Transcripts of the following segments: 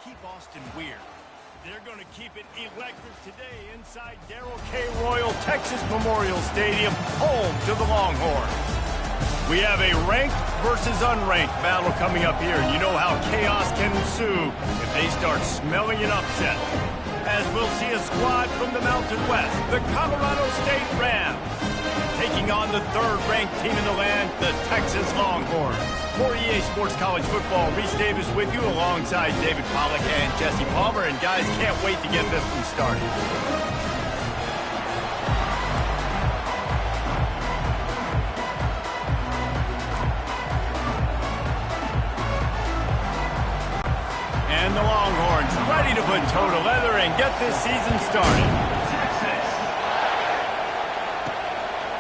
keep Austin weird. They're going to keep it electric today inside Darrell K. Royal Texas Memorial Stadium, home to the Longhorns. We have a ranked versus unranked battle coming up here, and you know how chaos can ensue if they start smelling an upset. As we'll see a squad from the Mountain West, the Colorado State Rams, taking on the third-ranked team in the land, the Texas Longhorns. For EA Sports College Football, Reese Davis with you alongside David Pollack and Jesse Palmer. And guys, can't wait to get this one started. And the Longhorns ready to put toe to leather and get this season started.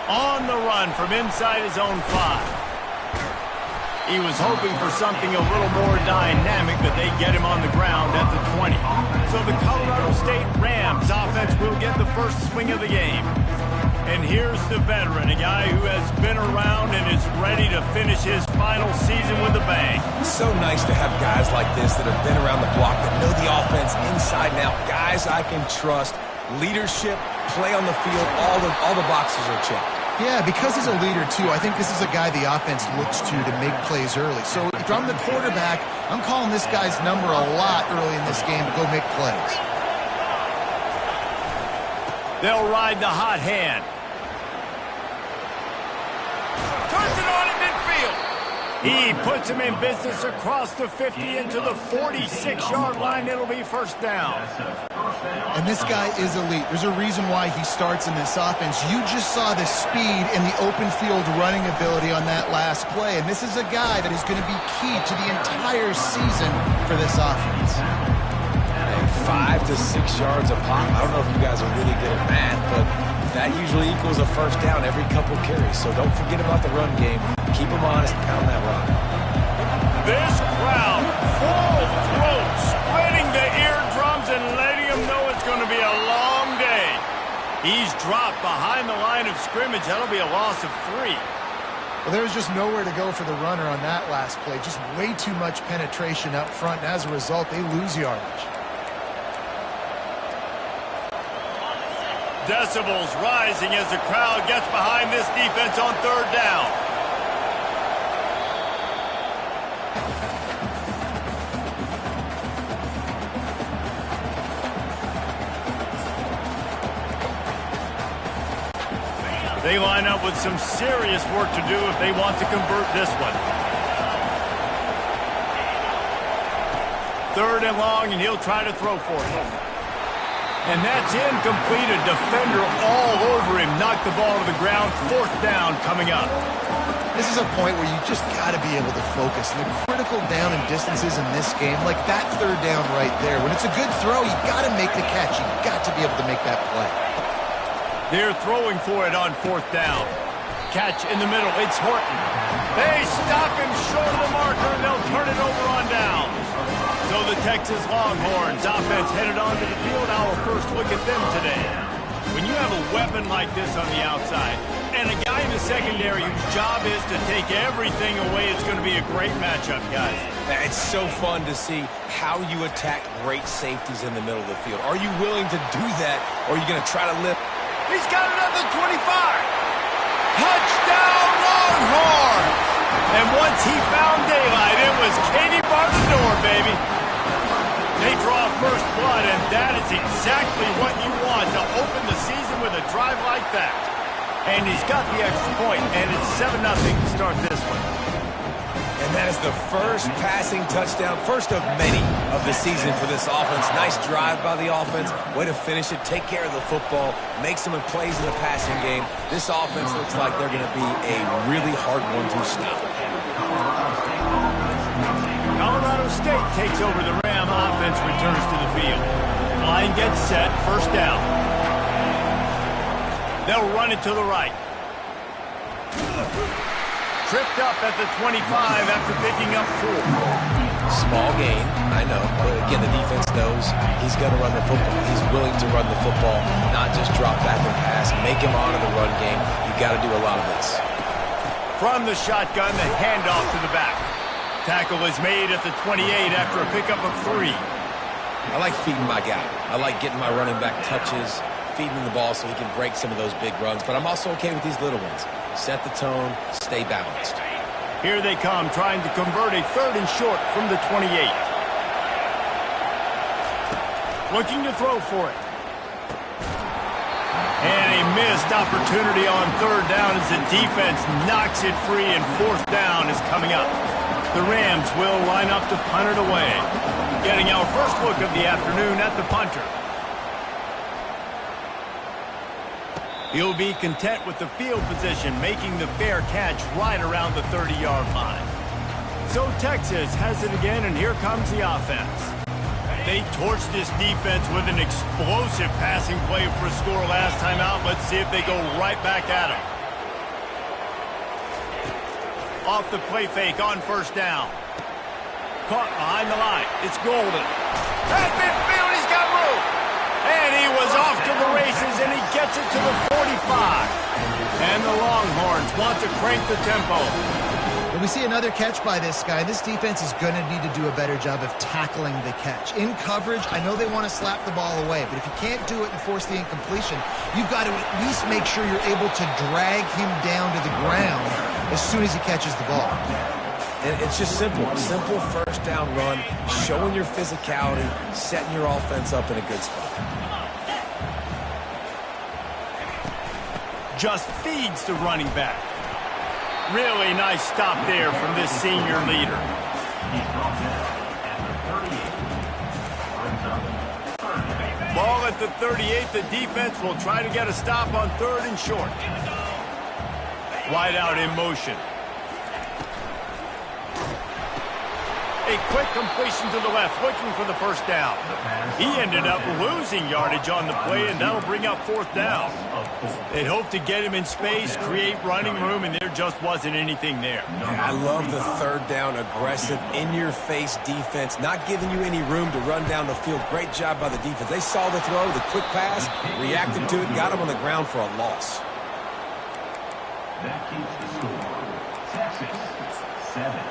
On the run from inside his own 5. He was hoping for something a little more dynamic, but they get him on the ground at the 20. So the Colorado State Rams offense will get the first swing of the game. And here's the veteran, a guy who has been around and is ready to finish his final season with a bang. So nice to have guys like this that have been around the block, that know the offense inside and out. Guys I can trust. Leadership, play on the field, all the boxes are checked. Yeah, because he's a leader, too, I think this is a guy the offense looks to make plays early. So if I'm the quarterback, I'm calling this guy's number a lot early in this game to go make plays. They'll ride the hot hand. Turns it on in midfield. He puts him in business across the 50 into the 46-yard line. It'll be first down. And this guy is elite. There's a reason why he starts in this offense. You just saw the speed and the open field running ability on that last play. And this is a guy that is going to be key to the entire season for this offense. And 5 to 6 yards a pop. I don't know if you guys are really good at math, but that usually equals a first down every couple carries. So don't forget about the run game. Keep them honest and pound that rock. This crowd, full throat, splitting the eardrums and letting them know it's going to be a long day. He's dropped behind the line of scrimmage. That'll be a loss of 3. Well, there was just nowhere to go for the runner on that last play. Just way too much penetration up front, and as a result, they lose yardage. Decibels rising as the crowd gets behind this defense on third down. They line up with some serious work to do if they want to convert this one. Third and long, and he'll try to throw for it. And that's incomplete. A defender all over him. Knocked the ball to the ground. Fourth down coming up. This is a point where you just got to be able to focus. And the critical down and distances in this game, like that third down right there, when it's a good throw, you got to make the catch. You got to be able to make that play. They're throwing for it on fourth down. Catch in the middle. It's Horton. They stop him short of the marker, and they'll turn it over on downs. So the Texas Longhorns offense headed onto the field. Our first look at them today. When you have a weapon like this on the outside and a guy in the secondary whose job is to take everything away, it's going to be a great matchup, guys. It's so fun to see how you attack great safeties in the middle of the field. Are you willing to do that, or are you going to try to lift? He's got another 25. Touchdown, Longhorns! And once he found daylight, it was Katie bar the door, baby. They draw first blood, and that is exactly what you want to open the season with a drive like that. And he's got the extra point, and it's 7-0 to start this one. And that is the first passing touchdown, first of many of the season for this offense. Nice drive by the offense. Way to finish it, take care of the football, make some plays in the passing game. This offense looks like they're going to be a really hard one to stop. Colorado State takes over the Ram offense, returns to the field. Line gets set, first down. They'll run it to the right. Tripped up at the 25 after picking up 4. Small gain, I know, but again, the defense knows he's going to run the football. He's willing to run the football, not just drop back and pass, make him honor the run game. You got to do a lot of this. From the shotgun, the handoff to the back. Tackle is made at the 28 after a pickup of 3. I like feeding my guy. I like getting my running back touches, feeding him the ball so he can break some of those big runs. But I'm also okay with these little ones. Set the tone, stay balanced. Here they come, trying to convert a 3rd and short from the 28. Looking to throw for it. And a missed opportunity on 3rd down as the defense knocks it free, and 4th down is coming up. The Rams will line up to punt it away. Getting our first look of the afternoon at the punter. He'll be content with the field position, making the fair catch right around the 30-yard line. So Texas has it again, and here comes the offense. They torched this defense with an explosive passing play for a score last time out. Let's see if they go right back at him. Off the play fake on 1st down. Caught behind the line. It's Golden. At midfield, he's got room. And he was off to the races, and he gets it to the 45. And the Longhorns want to crank the tempo. Well, we see another catch by this guy. This defense is going to need to do a better job of tackling the catch. In coverage, I know they want to slap the ball away, but if you can't do it and force the incompletion, you've got to at least make sure you're able to drag him down to the ground as soon as he catches the ball. And it's just simple. Simple 1st down run, showing your physicality, setting your offense up in a good spot. Just feeds the running back. Really nice stop there from this senior leader. Ball at the 38. The defense will try to get a stop on 3rd and short. Wide out in motion. A quick completion to the left, looking for the 1st down. He ended up losing yardage on the play, and that'll bring up 4th down. They'd hoped to get him in space, create running room, and there just wasn't anything there. I love the 3rd down, aggressive, in-your-face defense, not giving you any room to run down the field. Great job by the defense. They saw the throw, the quick pass, reacted to it, got him on the ground for a loss. That keeps the score. Texas 7.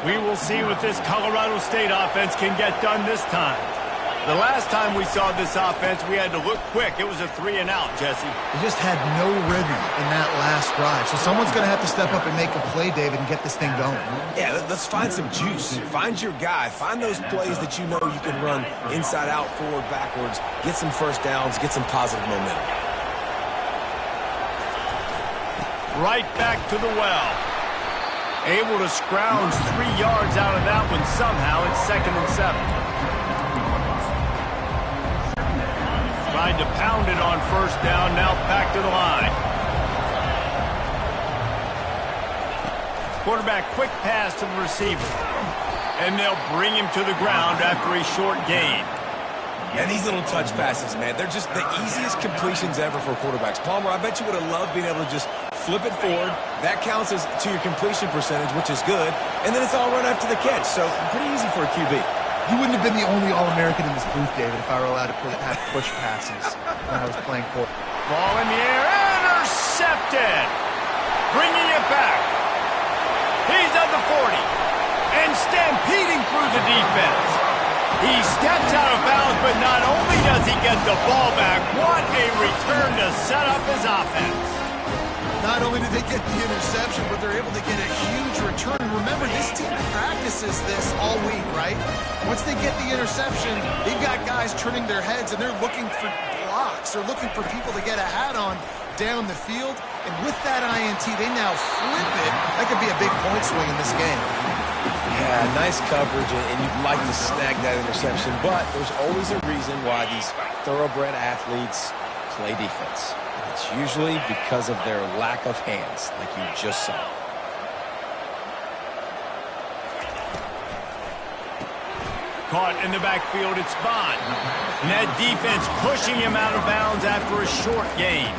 We will see what this Colorado State offense can get done this time. The last time we saw this offense, we had to look quick. It was a 3-and-out, Jesse. They just had no rhythm in that last drive. So someone's going to have to step up and make a play, David, and get this thing going. Yeah, let's find some juice. Find your guy. Find those plays that you know you can run inside out, forward, backwards. Get some 1st downs. Get some positive momentum. Right back to the well. Able to scrounge 3 yards out of that one somehow. It's 2nd and 7. Tried to pound it on 1st down. Now back to the line. Quarterback quick pass to the receiver. And they'll bring him to the ground after a short gain. And these little touch passes, man, they're just the easiest completions ever for quarterbacks. Palmer, I bet you would have loved being able to just flip it forward. That counts as to your completion percentage, which is good. And then it's all run after the catch. So pretty easy for a QB. You wouldn't have been the only All-American in this booth, David, if I were allowed to have push passes when I was playing quarterback. Ball in the air, intercepted. Bringing it back. He's at the 40 and stampeding through the defense. He steps out of bounds, but not only does he get the ball back, what a return to set up his offense. Not only did they get the interception, but they're able to get a huge return. Remember, this team practices this all week, right? Once they get the interception, they've got guys turning their heads, and they're looking for blocks. They're looking for people to get a hat on down the field. And with that INT, they now flip it. That could be a big point swing in this game. Yeah, nice coverage, and you'd like to snag that interception, but there's always a reason why these thoroughbred athletes play defense. It's usually because of their lack of hands, like you just saw. Caught in the backfield, it's Bond. And that defense pushing him out of bounds after a short gain.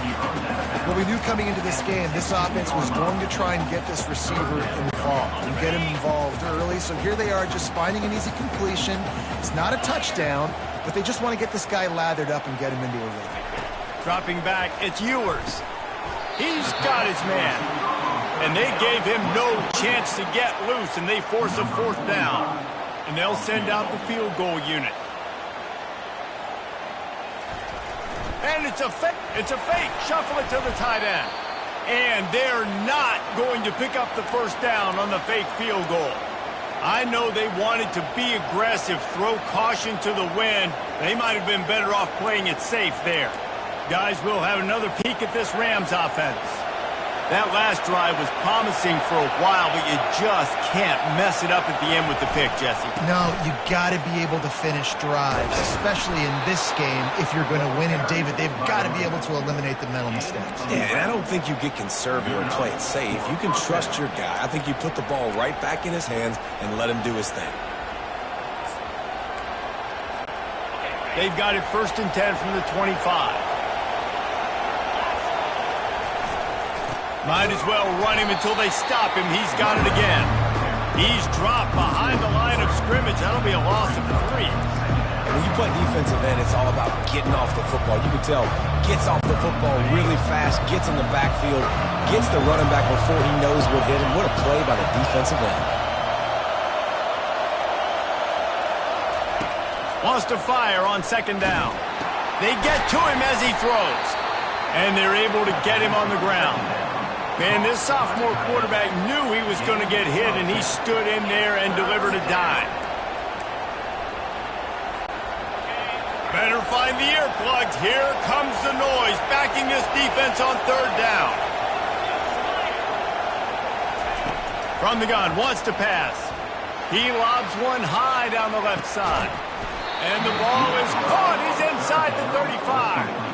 Well, we knew coming into this game, this offense was going to try and get this receiver involved and get him involved early. So here they are just finding an easy completion. It's not a touchdown, but they just want to get this guy lathered up and get him into a rhythm. Dropping back, it's Ewers. He's got his man. And they gave him no chance to get loose, and they force a 4th down. And they'll send out the field goal unit. And it's a fake. It's a fake. Shuffle it to the tight end. And they're not going to pick up the first down on the fake field goal. I know they wanted to be aggressive, throw caution to the wind. They might have been better off playing it safe there. Guys, we'll have another peek at this Rams offense. That last drive was promising for a while, but you just can't mess it up at the end with the pick, Jesse. No, you got to be able to finish drives, especially in this game if you're going to win. And, David, they've got to be able to eliminate the mental mistakes. Yeah, and I don't think you get conservative or play it safe. You can trust your guy. I think you put the ball right back in his hands and let him do his thing. They've got it 1st and 10 from the 25. Might as well run him until they stop him. He's got it again. He's dropped behind the line of scrimmage. That'll be a loss of 3. And when you play defensive end, it's all about getting off the football. You can tell, gets off the football really fast, gets in the backfield, gets the running back before he knows what hit him. What a play by the defensive end. Wants to fire on 2nd down. They get to him as he throws. And they're able to get him on the ground. Man, this sophomore quarterback knew he was going to get hit, and he stood in there and delivered a dime. Better find the earplugs. Here comes the noise, backing this defense on 3rd down. From the gun, wants to pass. He lobs one high down the left side. And the ball is caught. He's inside the 35.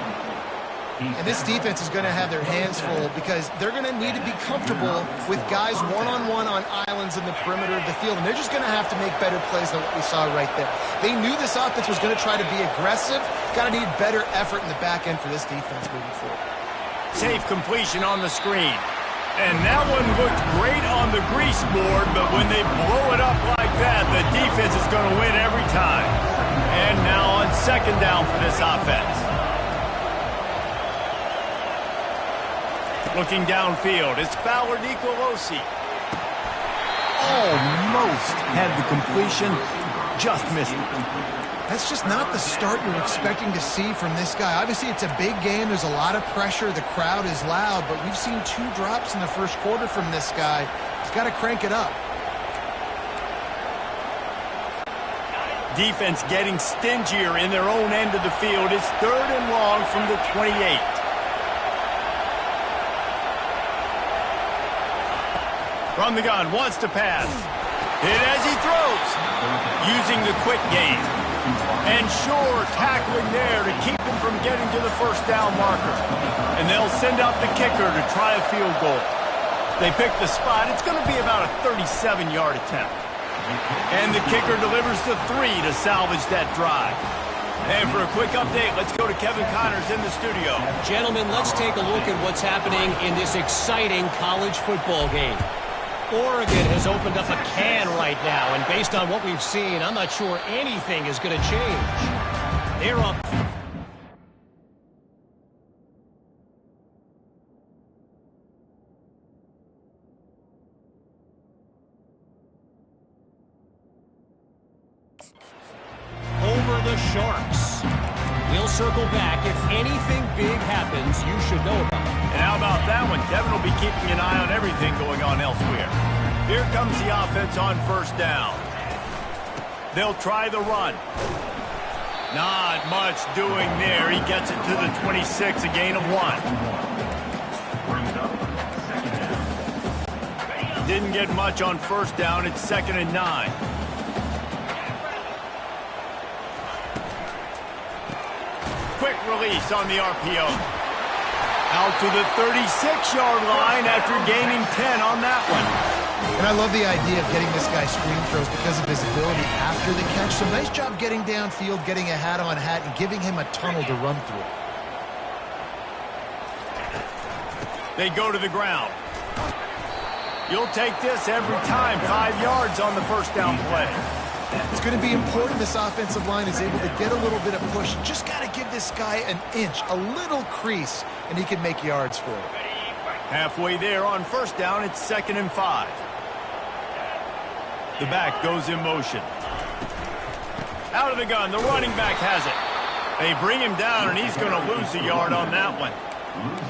And this defense is going to have their hands full because they're going to need to be comfortable with guys one-on-one on islands in the perimeter of the field. And they're just going to have to make better plays than what we saw right there. They knew this offense was going to try to be aggressive. Got to need better effort in the back end for this defense moving forward. Safe completion on the screen. And that one looked great on the grease board, but when they blow it up like that, the defense is going to win every time. And now on 2nd down for this offense. Looking downfield, it's Fowler Nicolosi. Almost had the completion, just missed it. That's just not the start you're expecting to see from this guy. Obviously, it's a big game. There's a lot of pressure. The crowd is loud, but we've seen 2 drops in the 1st quarter from this guy. He's got to crank it up. Defense getting stingier in their own end of the field. It's 3rd and long from the 28. From the gun, wants to pass. Hit as he throws. Using the quick game. And Shore tackling there to keep him from getting to the 1st down marker. And they'll send out the kicker to try a field goal. They pick the spot. It's going to be about a 37-yard attempt. And the kicker delivers the 3 to salvage that drive. And for a quick update, let's go to Kevin Connors in the studio. Gentlemen, let's take a look at what's happening in this exciting college football game. Oregon has opened up a can right now, and based on what we've seen, I'm not sure anything is going to change. They're up. Over the Sharks. We'll circle back. If anything big happens, you should know about it. And how about that one? Kevin will be keeping an eye on everything going on elsewhere. Here comes the offense on 1st down. They'll try the run. Not much doing there. He gets it to the 26, a gain of 1. Didn't get much on 1st down. It's 2nd and 9. Quick release on the RPO. Out to the 36-yard line after gaining 10 on that one. And I love the idea of getting this guy screen throws because of his ability after the catch. So nice job getting downfield, getting a hat-on-hat, and giving him a tunnel to run through. They go to the ground. You'll take this every time. 5 yards on the 1st down play. It's going to be important this offensive line is able to get a little bit of push. Just got to give this guy an inch, a little crease, and he can make yards for it. Halfway there on 1st down, it's 2nd and 5. The back goes in motion. Out of the gun, the running back has it. They bring him down, and he's going to lose a yard on that one.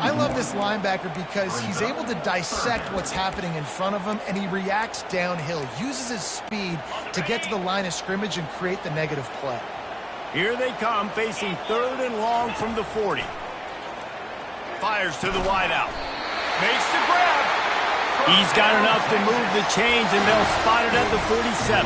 I love this linebacker because he's able to dissect what's happening in front of him, and he reacts downhill, uses his speed to get to the line of scrimmage and create the negative play. Here they come, facing 3rd and long from the 40. Fires to the wideout. Makes the grab. He's got enough to move the chains, and they'll spot it at the 47.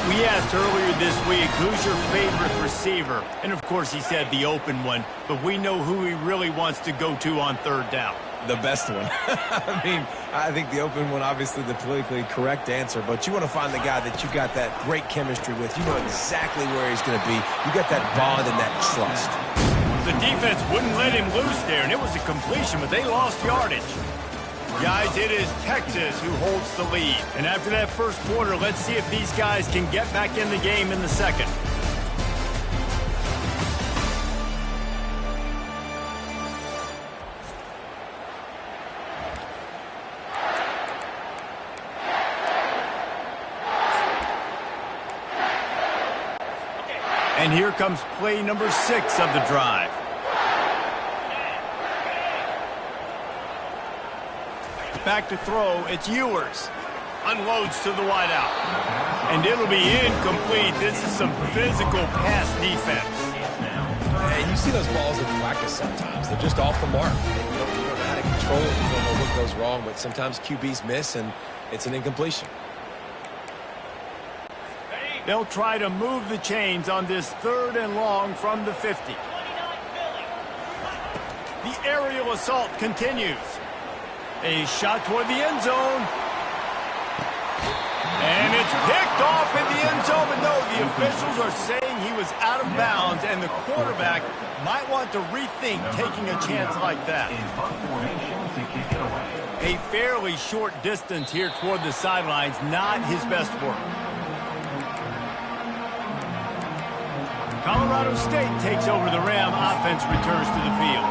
We asked earlier this week, who's your favorite receiver? And, of course, he said the open one, but we know who he really wants to go to on 3rd down. The best one. I mean, I think the open one, obviously the politically correct answer, but you want to find the guy that you got that great chemistry with. You know exactly where he's going to be. You got that bond and that trust. The defense wouldn't let him loose there, and it was a completion, but they lost yardage. Guys, it is Texas who holds the lead. And after that first quarter, let's see if these guys can get back in the game in the second. And here comes play number 6 of the drive. Back to throw, it's Ewers. Unloads to the wideout. And it'll be incomplete. This is some physical pass defense. Hey, you see those balls in practice sometimes. They're just off the mark. You don't know how to control it. You don't know what goes wrong, but sometimes QBs miss, and it's an incompletion. They'll try to move the chains on this 3rd and long from the 50. The aerial assault continues. A shot toward the end zone. And it's picked off in the end zone, but no, the officials are saying he was out of bounds, and the quarterback might want to rethink taking a chance like that. A fairly short distance here toward the sidelines, not his best work. Colorado State takes over the Ram. Offense returns to the field.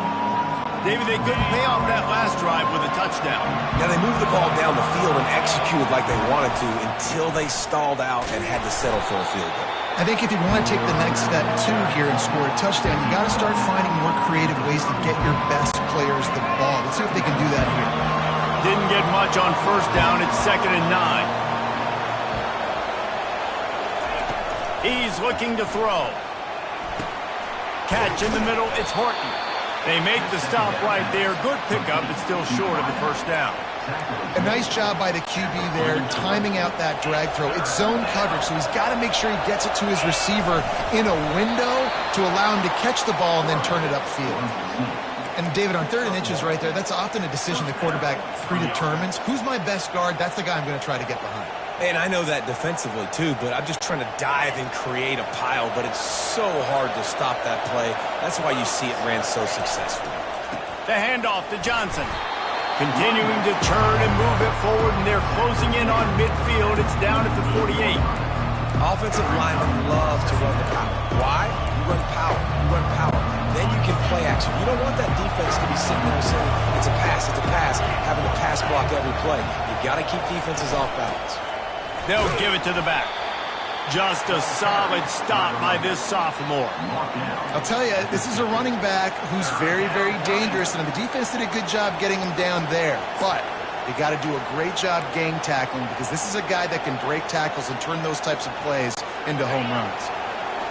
David, they couldn't pay off that last drive with a touchdown. Now, they moved the ball down the field and executed like they wanted to until they stalled out and had to settle for a field goal. I think if you want to take the next step, too, here and score a touchdown, you got to start finding more creative ways to get your best players the ball. Let's see if they can do that here. Didn't get much on 1st down. It's 2nd and 9. He's looking to throw. Catch in the middle, it's Horton. They make the stop right there. Good pickup, but still short of the 1st down. A nice job by the QB there, timing out that drag throw. It's zone coverage, so he's got to make sure he gets it to his receiver in a window to allow him to catch the ball and then turn it upfield. And David, on 3rd and inches right there, that's often a decision the quarterback predetermines. Who's my best guard? That's the guy I'm going to try to get behind. And I know that defensively, too, but I'm just trying to dive and create a pile, but it's so hard to stop that play. That's why you see it ran so successfully. The handoff to Johnson. Continuing to turn and move it forward, and they're closing in on midfield. It's down at the 48. Offensive linemen love to run the power. Why? You run power. You run power. Then you can play action. You don't want that defense to be sitting there saying, it's a pass, having to pass block every play. You got to keep defenses off balance. They'll give it to the back. Just a solid stop by this sophomore. I'll tell you, this is a running back who's very, very dangerous, and the defense did a good job getting him down there. But you got to do a great job gang tackling, because this is a guy that can break tackles and turn those types of plays into home runs.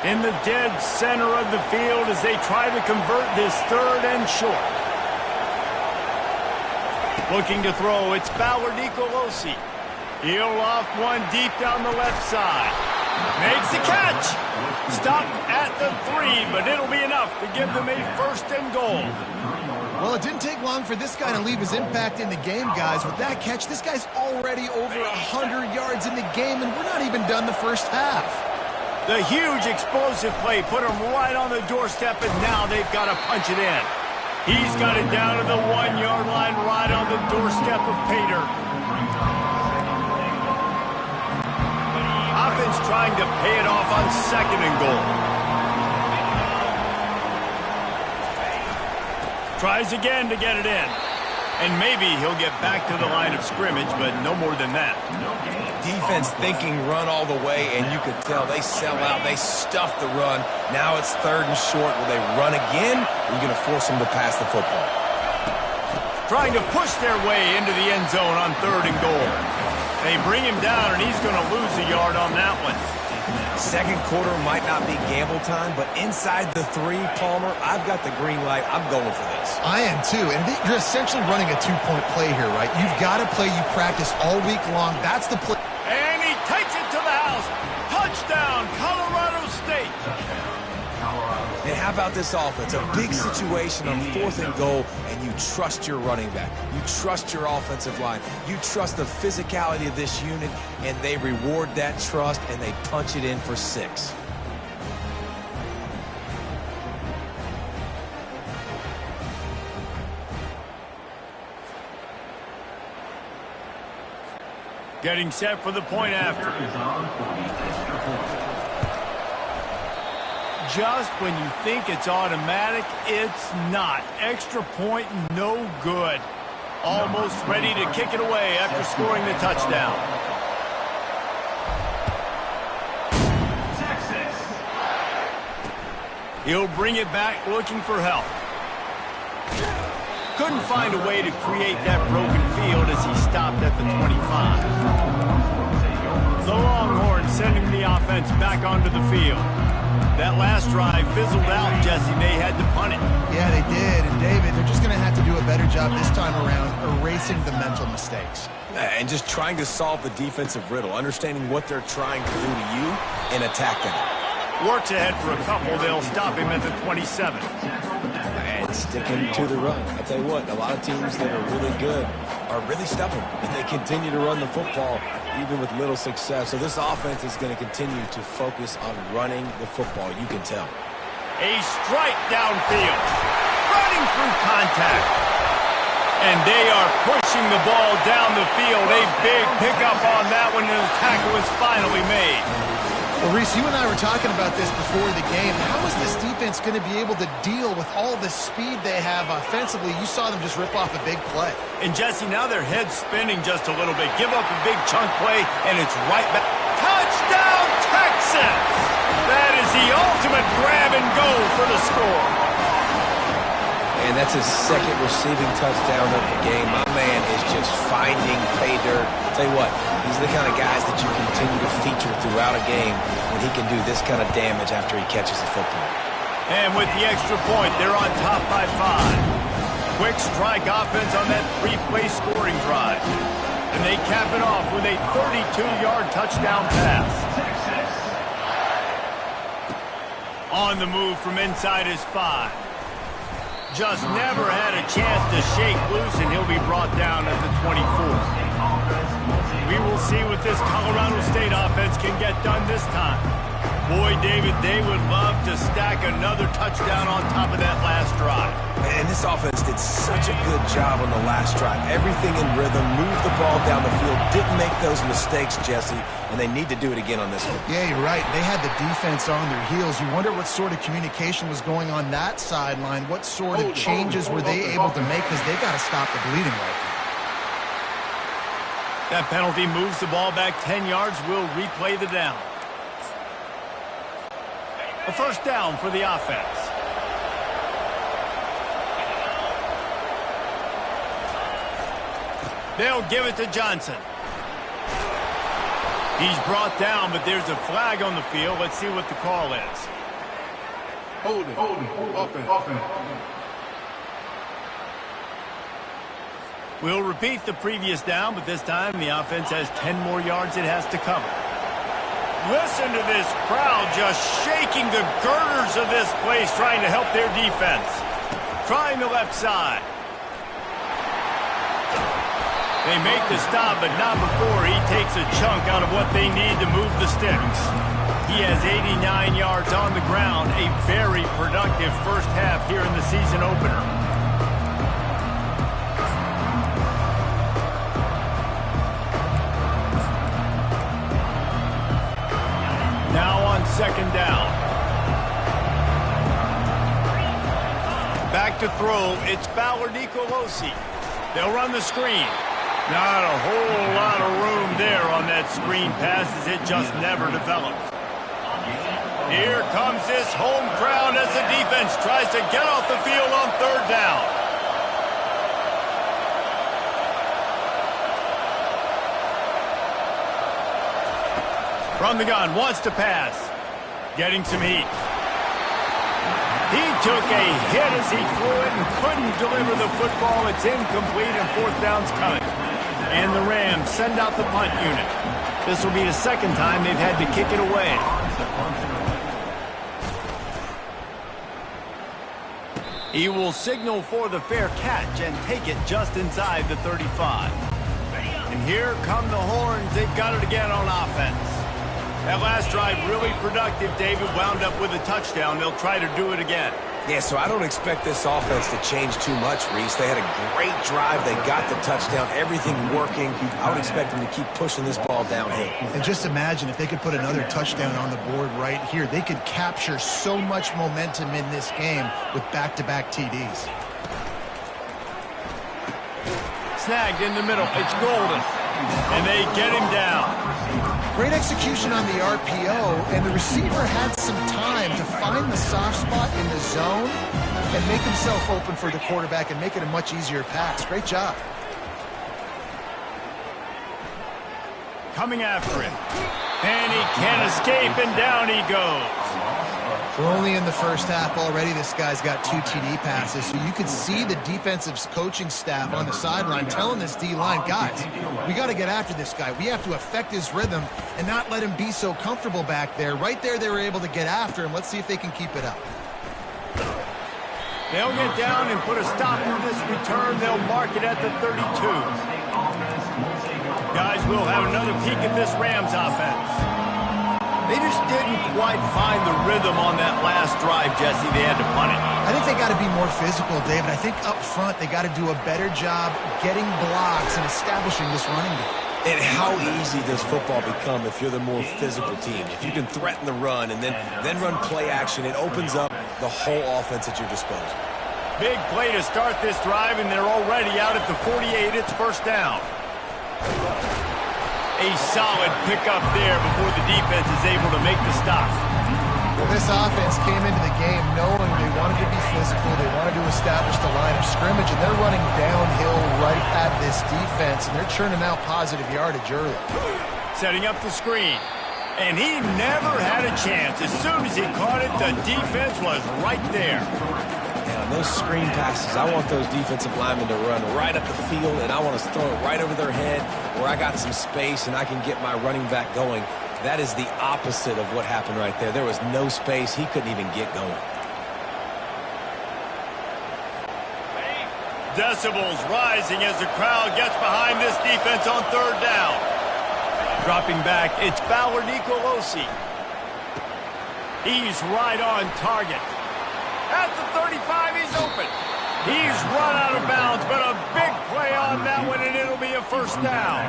In the dead center of the field as they try to convert this 3rd and short. Looking to throw, it's Ballard Nicolosi. He'll loft one deep down the left side. Makes the catch. Stopped at the 3, but it'll be enough to give them a 1st and goal. Well, it didn't take long for this guy to leave his impact in the game, guys. With that catch, this guy's already over 100 yards in the game, and we're not even done the 1st half. The huge explosive play put him right on the doorstep, and now they've got to punch it in. He's got it down to the 1-yard line, right on the doorstep of Pater. Offense trying to pay it off on 2nd and goal. Tries again to get it in. And maybe he'll get back to the line of scrimmage, but no more than that. Defense thinking run all the way, and you could tell they sell out. They stuff the run. Now it's 3rd and short. Will they run again? Or are you going to force them to pass the football? Trying to push their way into the end zone on 3rd and goal. They bring him down, and he's going to lose a yard on that one. Second quarter might not be gamble time, but inside the 3, Palmer, I've got the green light. I'm going for this. I am too, and you're essentially running a 2-point play here, right? You've got to play you practice all week long. That's the play. And he takes it to the house. Touchdown, Colorado State. And how about this offense? A big situation on 4th and goal, and you trust your running back. You trust your offensive line. You trust the physicality of this unit, and they reward that trust, and they punch it in for 6. Getting set for the point after. Just when you think it's automatic, it's not. Extra point, no good. Almost ready to kick it away after scoring the touchdown. Texas. He'll bring it back looking for help. Couldn't find a way to create that broken field as he stopped at the 25. The Longhorns sending the offense back onto the field. That last drive fizzled out, Jesse. They had to punt it. Yeah, they did. And, David, they're just going to have to do a better job this time around erasing the mental mistakes. And just trying to solve the defensive riddle, understanding what they're trying to do to you and attack them. Works ahead for a couple. They'll stop him at the 27. And sticking to the run. I tell you what, a lot of teams that are really good are really stubborn, and they continue to run the football even with little success. So this offense is going to continue to focus on running the football. You can tell. A strike downfield. Running through contact. And they are pushing the ball down the field. A big pickup on that one, and the tackle is finally made. Well, Reese, you and I were talking about this before the game. How is this defense going to be able to deal with all the speed they have offensively? You saw them just rip off a big play. And, Jesse, now their head's spinning just a little bit. Give up a big chunk play, and it's right back. Touchdown, Texas! That is the ultimate grab and go for the score. And that's his 2nd receiving touchdown of the game. My man is just finding pay dirt. Tell you what, these are the kind of guys that you continue to feature throughout a game when he can do this kind of damage after he catches the football. And with the extra point, they're on top by 5. Quick strike offense on that 3-play scoring drive. And they cap it off with a 32-yard touchdown pass. On the move from inside his 5. Just never had a chance to shake loose, and he'll be brought down at the 24. We will see what this Colorado State offense can get done this time. Boy, David, they would love to stack another touchdown on top of that last drive. And this offense did such a good job on the last drive. Everything in rhythm, moved the ball down the field, didn't make those mistakes, Jesse, and they need to do it again on this one. Yeah, you're right. They had the defense on their heels. You wonder what sort of communication was going on that sideline. What sort of changes were they able to make, because they got to stop the bleeding right now. That penalty moves the ball back 10 yards. We'll replay the down. A first down for the offense. They'll give it to Johnson. He's brought down, but there's a flag on the field. Let's see what the call is. Holding. Offense. We'll repeat the previous down, but this time the offense has 10 more yards it has to cover. Listen to this crowd just shaking the girders of this place, trying to help their defense. Trying the left side. They make the stop, but not before he takes a chunk out of what they need to move the sticks. He has 89 yards on the ground, a very productive first half here in the season opener. Now on second down. Back to throw, it's Fowler Nicolosi. They'll run the screen. Not a whole lot of room there on that screen pass as it just never develops. Here comes this home crowd as the defense tries to get off the field on third down. From the gun, wants to pass. Getting some heat. He took a hit as he threw it and couldn't deliver the football. It's incomplete and fourth down's coming. And the Rams send out the punt unit. This will be the second time they've had to kick it away. He will signal for the fair catch and take it just inside the 35. And here come the horns. They've got it again on offense. That last drive really productive. David wound up with a touchdown. They'll try to do it again. Yeah, so I don't expect this offense to change too much, Reese. They had a great drive. They got the touchdown. Everything working. I would expect them to keep pushing this ball downhill. And just imagine if they could put another touchdown on the board right here. They could capture so much momentum in this game with back-to-back TDs. Snagged in the middle. It's Golden. And they get him down. Great execution on the RPO, and the receiver had some time to find the soft spot in the zone and make himself open for the quarterback and make it a much easier pass. Great job. Coming after him. And he can't escape, and down he goes. We're only in the first half already. This guy's got 2 TD passes, so you could see the defensive coaching staff on the sideline telling this D-line, guys, we got to get after this guy. We have to affect his rhythm and not let him be so comfortable back there. Right there, they were able to get after him. Let's see if they can keep it up. They'll get down and put a stop to this return. They'll mark it at the 32. Guys, we'll have another peek at this Rams offense. They just didn't quite find the rhythm on that last drive, Jesse. They had to punt it. I think they got to be more physical, David. I think up front they got to do a better job getting blocks and establishing this running game. And how easy does football become if you're the more physical team? If you can threaten the run and then run play action, it opens up the whole offense at your disposal. Big play to start this drive, and they're already out at the 48. It's first down. A solid pickup there before the defense is able to make the stop. Well, this offense came into the game knowing they wanted to be physical, they wanted to establish the line of scrimmage, and they're running downhill right at this defense, and they're churning out positive yardage early. Setting up the screen. And he never had a chance. As soon as he caught it, the defense was right there. Those screen passes, I want those defensive linemen to run right up the field, and I want to throw it right over their head where I got some space and I can get my running back going. That is the opposite of what happened right there. There was no space. He couldn't even get going. Decibels rising as the crowd gets behind this defense on third down. Dropping back, it's Ballard Nicolosi. He's right on target. At the 35, he's open. He's run out of bounds, but a big play on that one, and it'll be a first down.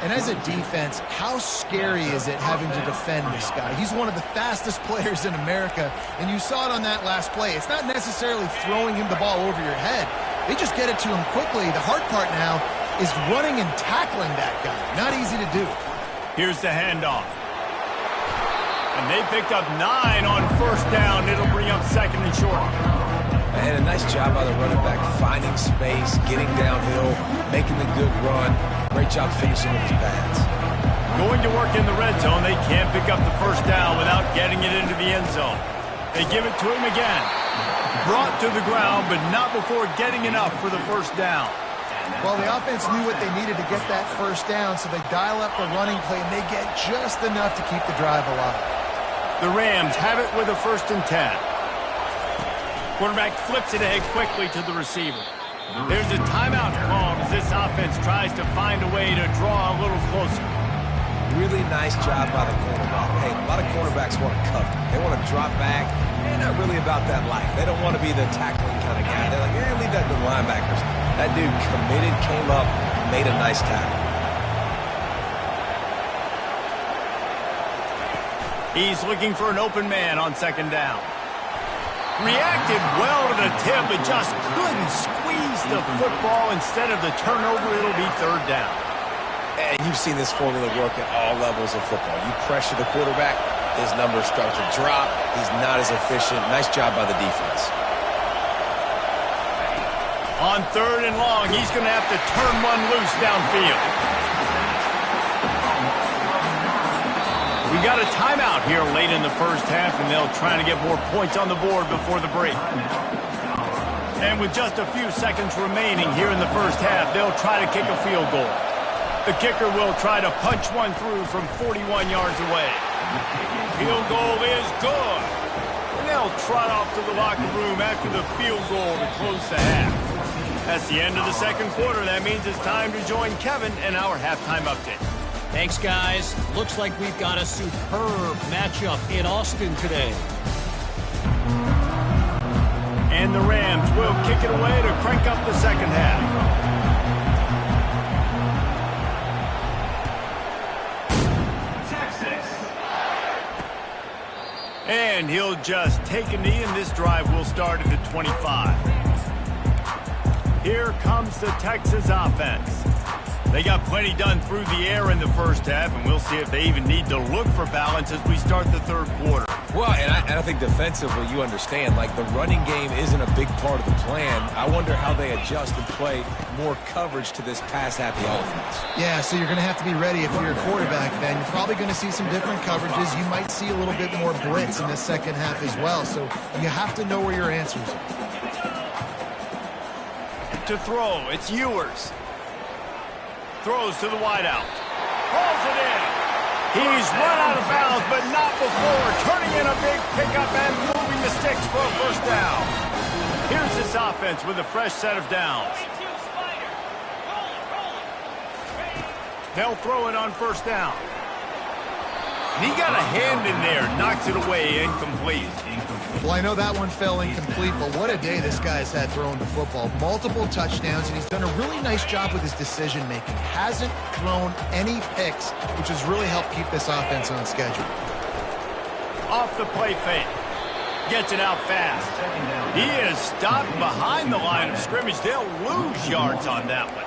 And as a defense, how scary is it having to defend this guy? He's one of the fastest players in America, and you saw it on that last play. It's not necessarily throwing him the ball over your head. They just get it to him quickly. The hard part now is running and tackling that guy. Not easy to do. Here's the handoff. And they picked up 9 on first down. It'll bring up second and short. And a nice job by the running back, finding space, getting downhill, making the good run. Great job finishing with his pads. Going to work in the red zone. They can't pick up the first down without getting it into the end zone. They give it to him again. Brought to the ground, but not before getting enough for the first down. Well, the offense knew what they needed to get that first down, so they dial up the running play, and they get just enough to keep the drive alive. The Rams have it with a 1st and 10. Quarterback flips it ahead quickly to the receiver. There's a timeout called as this offense tries to find a way to draw a little closer. Really nice job by the cornerback. Hey, a lot of cornerbacks want to cover. They want to drop back. They're not really about that life. They don't want to be the tackling kind of guy. They're like, yeah, leave that to the linebackers. That dude committed, came up, made a nice tackle. He's looking for an open man on second down. Reacted well to the tip, but just couldn't squeeze the football. Instead of the turnover, it'll be third down. And you've seen this formula work at all levels of football. You pressure the quarterback, his numbers start to drop. He's not as efficient. Nice job by the defense. On third and long, he's going to have to turn one loose downfield. We got a timeout here late in the first half, and they'll try to get more points on the board before the break. And with just a few seconds remaining here in the first half, they'll try to kick a field goal. The kicker will try to punch one through from 41 yards away. Field goal is good. And they'll trot off to the locker room after the field goal to close the half. That's the end of the second quarter. That means it's time to join Kevin in our halftime update. Thanks, guys. Looks like we've got a superb matchup in Austin today. And the Rams will kick it away to crank up the second half. And he'll just take a knee, and this drive will start at the 25. Here comes the Texas offense. They got plenty done through the air in the first half, and we'll see if they even need to look for balance as we start the third quarter. Well, and I think defensively, you understand, like the running game isn't a big part of the plan. I wonder how they adjust and play more coverage to this pass-happy offense. Yeah, so you're going to have to be ready if you're a quarterback then. You're probably going to see some different coverages. You might see a little bit more blitz in the second half as well, so you have to know where your answers are. To throw, it's Ewers. Throws to the wideout. Hauls it in. He's run out of bounds, but not before. Turning in a big pickup and moving the sticks for a first down. Here's this offense with a fresh set of downs. They'll throw it on first down. And he got a hand in there, knocks it away, incomplete. Well, I know that one fell incomplete, but what a day this guy's had throwing the football. Multiple touchdowns, and he's done a really nice job with his decision-making. Hasn't thrown any picks, which has really helped keep this offense on schedule. Off the play fake. Gets it out fast. He is stopped behind the line of scrimmage. They'll lose yards on that one.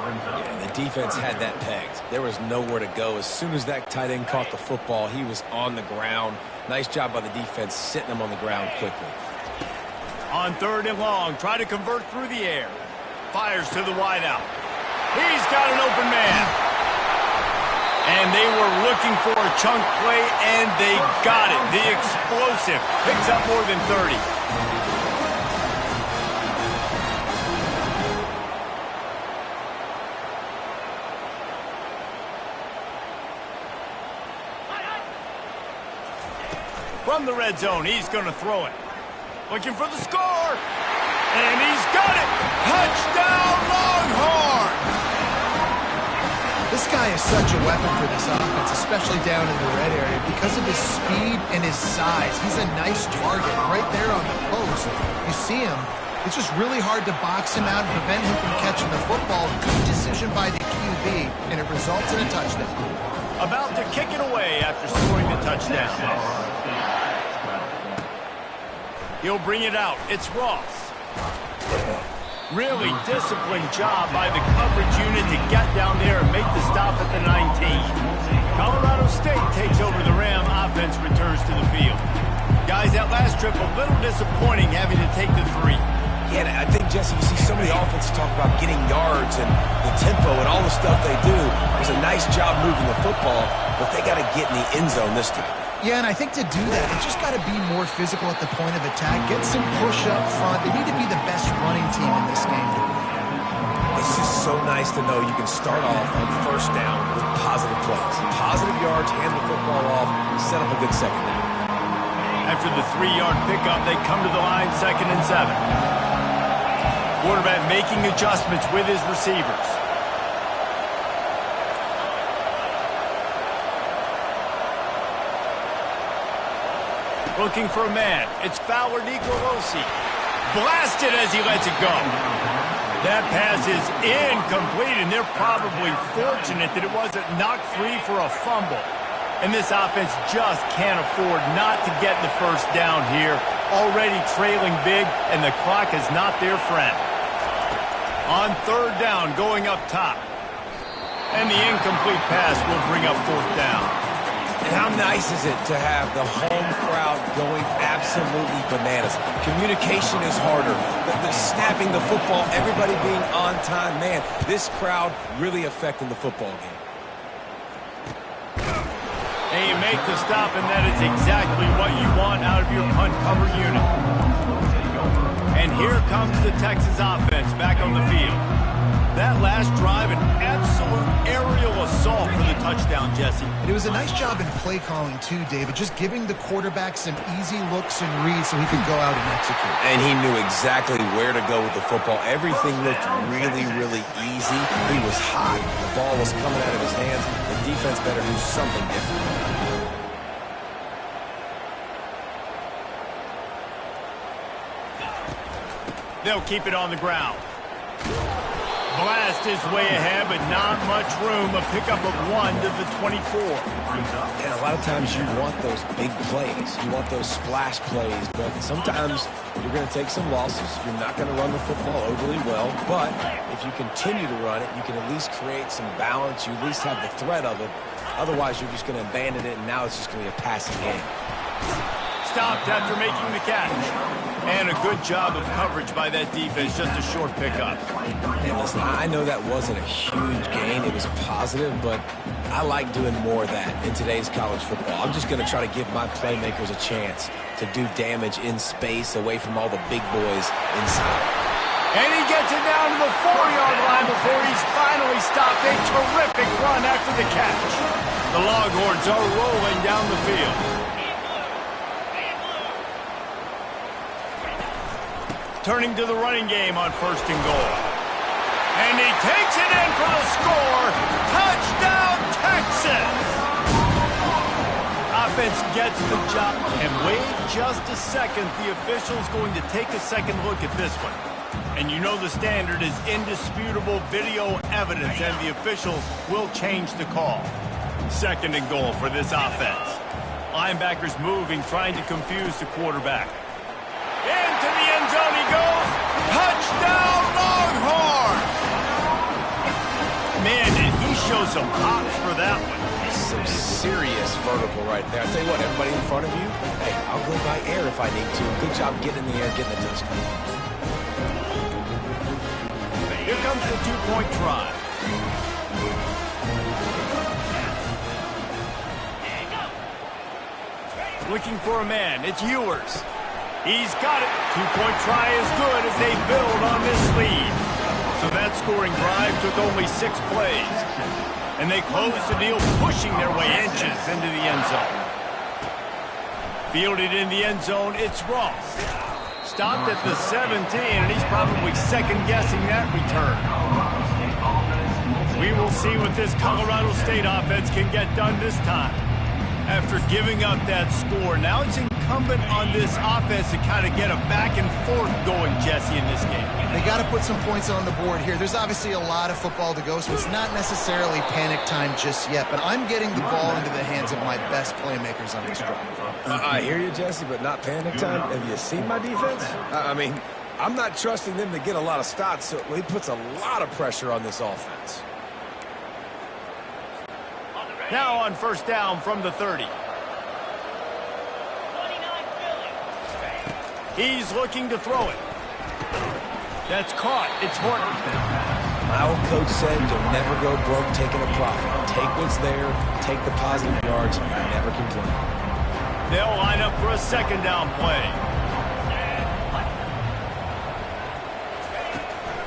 Yeah, the defense had that pegged. There was nowhere to go. As soon as that tight end caught the football, he was on the ground. Nice job by the defense sitting him on the ground quickly. On third and long, try to convert through the air. Fires to the wideout. He's got an open man. And they were looking for a chunk play, and they got it. The explosive picks up more than 30. From the red zone, he's going to throw it. Looking for the score. And he's got it. Touchdown, Longhorns! This guy is such a weapon for this offense, especially down in the red area. Because of his speed and his size, he's a nice target right there on the post. You see him. It's just really hard to box him out and prevent him from catching the football. Good decision by the QB, and it results in a touchdown. About to kick it away after scoring the touchdown. He'll bring it out. It's Ross. Really disciplined job by the coverage unit to get down there and make the stop at the 19. Colorado State takes over the Ram. Offense returns to the field. Guys, that last trip a little disappointing having to take the 3. Yeah, I think, Jesse, you see so many offenses talk about getting yards and the tempo and all the stuff they do. It was a nice job moving the football, but they got to get in the end zone this time. Yeah, and I think to do that, they just got to be more physical at the point of attack. Get some push up front. They need to be the best running team in this game. It's just so nice to know you can start off on first down with positive plays. Positive yards, hand the football off, set up a good second down. After the 3-yard pickup, they come to the line 2nd and 7. Quarterback making adjustments with his receivers. Looking for a man. It's Fowler Nicolosi. Blasted as he lets it go. That pass is incomplete, and they're probably fortunate that it wasn't knocked free for a fumble. And this offense just can't afford not to get the first down here. already trailing big, and the clock is not their friend. On third down, going up top. And the incomplete pass will bring up fourth down. And how nice is it to have the home crowd going absolutely bananas? Communication is harder. The snapping the football, everybody being on time. Man, this crowd really affecting the football game. And you make the stop, and that is exactly what you want out of your punt cover unit. And here comes the Texas offense back on the field. That last drive, an absolute aerial assault for the touchdown, Jesse. And it was a nice job in play calling too, David, just giving the quarterback some easy looks and reads so he could go out and execute. And he knew exactly where to go with the football. Everything looked really, really easy. He was hot. The ball was coming out of his hands. The defense better do something different. They'll keep it on the ground. Blast his way ahead, but not much room. A pickup of 1 to the 24. Yeah, a lot of times you want those big plays. You want those splash plays, but sometimes you're going to take some losses. You're not going to run the football overly well, but if you continue to run it, you can at least create some balance. You at least have the threat of it. Otherwise, you're just going to abandon it, and now it's just going to be a passing game. Stopped after making the catch. And a good job of coverage by that defense, just a short pickup. Hey, listen, I know that wasn't a huge gain. It was positive, but I like doing more of that in today's college football. I'm just going to try to give my playmakers a chance to do damage in space away from all the big boys inside. And he gets it down to the 4-yard line before he's finally stopped. A terrific run after the catch. The Longhorns are rolling down the field. Turning to the running game on 1st and goal. And he takes it in for the score. Touchdown, Texas! Offense gets the job. And wait just a second. The official's going to take a second look at this one. And you know the standard is indisputable video evidence, and the officials will change the call. 2nd and goal for this offense. Linebackers moving, trying to confuse the quarterback. Into the end zone he goes. Touchdown, Longhorn! Man, did he show some hops for that one. Some serious vertical right there. I tell you what, everybody in front of you, hey, I'll go by air if I need to. Good job getting in the air, getting the touchdown. Here comes the 2-point try. Looking for a man. It's Ewers. He's got it. 2-point try is good as they build on this lead. So that scoring drive took only 6 plays. And they close the deal, pushing their way inches into the end zone. Fielded in the end zone, it's Ross. Stopped at the 17, and he's probably second-guessing that return. We will see what this Colorado State offense can get done this time. After giving up that score, now it's incumbent on this offense to kind of get a back and forth going, Jesse, in this game. They got to put some points on the board here. There's obviously a lot of football to go, so it's not necessarily panic time just yet, but I'm getting the ball into the hands of my best playmakers on this drive. I hear you, Jesse, but not panic time. Have you seen my defense? I mean, I'm not trusting them to get a lot of stops, so he puts a lot of pressure on this offense. Now on 1st down from the 30. He's looking to throw it. That's caught. It's Horton. My old coach said you'll never go broke taking a profit. Take what's there, take the positive yards, and never complain. They'll line up for a 2nd down play.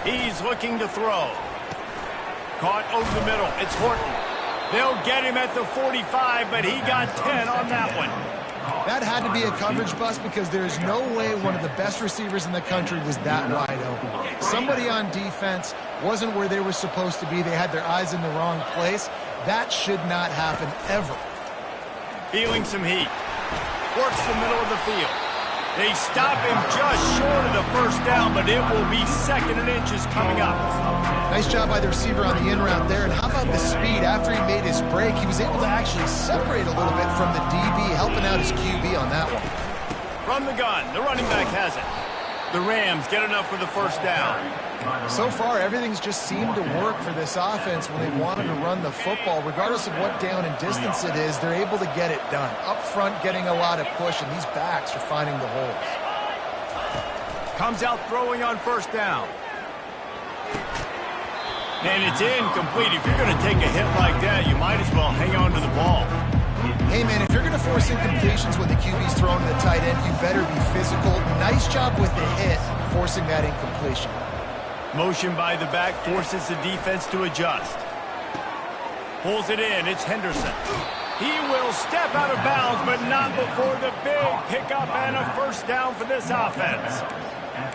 He's looking to throw. Caught over the middle. It's Horton. They'll get him at the 45, but he got 10 on that one. That had to be a coverage bust because there is no way one of the best receivers in the country was that wide open. Somebody on defense wasn't where they were supposed to be. They had their eyes in the wrong place. That should not happen ever. Feeling some heat. Works the middle of the field. They stop him just short of the 1st down, but it will be 2nd and inches coming up. Nice job by the receiver on the in route there. And how about the speed? After he made his break, he was able to actually separate a little bit from the DB, helping out his QB on that one. From the gun, the running back has it. The Rams get enough for the first down. So far, everything's just seemed to work for this offense when they've wanted to run the football. Regardless of what down and distance it is, they're able to get it done. Up front, getting a lot of push, and these backs are finding the holes. Comes out throwing on first down. And it's incomplete. If you're going to take a hit like that, you might as well hang on to the ball. Hey, man, if you're going to force incompletions when the QB's throwing to the tight end, you better be physical. Nice job with the hit, forcing that incompletion. Motion by the back forces the defense to adjust. Pulls it in. It's Henderson. He will step out of bounds, but not before the big pickup and a first down for this offense.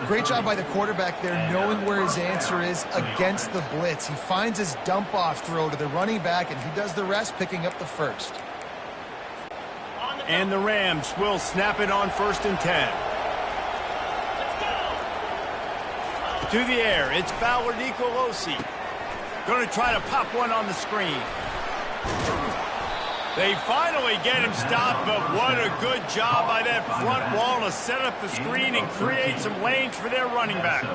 Great job by the quarterback there, knowing where his answer is against the blitz. He finds his dump-off throw to the running back, and he does the rest, picking up the first. And the Rams will snap it on 1st and 10. To the air, it's Fowler Nicolosi. Going to try to pop one on the screen. They finally get him stopped, but what a good job by that front wall to set up the screen and create some lanes for their running back.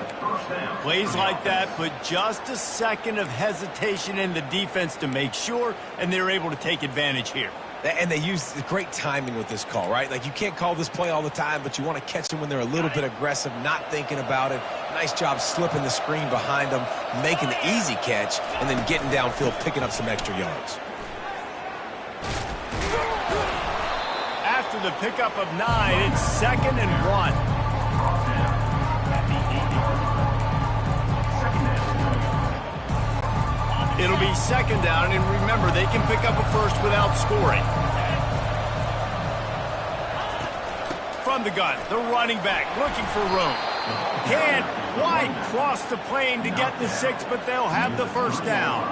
Plays like that put just a second of hesitation in the defense to make sure, and they're able to take advantage here. And they use great timing with this call, right? Like, you can't call this play all the time, but you want to catch them when they're a little bit aggressive, not thinking about it. Nice job slipping the screen behind them, making the easy catch, and then getting downfield, picking up some extra yards. After the pickup of 9, it's 2nd and 1. It'll be 2nd down, and remember, they can pick up a first without scoring. From the gun, the running back looking for room. Can't quite cross the plane to get the 6, but they'll have the first down.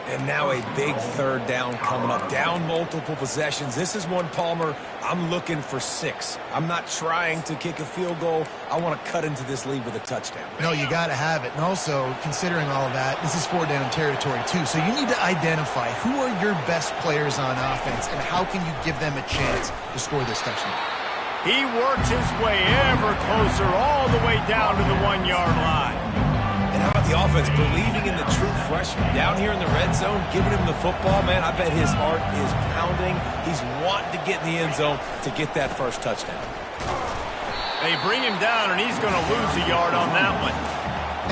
And now a big 3rd down coming up. Down multiple possessions. This is one, Palmer, I'm looking for 6. I'm not trying to kick a field goal. I want to cut into this lead with a touchdown. No, you got to have it. And also, considering all of that, this is 4-down territory, too. So you need to identify who are your best players on offense and how can you give them a chance to score this touchdown. He works his way ever closer all the way down to the 1-yard line. And how about the offense believing in the true freshman down here in the red zone, giving him the football, man? I bet his heart is pounding. He's wanting to get in the end zone to get that first touchdown. They bring him down, and he's going to lose a yard on that one.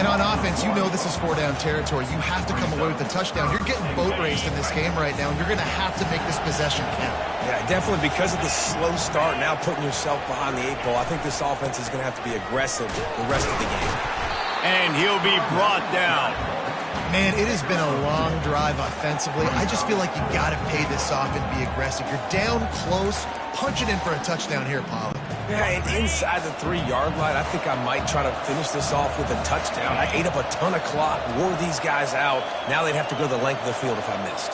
And on offense, you know this is 4-down territory. You have to come away with a touchdown. You're getting boat raced in this game right now, and you're going to have to make this possession count. Yeah, definitely because of the slow start, now putting yourself behind the 8 ball. I think this offense is going to have to be aggressive the rest of the game. And he'll be brought down. Man, it has been a long drive offensively. I just feel like you got to pay this off and be aggressive. You're down close. Punch it in for a touchdown here, Pollard. Yeah, and inside the 3-yard line, I think I might try to finish this off with a touchdown. I ate up a ton of clock, wore these guys out. Now they'd have to go the length of the field if I missed.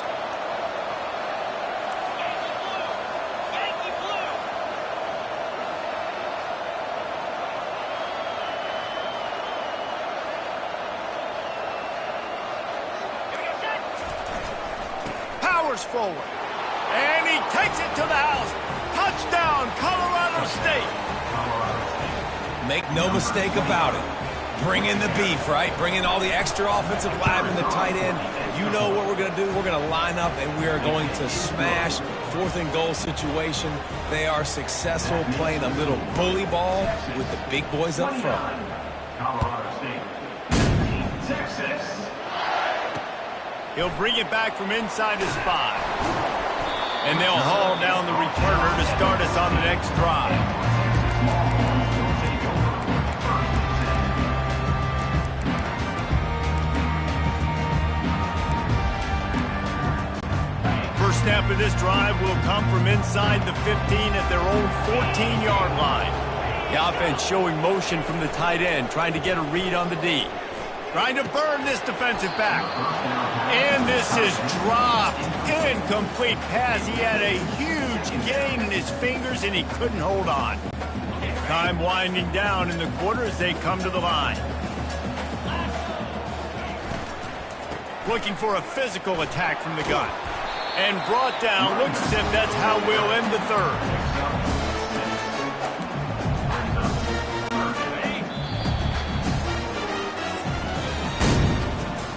Forward, and he takes it to the house. Touchdown, Colorado State. Make no mistake about it. Bring in the beef, right? Bring in all the extra offensive linemen, the tight end. You know what we're going to do. We're going to line up, and we are going to smash 4th and goal situation. They are successful playing a little bully ball with the big boys up front. Colorado State, Texas. He'll bring it back from inside his 5. And they'll haul down the returner to start us on the next drive. First snap of this drive will come from inside the 15 at their own 14-yard line. The offense showing motion from the tight end, trying to get a read on the D. Trying to burn this defensive back. And this is dropped. Incomplete pass. He had a huge gain in his fingers, and he couldn't hold on. Time winding down in the quarter as they come to the line. Looking for a physical attack from the gun. And brought down. Looks as if that's how we'll end the 3rd.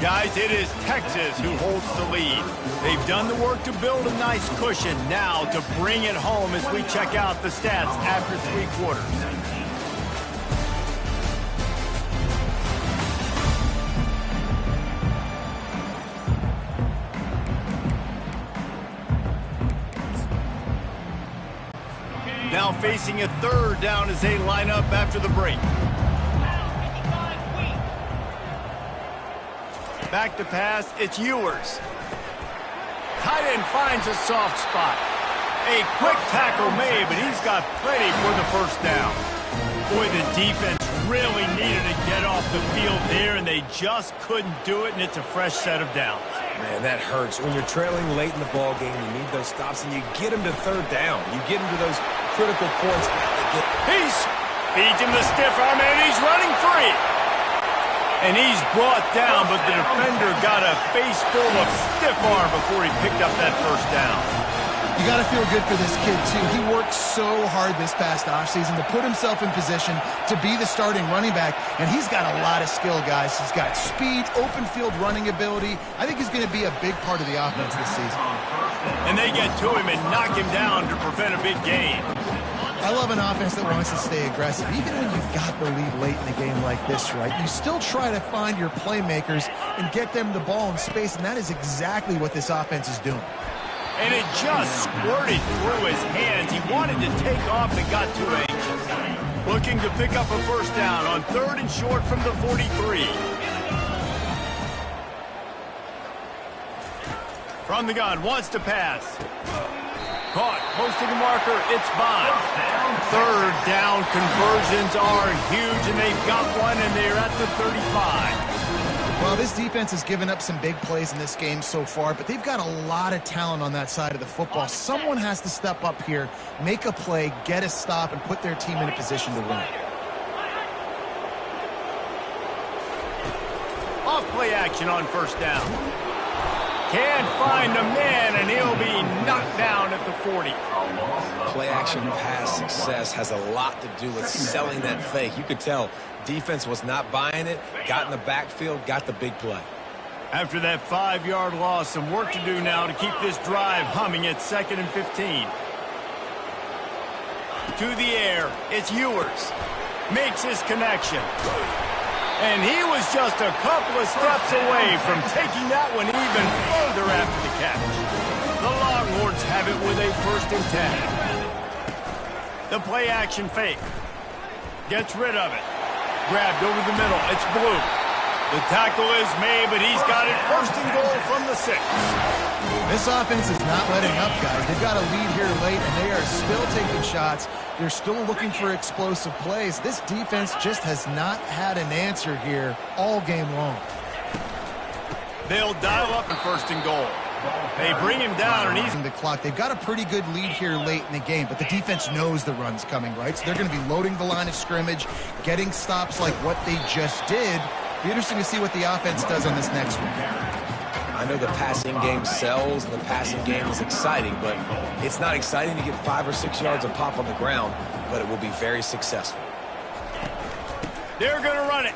Guys, it is Texas who holds the lead. They've done the work to build a nice cushion. Now to bring it home as we check out the stats after 3 quarters. Now facing a 3rd down as they line up after the break. Back to pass, it's Ewers. Tight end finds a soft spot. A quick tackle made, but he's got plenty for the 1st down. Boy, the defense really needed to get off the field there, and they just couldn't do it, and it's a fresh set of downs. Man, that hurts. When you're trailing late in the ball game, you need those stops, and you get them to 3rd down. You get them to those critical points. He feeds him the stiff arm, and he's running free. And he's brought down, but the defender got a face full of stiff arm before he picked up that 1st down. You got to feel good for this kid, too. He worked so hard this past offseason to put himself in position to be the starting running back, and he's got a lot of skill, guys. He's got speed, open field running ability. I think he's going to be a big part of the offense this season. And they get to him and knock him down to prevent a big gain. I love an offense that wants to stay aggressive. Even when you've got the lead late in a game like this, right, you still try to find your playmakers and get them the ball in space, and that is exactly what this offense is doing. And it just squirted through his hands. He wanted to take off and got too anxious. Looking to pick up a 1st down on 3rd and short from the 43. From the gun, wants to pass. Caught, posting a marker, it's Bond. 3rd down conversions are huge, and they've got one, and they're at the 35. Well, this defense has given up some big plays in this game so far, but they've got a lot of talent on that side of the football. Someone has to step up here, make a play, get a stop, and put their team in a position to win. Off play action on 1st down. Can't find the man, and he'll be knocked down at the 40. Play action pass success has a lot to do with selling that fake. You could tell defense was not buying it, got in the backfield, got the big play. After that 5-yard loss, some work to do now to keep this drive humming at 2nd and 15. To the air, it's Ewers. Makes his connection. And he was just a couple of steps away from taking that one even further after the catch. The Longhorns have it with a 1st and 10. The play action fake. Gets rid of it. Grabbed over the middle. It's Blue. The tackle is made, but he's got it 1st and goal from the 6. This offense is not letting up, guys. They've got a lead here late, and they are still taking shots. They're still looking for explosive plays. This defense just has not had an answer here all game long. They'll dial up in 1st and goal. They bring him down, and he's in the clock. They've got a pretty good lead here late in the game, but the defense knows the run's coming, right? So they're going to be loading the line of scrimmage, getting stops like what they just did. Be interesting to see what the offense does on this next one. I know the passing game sells, and the passing game is exciting, but it's not exciting to get 5 or 6 yards of pop on the ground, but it will be very successful. They're going to run it.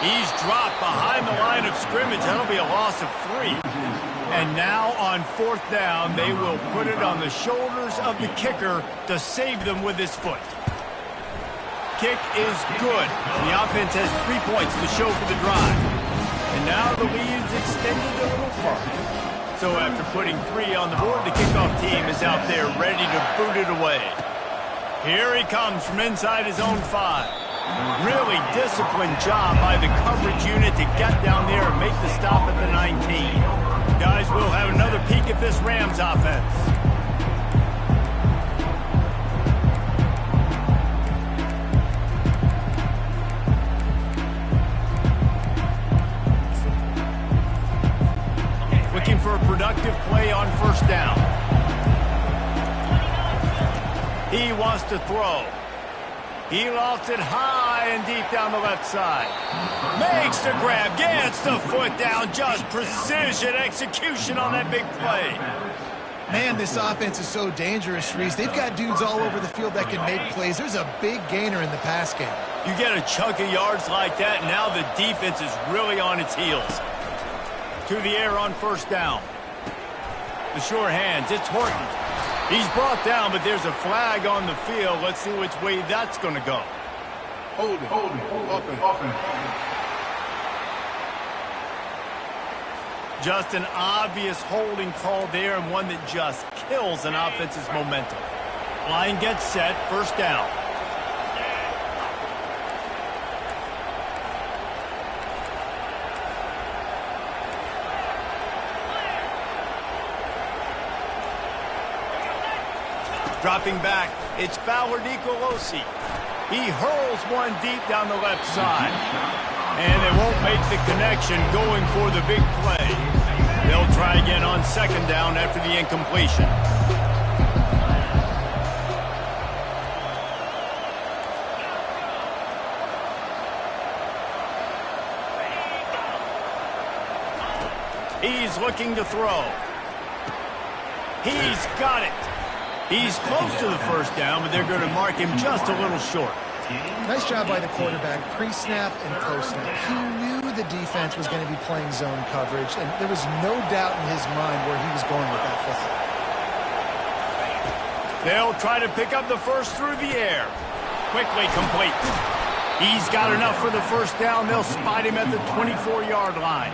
He's dropped behind the line of scrimmage. That'll be a loss of 3. And now on 4th down, they will put it on the shoulders of the kicker to save them with his foot. Kick is good. The offense has 3 points to show for the drive. And now the lead is extended a little further. So after putting 3 on the board, the kickoff team is out there ready to boot it away. Here he comes from inside his own 5. Really disciplined job by the coverage unit to get down there and make the stop at the 19. Guys, we'll have another peek at this Rams offense. Looking for a productive play on 1st down. He wants to throw. He lofts it high and deep down the left side. Makes the grab, gets the foot down, just precision execution on that big play. Man, this offense is so dangerous, Reese. They've got dudes all over the field that can make plays. There's a big gainer in the pass game. You get a chunk of yards like that, and now the defense is really on its heels. To the air on first down. The sure hands, it's Horton. He's brought down, but there's a flag on the field. Let's see which way that's going to go. Hold it. Offense. Just an obvious holding call there, and one that just kills an offense's momentum. Line gets set, first down. Dropping back, it's Fowler Nicolosi. He hurls one deep down the left side. And they won't make the connection going for the big play. They'll try again on second down after the incompletion. He's looking to throw. He's got it. He's close to the first down, but they're going to mark him just a little short. Nice job by the quarterback, pre-snap and post-snap. He knew the defense was going to be playing zone coverage, and there was no doubt in his mind where he was going with that football. They'll try to pick up the first through the air. Quickly complete. He's got enough for the first down. They'll spot him at the 24-yard line.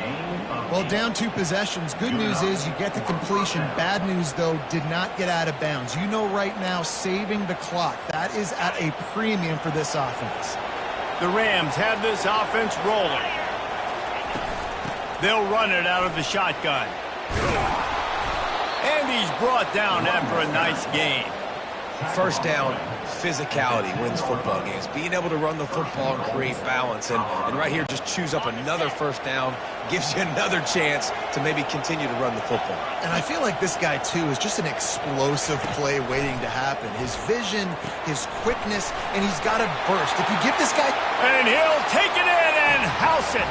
Well, down 2 possessions. Good news is you get the completion. Bad news, though, did not get out of bounds. You know right now, saving the clock, that is at a premium for this offense. The Rams have this offense rolling. They'll run it out of the shotgun. And he's brought down after a nice gain. First down, physicality wins football games. Being able to run the football and create balance. And right here, just choose up another first down. Gives you another chance to maybe continue to run the football. And I feel like this guy, too, is just an explosive play waiting to happen. His vision, his quickness, and he's got a burst. If you give this guy... And he'll take it in and house it.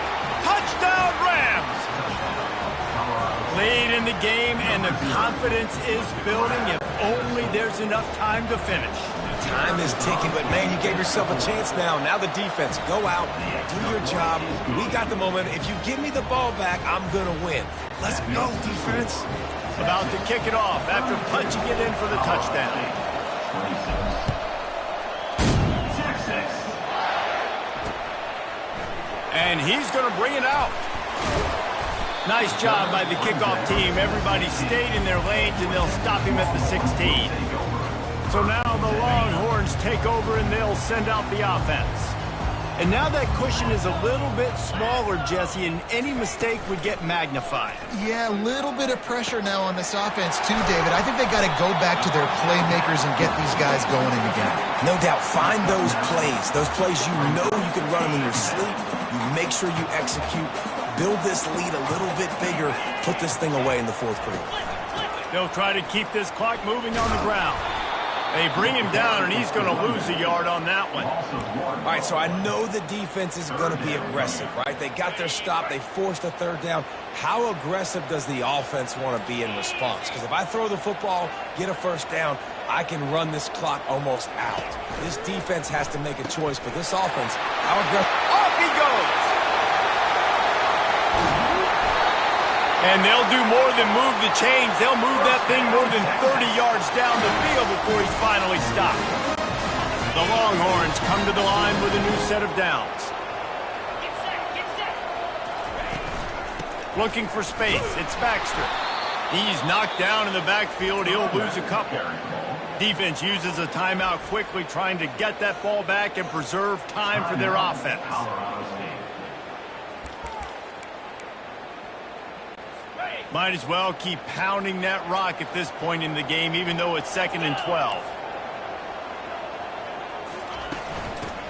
Touchdown, Rams! Lead in the game, and the confidence is building if only there's enough time to finish. Time is ticking, but, man, you gave yourself a chance now. Now the defense, go out, do your job. We got the moment. If you give me the ball back, I'm going to win. Let's go, defense. About to kick it off after punching it in for the touchdown. And he's going to bring it out. Nice job by the kickoff team. Everybody stayed in their lanes, and they'll stop him at the 16. So now the Longhorns take over, and they'll send out the offense. And now that cushion is a little bit smaller, Jesse, and any mistake would get magnified. Yeah, a little bit of pressure now on this offense, too, David. I think they got to go back to their playmakers and get these guys going in again. No doubt. Find those plays you know you can run them in your sleep. You make sure you execute. Build this lead a little bit bigger. Put this thing away in the fourth quarter. They'll try to keep this clock moving on the ground. They bring him down, and he's going to lose a yard on that one. All right, so I know the defense is going to be aggressive, right? They got their stop. They forced a third down. How aggressive does the offense want to be in response? Because if I throw the football, get a first down, I can run this clock almost out. This defense has to make a choice, but this offense, how aggressive? Off he goes! And they'll do more than move the chains. They'll move that thing more than 30 yards down the field before he's finally stopped. The Longhorns come to the line with a new set of downs. Looking for space. It's Baxter. He's knocked down in the backfield. He'll lose a couple. Defense uses a timeout quickly, trying to get that ball back and preserve time for their offense. Might as well keep pounding that rock at this point in the game, even though it's 2nd and 12.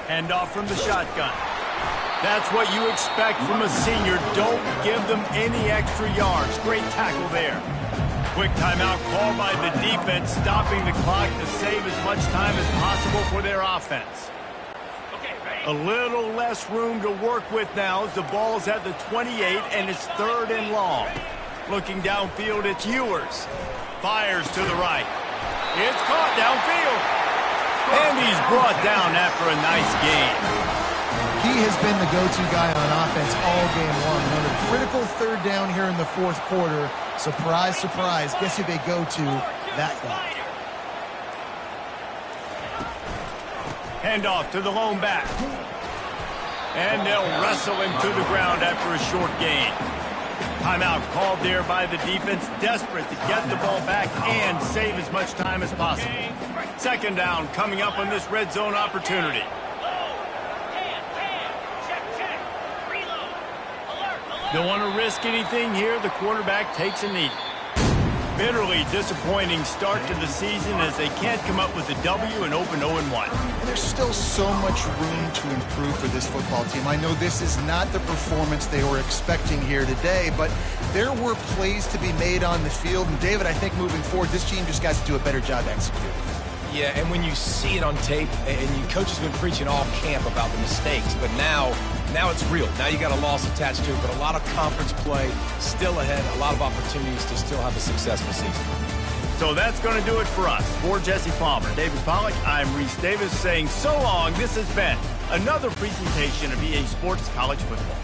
Handoff from the shotgun. That's what you expect from a senior. Don't give them any extra yards. Great tackle there. Quick timeout call by the defense, stopping the clock to save as much time as possible for their offense. A little less room to work with now as the ball's at the 28 and it's 3rd and long. Looking downfield, it's Ewers. Fires to the right. It's caught downfield. And he's brought down after a nice gain. He has been the go-to guy on offense all game long. Another critical third down here in the fourth quarter. Surprise, surprise. Guess who they go to? That guy. Handoff to the lone back. And they'll wrestle him to the ground after a short gain. Timeout called there by the defense, desperate to get the ball back and save as much time as possible. Second down coming up on this red zone opportunity. Don't want to risk anything here. The quarterback takes a knee. Bitterly disappointing start to the season as they can't come up with a W and open 0-1. There's still so much room to improve for this football team. I know this is not the performance they were expecting here today, but there were plays to be made on the field. And David, I think moving forward, this team just got to do a better job executing. Yeah, and when you see it on tape, and your coach has been preaching all camp about the mistakes, but now it's real. Now you got a loss attached to it, but a lot of conference play still ahead, a lot of opportunities to still have a successful season. So that's going to do it for us. For Jesse Palmer, David Pollack, I'm Reese Davis saying so long. This has been another presentation of EA Sports College Football.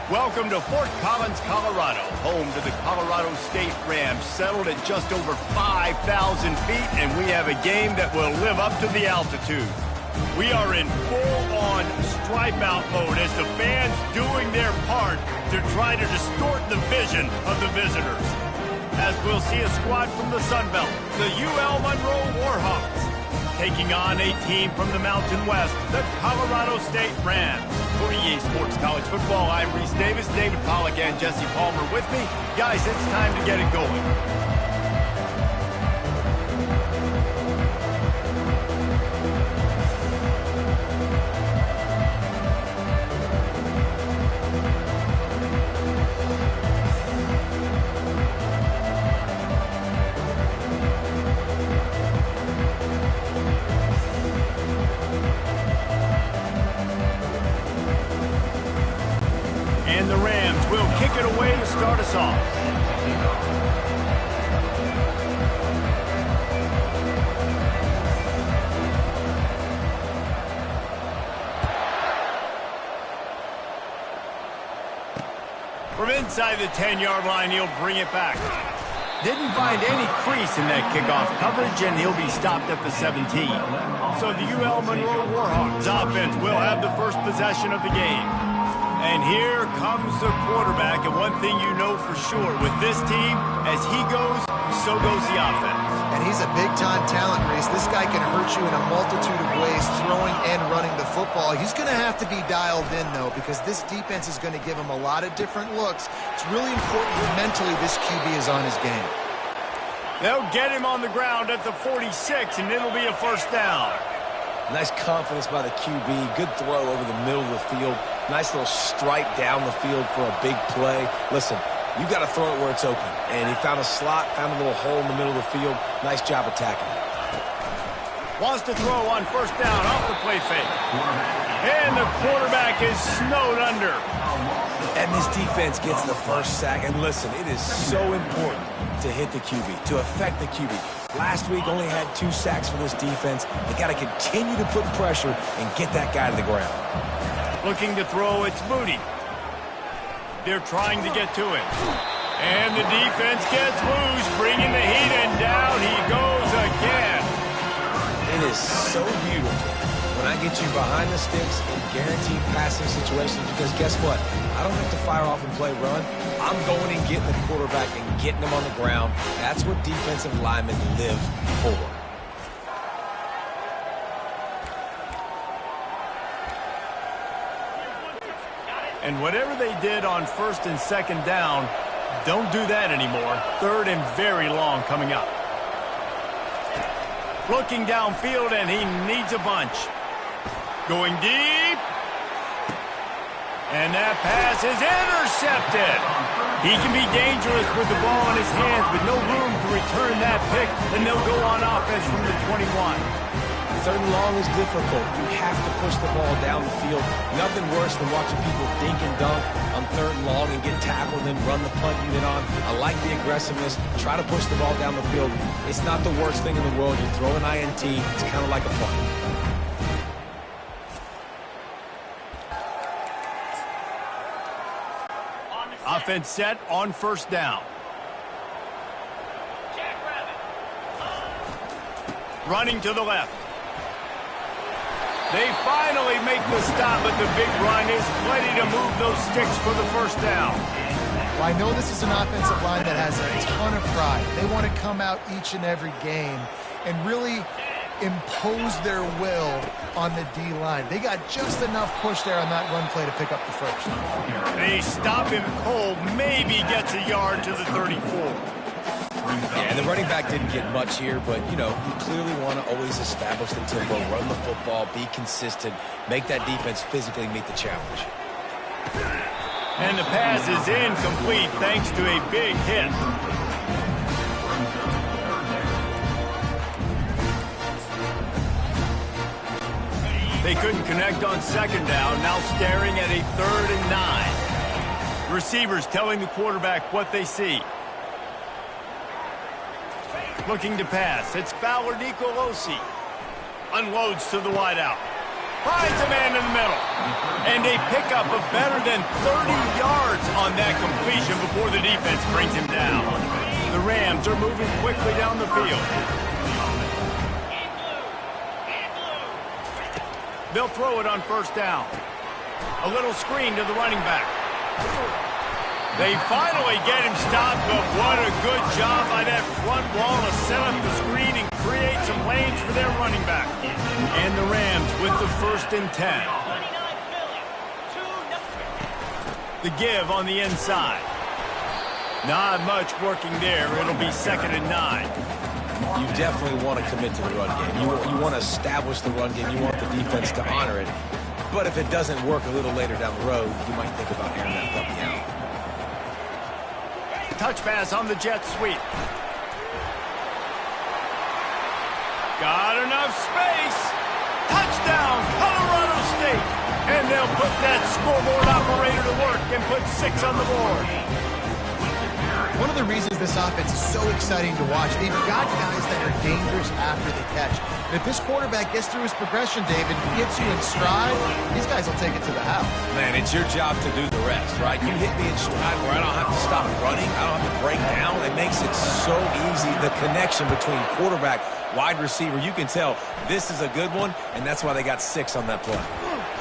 Welcome to Fort Collins, Colorado, home to the Colorado State Rams, settled at just over 5,000 feet, and we have a game that will live up to the altitude. We are in full-on stripe-out mode as the fans doing their part to try to distort the vision of the visitors. As we'll see a squad from the Sun Belt, the UL Monroe Warhawks, taking on a team from the Mountain West, the Colorado State Rams. For EA Sports College Football, I'm Reese Davis, David Pollack, and Jesse Palmer with me. Guys, it's time to get it going. And the Rams will kick it away to start us off. From inside the 10-yard line, he'll bring it back. Didn't find any crease in that kickoff coverage, and he'll be stopped at the 17. So the UL Monroe Warhawks offense will have the first possession of the game. And here comes the quarterback, and one thing you know for sure, with this team, as he goes, so goes the offense. And he's a big-time talent, Reese. This guy can hurt you in a multitude of ways, throwing and running the football. He's going to have to be dialed in, though, because this defense is going to give him a lot of different looks. It's really important mentally this QB is on his game. They'll get him on the ground at the 46, and it'll be a first down. Nice confidence by the QB. Good throw over the middle of the field. Nice little stripe down the field for a big play. Listen, you got to throw it where it's open. And he found a slot, found a little hole in the middle of the field. Nice job attacking it. Wants to throw on first down off the play fake. And the quarterback is snowed under. And this defense gets the first sack. And listen, it is so important to hit the QB, to affect the QB. Last week only had 2 sacks for this defense. They got to continue to put pressure and get that guy to the ground. Looking to throw, it's Moody. They're trying to get to it. And the defense gets loose, bringing the heat, and down he goes again. It is so beautiful when I get you behind the sticks in guaranteed passing situations, because guess what? I don't have to fire off and play run. I'm going and getting the quarterback and getting him on the ground. That's what defensive linemen live for. And whatever they did on first and second down, don't do that anymore. Third and very long coming up. Looking downfield, and he needs a bunch. Going deep. And that pass is intercepted. He can be dangerous with the ball in his hands, but no room to return that pick, and they'll go on offense from the 21. Third and long is difficult. You have to push the ball down the field. Nothing worse than watching people dink and dunk on third and long and get tackled and run the punt unit on. I like the aggressiveness. Try to push the ball down the field. It's not the worst thing in the world. You throw an INT. It's kind of like a punt. Offense set on first down. Running to the left. They finally make the stop, but the big run is plenty to move those sticks for the first down. Well, I know this is an offensive line that has a ton of pride. They want to come out each and every game and really impose their will on the D-line. They got just enough push there on that run play to pick up the first. They stop him cold, maybe gets a yard to the 34. Yeah, the running back didn't get much here, but, you know, you clearly want to always establish the tempo, run the football, be consistent, make that defense physically meet the challenge. And the pass is incomplete thanks to a big hit. They couldn't connect on second down, now staring at a 3rd and 9. Receivers telling the quarterback what they see. Looking to pass. It's Fowler Nicolosi. Unloads to the wideout. Finds a man in the middle. And a pickup of better than 30 yards on that completion before the defense brings him down. The Rams are moving quickly down the field. They'll throw it on first down. A little screen to the running back. They finally get him stopped, but what a good job by that front wall to set up the screen and create some lanes for their running back. And the Rams with the 1st and 10. The give on the inside. Not much working there. It'll be 2nd and 9. You definitely want to commit to the run game. You want to establish the run game. You want the defense to honor it. But if it doesn't work a little later down the road, you might think about airing that puppy out. Touch pass on the jet sweep. Got enough space. Touchdown, Colorado State. And they'll put that scoreboard operator to work and put 6 on the board. One of the reasons this offense is so exciting to watch, they've got guys that are dangerous after the catch. And if this quarterback gets through his progression, David, gets you in stride, these guys will take it to the house. Man, it's your job to do the rest, right? You hit me in stride where I don't have to stop running. I don't have to break down. It makes it so easy. The connection between quarterback, wide receiver, you can tell this is a good one, and that's why they got 6 on that play.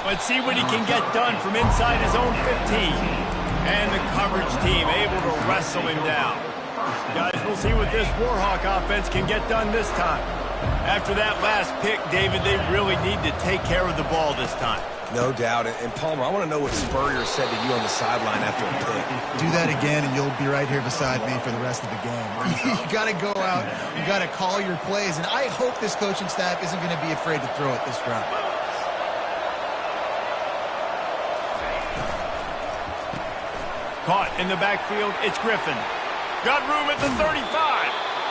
Let's see what he can get done from inside his own 15. And the coverage team able to wrestle him down. Guys, we'll see what this Warhawk offense can get done this time. After that last pick, David, they really need to take care of the ball this time. No doubt. And Palmer, I want to know what Spurrier said to you on the sideline after a pick. Do that again, and you'll be right here beside me for the rest of the game. You got to go out. You got to call your plays. And I hope this coaching staff isn't going to be afraid to throw it this drive. Caught in the backfield, it's Griffin. Got room at the 35.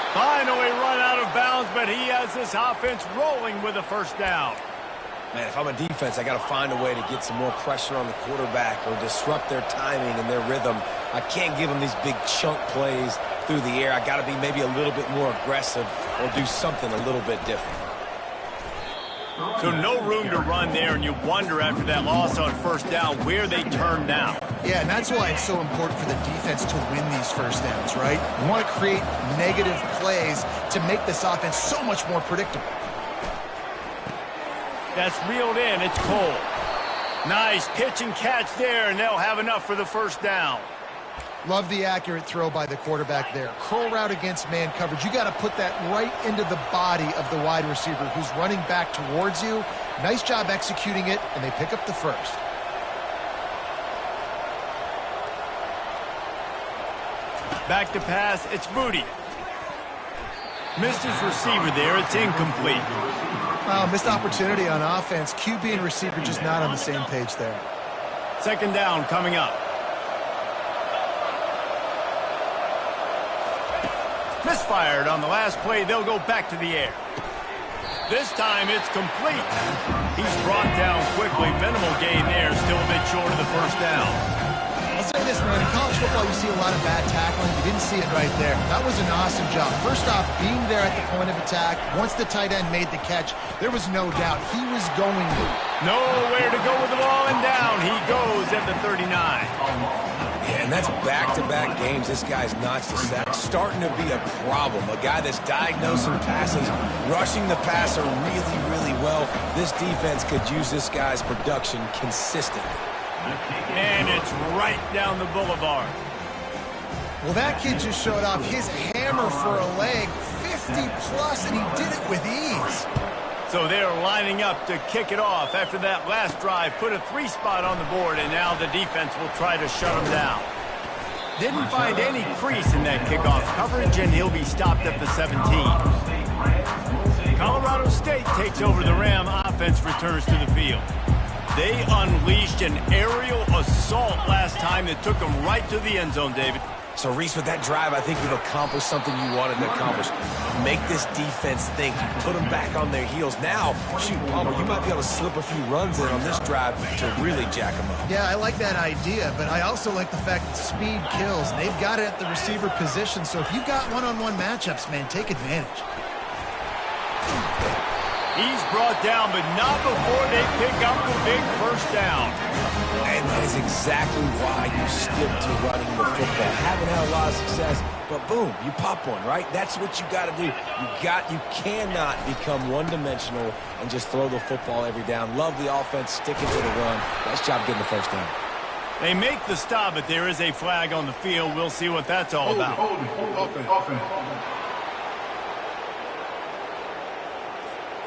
Finally run out of bounds, but he has this offense rolling with a 1st down. Man, if I'm a defense, I got to find a way to get some more pressure on the quarterback or disrupt their timing and their rhythm. I can't give them these big chunk plays through the air. I got to be maybe a little bit more aggressive or do something a little bit different. So no room to run there, and you wonder after that loss on 1st down where they turn now. Yeah, and that's why it's so important for the defense to win these 1st downs, right? You want to create negative plays to make this offense so much more predictable. That's reeled in. It's Cole. Nice pitch and catch there, and they'll have enough for the 1st down. Love the accurate throw by the quarterback there. Curl route against man coverage. You got to put that right into the body of the wide receiver who's running back towards you. Nice job executing it, and they pick up the 1st. Back to pass, it's Moody. Missed his receiver there, it's incomplete. Missed opportunity on offense. QB and receiver just not on the same page there. 2nd down coming up. Misfired on the last play. They'll go back to the air. This time it's complete. He's brought down quickly. Minimal gain there. Still a bit short of the 1st down. I'll say this, man. In college football, you see a lot of bad tackling. You didn't see it right there. That was an awesome job. First off, being there at the point of attack. Once the tight end made the catch, there was no doubt he was going to. Nowhere to go with the ball, and down he goes at the 39. Yeah, and that's back-to-back games. This guy's notched a sack. Starting to be a problem. A guy that's diagnosing passes, rushing the passer really, really well. This defense could use this guy's production consistently. And it's right down the boulevard. Well, that kid just showed off his hammer for a leg, 50-plus, and he did it with ease. So they're lining up to kick it off after that last drive. Put a 3 spot on the board, and now the defense will try to shut them down. Didn't find any crease in that kickoff coverage, and he'll be stopped at the 17. Colorado State takes over. The Ram offense returns to the field. They unleashed an aerial assault last time that took them right to the end zone, David. So, Reese, with that drive, I think you've accomplished something you wanted to accomplish. Make this defense think. Put them back on their heels. Now, shoot, Palmer, you might be able to slip a few runs in on this drive to really jack them up. Yeah, I like that idea, but I also like the fact that speed kills. And they've got it at the receiver position, so if you've got one-on-one matchups, man, take advantage. He's brought down, but not before they pick up the big first down. And that is exactly why you stick to running the football. Haven't had a lot of success, but boom, you pop one, right? That's what you got to do. You cannot become one-dimensional and just throw the football every down. Love the offense, sticking to the run. Nice job getting the first down. They make the stop, but there is a flag on the field. We'll see what that's all about.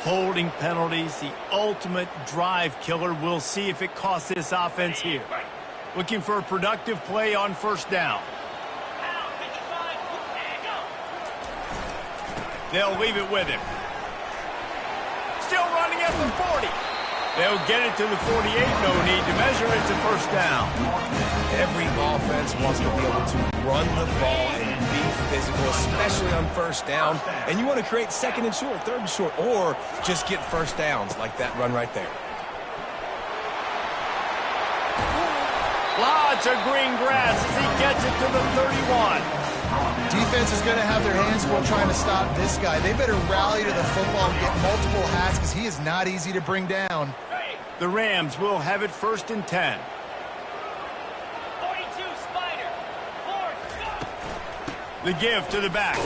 Holding penalties, the ultimate drive killer. We'll see if it costs this offense here. Looking for a productive play on first down. They'll leave it with him. Still running at the 40. They'll get it to the 48. No need to measure it to first down. Every offense wants to be able to run the ball and be physical, especially on first down. And you want to create second and short, third and short, or just get first downs like that run right there. Lots of green grass as he gets it to the 31. Defense is going to have their hands full trying to stop this guy. They better rally to the football and get multiple hats because he is not easy to bring down. The Rams will have it first and 10. 42 Spider. The give to the back.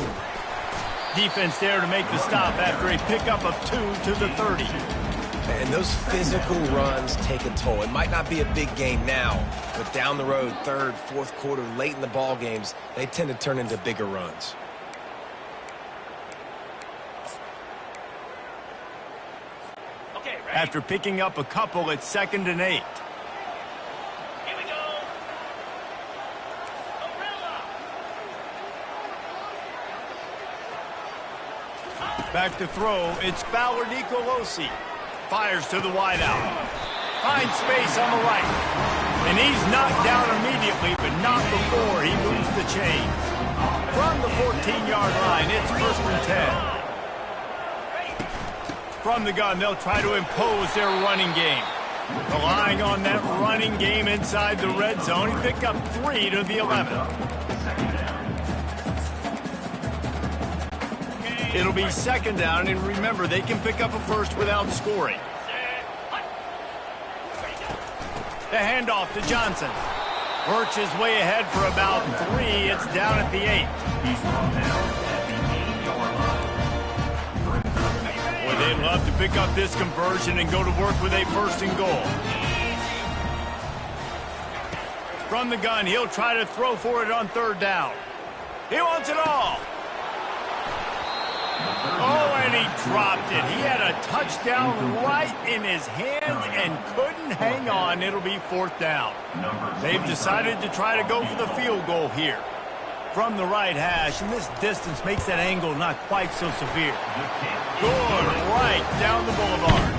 Defense there to make the stop after a pickup of 2 to the 30. And those physical runs take a toll. It might not be a big game now, but down the road, third, fourth quarter, late in the ball games, they tend to turn into bigger runs. Okay, ready? After picking up a couple at 2nd and 8. Here we go. Umbrella. Back to throw, it's Fowler Nicolosi. Fires to the wideout. Finds space on the right. And he's knocked down immediately, but not before he moves the chains. From the 14-yard line, it's 1st and 10. From the gun, they'll try to impose their running game. Relying on that running game inside the red zone, he picked up 3 to the 11. It'll be 2nd down, and remember, they can pick up a first without scoring. The handoff to Johnson. Works his way ahead for about 3. It's down at the 8. Boy, they'd love to pick up this conversion and go to work with a 1st and goal. From the gun, he'll try to throw for it on 3rd down. He wants it all. Oh, and he dropped it. He had a touchdown right in his hands and couldn't hang on. It'll be 4th down. They've decided to try to go for the field goal here. From the right hash, and this distance makes that angle not quite so severe. Good right down the boulevard.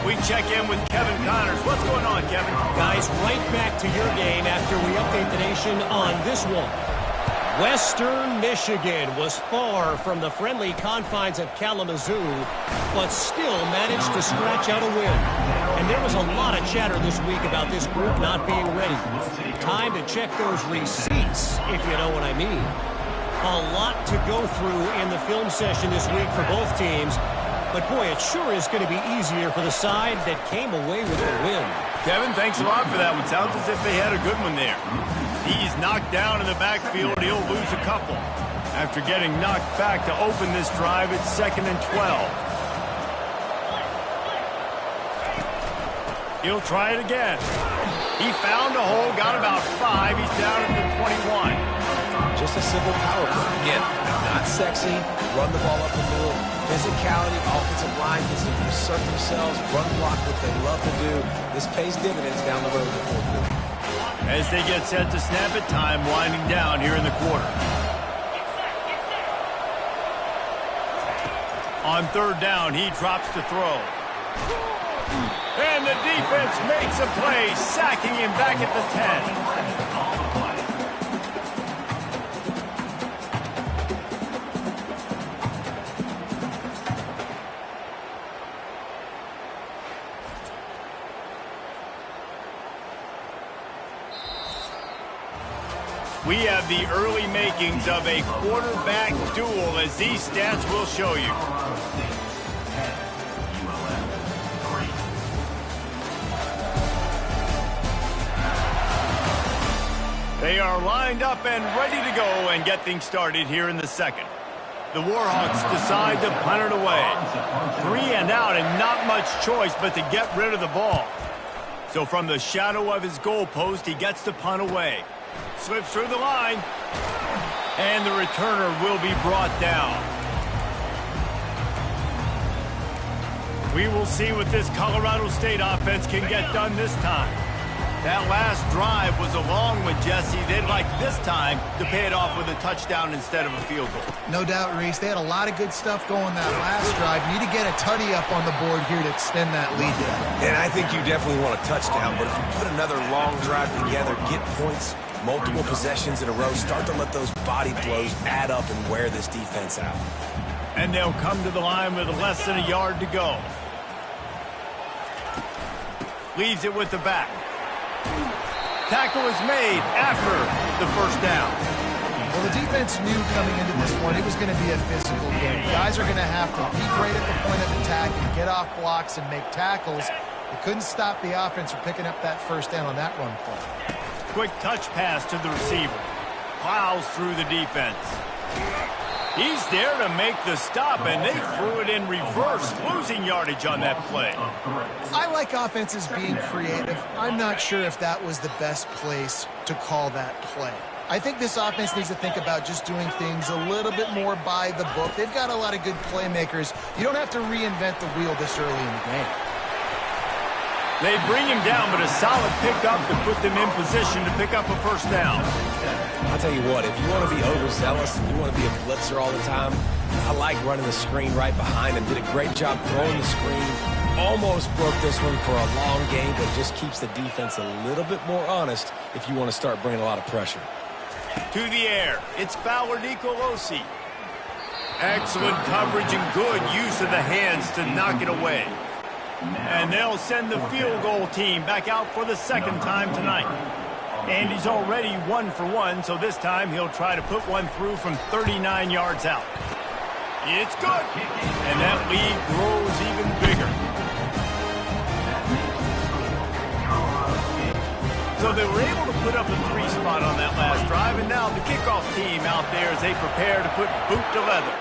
We check in with Kevin Connors. What's going on, Kevin? Guys, right back to your game after we update the nation on this one. Western Michigan was far from the friendly confines of Kalamazoo, but still managed to scratch out a win. And there was a lot of chatter this week about this group not being ready. Time to check those receipts, if you know what I mean. A lot to go through in the film session this week for both teams, but boy, it sure is going to be easier for the side that came away with the win. Kevin, thanks a lot for that one. Sounds as if they had a good one there. He's knocked down in the backfield. He'll lose a couple. After getting knocked back to open this drive, it's 2nd and 12. He'll try it again. He found a hole, got about 5. He's down at the 21. Just a simple power play. Again, not sexy. Run the ball up the middle. Physicality, offensive line gets to assert themselves, run block what they love to do. This pays dividends down the road in the 4th quarter. As they get set to snap it, time winding down here in the quarter. On 3rd down, he drops to throw. And the defense makes a play, sacking him back at the 10. We have the early makings of a quarterback duel, as these stats will show you. are lined up and ready to go and get things started here in the second. The Warhawks decide to punt it away. 3 and out and not much choice but to get rid of the ball. So from the shadow of his goalpost, he gets the punt away. Slips through the line. And the returner will be brought down. We will see what this Colorado State offense can get done this time. That last drive was a long one, Jesse. They'd like this time to pay it off with a touchdown instead of a field goal. No doubt, Reese. They had a lot of good stuff going that last drive. Need to get a tutty up on the board here to extend that lead. And I think you definitely want a touchdown, but if you put another long drive together, get points, multiple possessions in a row, start to let those body blows add up and wear this defense out. And they'll come to the line with less than a yard to go. Leaves it with the back. Tackle is made after the first down. Well, the defense knew coming into this one it was going to be a physical game. Guys are going to have to be great at the point of attack and get off blocks and make tackles. They couldn't stop the offense from picking up that first down on that run play. Quick touch pass to the receiver. Plows through the defense. He's there to make the stop, and they threw it in reverse, losing yardage on that play. I like offenses being creative. I'm not sure if that was the best place to call that play. I think this offense needs to think about just doing things a little bit more by the book. They've got a lot of good playmakers. You don't have to reinvent the wheel this early in the game. They bring him down, but a solid pickup to put them in position to pick up a first down. I'll tell you what, if you want to be overzealous and you want to be a blitzer all the time, I like running the screen right behind him. Did a great job throwing the screen. Almost broke this one for a long game, but just keeps the defense a little bit more honest if you want to start bringing a lot of pressure. To the air, it's Fowler Nicolosi. Excellent coverage and good use of the hands to knock it away. And they'll send the field goal team back out for the second time tonight. And he's already 1 for 1, so this time he'll try to put one through from 39 yards out. It's good, and that lead grows even bigger. So they were able to put up a 3 spot on that last drive, and now the kickoff team out there as they prepare to put boot to leather.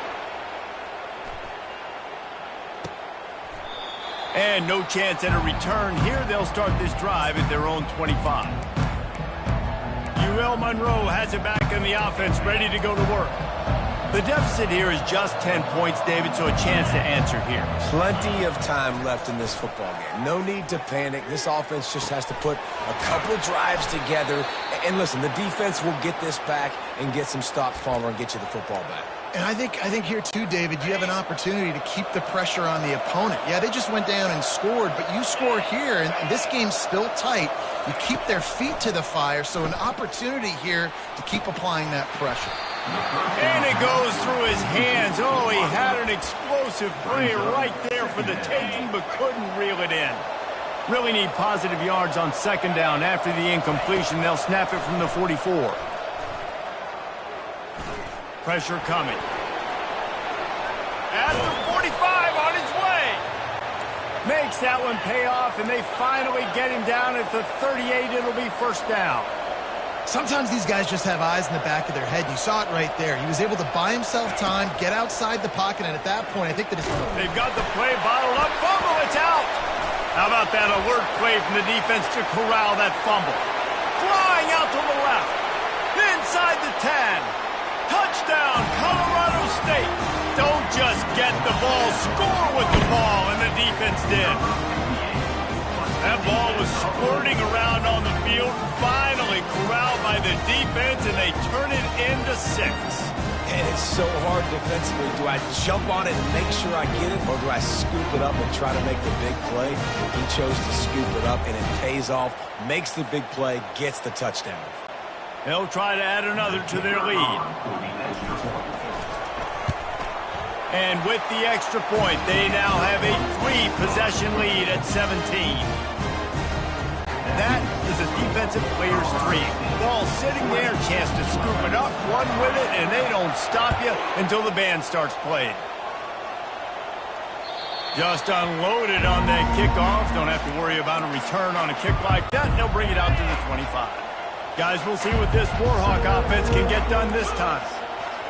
And no chance at a return here. They'll start this drive at their own 25. UL Monroe has it back in the offense, ready to go to work. The deficit here is just 10 points, David, so a chance to answer here. Plenty of time left in this football game. No need to panic. This offense just has to put a couple drives together. And listen, the defense will get this back and get some stops, Palmer, and get you the football back. And I think here too, David, you have an opportunity to keep the pressure on the opponent. Yeah, they just went down and scored, but you score here, and this game's still tight. You keep their feet to the fire, so an opportunity here to keep applying that pressure. And it goes through his hands. Oh, he had an explosive play right there for the taking, but couldn't reel it in. Really need positive yards on second down. After the incompletion, they'll snap it from the 44. Pressure coming. At the 45 on his way. Makes that one pay off, and they finally get him down at the 38. It'll be first down. Sometimes these guys just have eyes in the back of their head. You saw it right there. He was able to buy himself time, get outside the pocket, and at that point, I think that they've got the play bottled up. Fumble, it's out. How about that alert play from the defense to corral that fumble? Flying out to the left. Inside the 10. Touchdown, Colorado State. Don't just get the ball, score with the ball, and the defense did. That ball was squirting around on the field, finally corralled by the defense, and they turn it into 6. And it's so hard defensively. Do I jump on it and make sure I get it, or do I scoop it up and try to make the big play? He chose to scoop it up, and it pays off, makes the big play, gets the touchdown. They'll try to add another to their lead. And with the extra point, they now have a 3-possession lead at 17. That is a defensive player's dream. Ball sitting there, chance to scoop it up, run with it, and they don't stop you until the band starts playing. Just unloaded on that kickoff. Don't have to worry about a return on a kick like that. They'll bring it out to the 25. Guys, we'll see what this Warhawk offense can get done this time.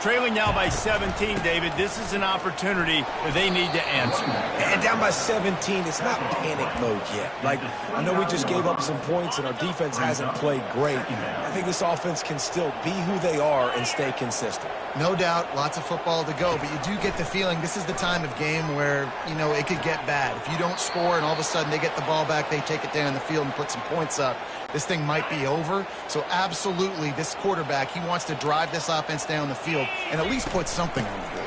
Trailing now by 17, David. This is an opportunity that they need to answer. And down by 17, it's not panic mode yet. Like, I know we just gave up some points and our defense hasn't played great. I think this offense can still be who they are and stay consistent. No doubt, lots of football to go, but you do get the feeling this is the time of game where, you know, it could get bad. If you don't score and all of a sudden they get the ball back, they take it down the field and put some points up, this thing might be over. So absolutely, this quarterback, he wants to drive this offense down the field and at least put something on the board.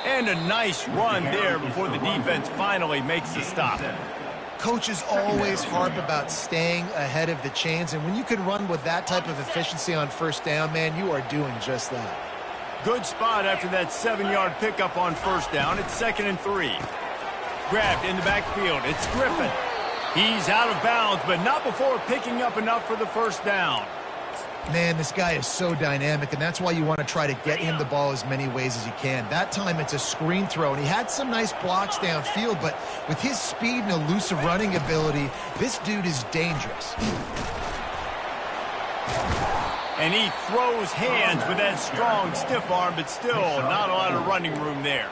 And a nice run there before the defense finally makes the stop. Coaches always harp about staying ahead of the chains, and when you can run with that type of efficiency on first down, man, you are doing just that. Good spot after that 7-yard pickup on first down. It's 2nd and 3. Grabbed in the backfield. It's Griffin. He's out of bounds, but not before picking up enough for the first down. Man, this guy is so dynamic, and that's why you want to try to get him the ball as many ways as you can. That time, it's a screen throw, and he had some nice blocks downfield, but with his speed and elusive running ability, this dude is dangerous. And he throws hands with that strong, stiff arm, but still not a lot of running room there.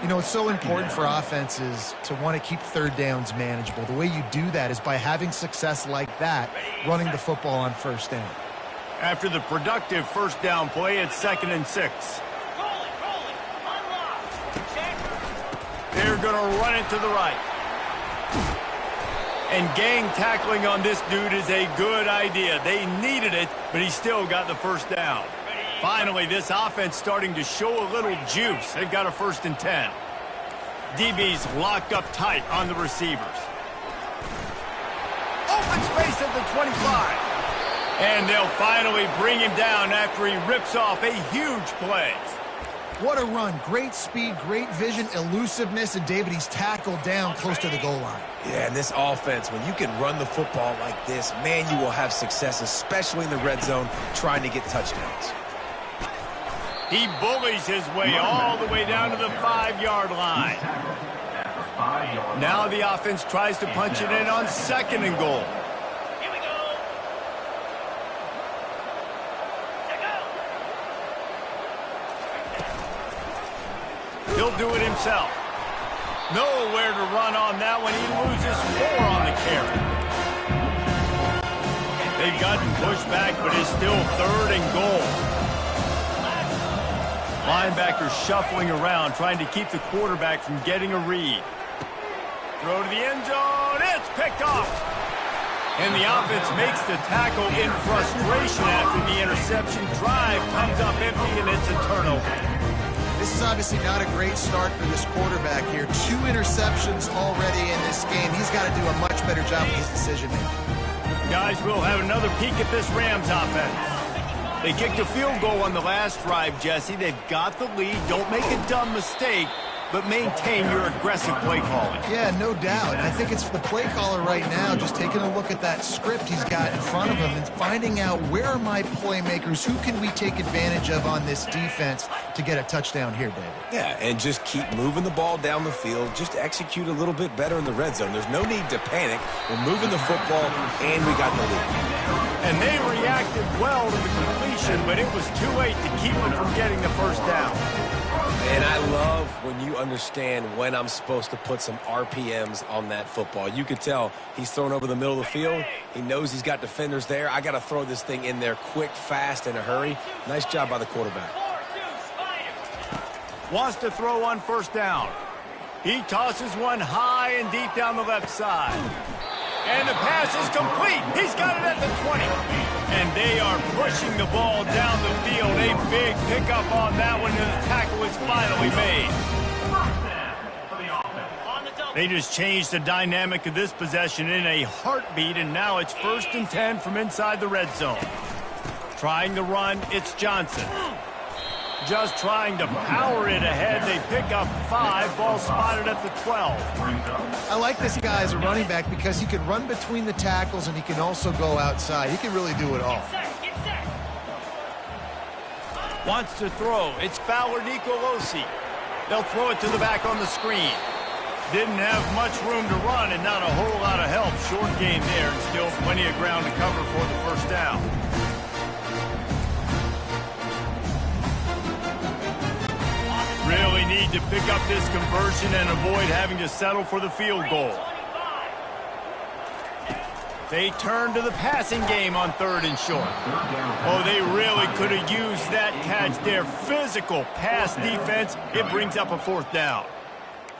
You know, it's so important for offenses to want to keep third downs manageable. The way you do that is by having success like that, running the football on first down. After the productive first down play, it's 2nd and 6. Rolling, unlock, check. They're going to run it to the right. And gang tackling on this dude is a good idea. They needed it, but he still got the first down. Finally, this offense starting to show a little juice. They've got a 1st and 10. DB's locked up tight on the receivers. Open space at the 25. And they'll finally bring him down after he rips off a huge play. What a run. Great speed, great vision, elusiveness, and David, he's tackled down close to the goal line. Yeah, and this offense, when you can run the football like this, man, you will have success, especially in the red zone, trying to get touchdowns. He bullies his way all the way down to the 5-yard line. Now the offense tries to punch it in on 2nd and goal. Here we go. Check out. He'll do it himself. Nowhere to run on that one. He loses 4 on the carry. They've gotten pushed back, but it's still 3rd and goal. Linebacker shuffling around, trying to keep the quarterback from getting a read. Throw to the end zone. It's picked off. And the offense makes the tackle in frustration after the interception. Drive comes up empty, and it's a turnover. This is obviously not a great start for this quarterback here. 2 interceptions already in this game. He's got to do a much better job with his decision-making. Guys, we'll have another peek at this Rams offense. They kicked a field goal on the last drive, Jesse. They've got the lead. Don't make a dumb mistake, but maintain your aggressive play calling. Yeah, no doubt. I think it's the play caller right now just taking a look at that script he's got in front of him and finding out where are my playmakers, who can we take advantage of on this defense to get a touchdown here, David. Yeah, and just keep moving the ball down the field. Just execute a little bit better in the red zone. There's no need to panic. We're moving the football, and we got the lead. And they reacted well to the completion, but it was too late to keep them from getting the first down. And I love when you understand when I'm supposed to put some RPMs on that football. You could tell he's thrown over the middle of the field. He knows he's got defenders there. I got to throw this thing in there quick, fast, in a hurry. Nice job by the quarterback. Wants to throw on first down. He tosses one high and deep down the left side. And the pass is complete. He's got it at the 20. And they are pushing the ball down the field. A big pickup on that one, and the tackle is finally made. They just changed the dynamic of this possession in a heartbeat, and now it's 1st and 10 from inside the red zone. Trying to run, it's Johnson. Just trying to power it ahead. They pick up 5. Ball spotted at the 12. I like this guy as a running back because he can run between the tackles and he can also go outside. He can really do it all. Get set. Wants to throw. It's Fowler Nicolosi. They'll throw it to the back on the screen. Didn't have much room to run and not a whole lot of help. Short game there and still plenty of ground to cover for the first down. Really need to pick up this conversion and avoid having to settle for the field goal. They turn to the passing game on 3rd and short. Oh, they really could have used that catch there. Physical pass defense. It brings up a 4th down.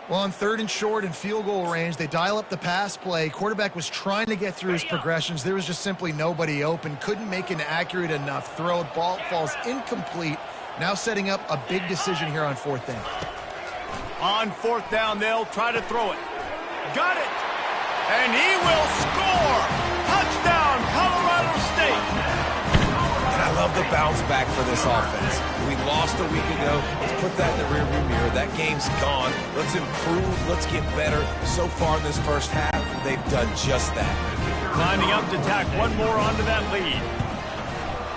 Well, on 3rd and short and field goal range, they dial up the pass play. Quarterback was trying to get through his progressions. There was just simply nobody open. Couldn't make an accurate enough throw. Ball falls incomplete. Now setting up a big decision here on 4th down. On 4th down, they'll try to throw it. Got it! And he will score! Touchdown, Colorado State! And I love the bounce back for this offense. We lost a week ago. Let's put that in the rearview mirror. That game's gone. Let's improve. Let's get better. So far in this first half, they've done just that. Lining up to tack one more onto that lead.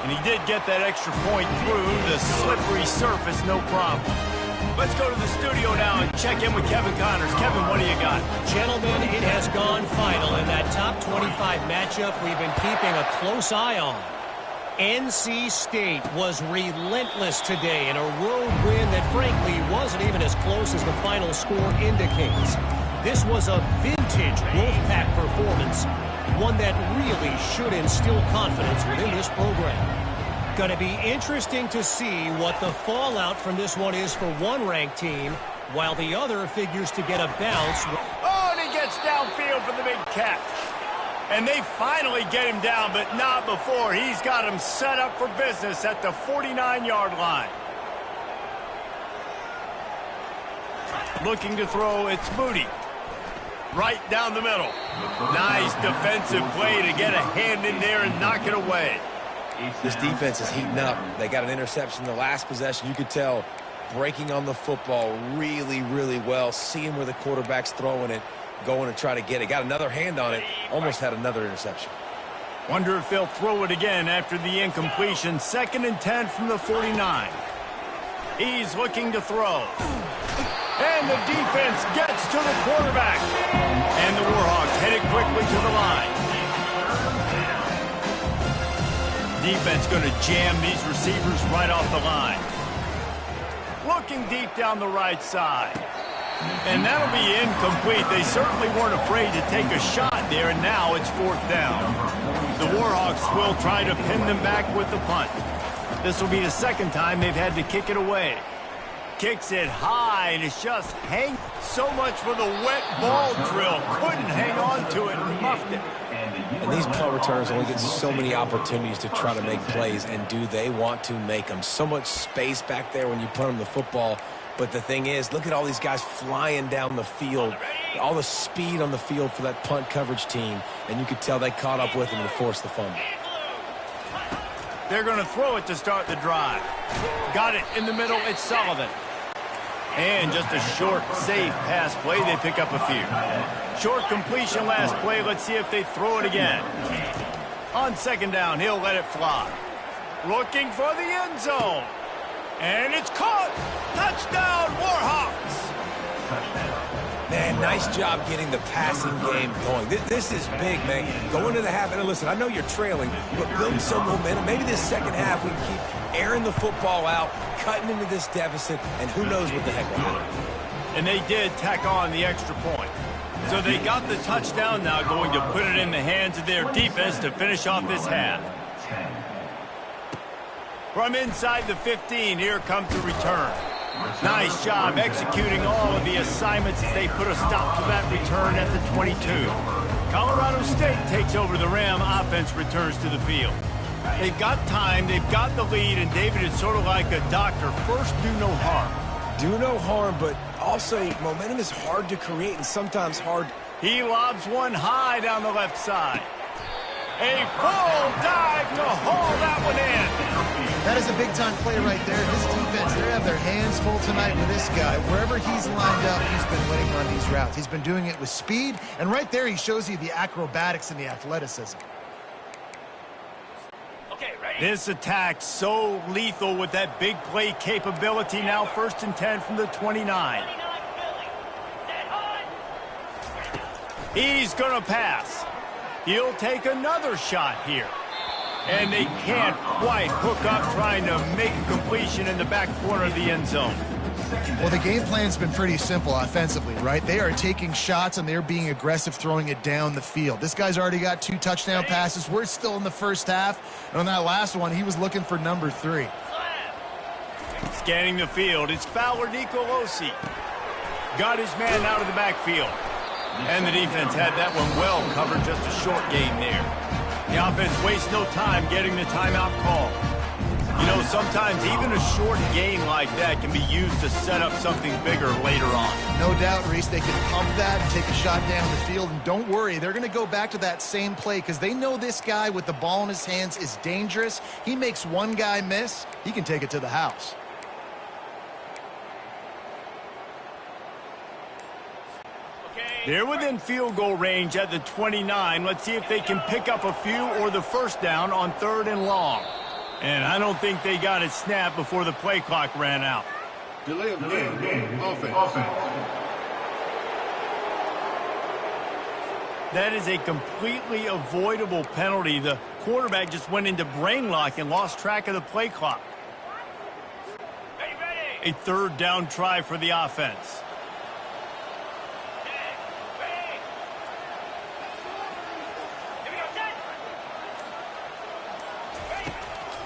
And he did get that extra point through the slippery surface, no problem. Let's go to the studio now and check in with Kevin Connors. Kevin, what do you got? Gentlemen, it has gone final in that top 25 matchup we've been keeping a close eye on. NC State was relentless today in a road win that frankly wasn't even as close as the final score indicates. This was a vintage Wolfpack performance, one that really should instill confidence within this program. Going to be interesting to see what the fallout from this one is for one ranked team, while the other figures to get a bounce. Oh, and he gets downfield for the big catch. And they finally get him down, but not before. He's got him set up for business at the 49-yard line. Looking to throw, it's Moody. Right down the middle. Nice defensive play to get a hand in there and knock it away. This defense is heating up. They got an interception in the last possession. You could tell breaking on the football really, really well, seeing where the quarterback's throwing it, going to try to get it. Got another hand on it, almost had another interception. Wonder if they'll throw it again after the incompletion. 2nd and 10 from the 49. He's looking to throw. And the defense gets to the quarterback. And the Warhawks headed quickly to the line. Defense going to jam these receivers right off the line. Looking deep down the right side. And that'll be incomplete. They certainly weren't afraid to take a shot there, and now it's 4th down. The Warhawks will try to pin them back with the punt. This will be the 2nd time they've had to kick it away. Kicks it high, and it's just hang. So much for the wet ball drill. Couldn't hang on to it and muffed it. And these punt returners only get so many opportunities to try to make plays, and do they want to make them? So much space back there when you punt them the football. But the thing is, look at all these guys flying down the field, all the speed on the field for that punt coverage team, and you could tell they caught up with them and forced the fumble. They're going to throw it to start the drive. Got it in the middle, it's Sullivan. And just a short, safe pass play, they pick up a few. Short completion last play, let's see if they throw it again. On 2nd down, he'll let it fly. Looking for the end zone. And it's caught! Touchdown, Warhawks! Man, nice job getting the passing game going. This is big, man. Go into the half, and listen, I know you're trailing, but build some momentum. Maybe this 2nd half we can keep airing the football out, cutting into this deficit, and who knows what the heck will happen. And they did tack on the extra point. So they got the touchdown, now going to put it in the hands of their defense to finish off this half. From inside the 15, here comes the return. Nice job executing all of the assignments as they put a stop to that return at the 22. Colorado State takes over the Ram. Offense returns to the field. They've got time, they've got the lead, and David is sort of like a doctor. First, do no harm. Do no harm, but also momentum is hard to create and sometimes hard. He lobs one high down the left side. A full dive to haul that one in. That is a big-time play right there. This defense, they have their hands full tonight with this guy. Wherever he's lined up, he's been winning on these routes. He's been doing it with speed, and right there he shows you the acrobatics and the athleticism. Okay, ready? This attack so lethal with that big play capability. Now 1st and 10 from the 29. 29 Philly. Set hot. He's going to pass. He'll take another shot here. And they can't quite hook up trying to make a completion in the back corner of the end zone. Well, the game plan's been pretty simple offensively, right? They are taking shots and they're being aggressive, throwing it down the field. This guy's already got 2 touchdown passes. We're still in the first half. And on that last one, he was looking for number 3. Scanning the field, it's Fowler Nicolosi. Got his man out of the backfield. And the defense had that one well covered, just a short gain there. The offense wastes no time getting the timeout call. You know, sometimes even a short gain like that can be used to set up something bigger later on. No doubt, Reese, they can pump that and take a shot down the field. And don't worry, they're going to go back to that same play because they know this guy with the ball in his hands is dangerous. He makes one guy miss, he can take it to the house. They're within field goal range at the 29. Let's see if they can pick up a few or the first down on 3rd and long. And I don't think they got it snapped before the play clock ran out. Delay of game. Offense. That is a completely avoidable penalty. The quarterback just went into brain lock and lost track of the play clock. A 3rd down try for the offense.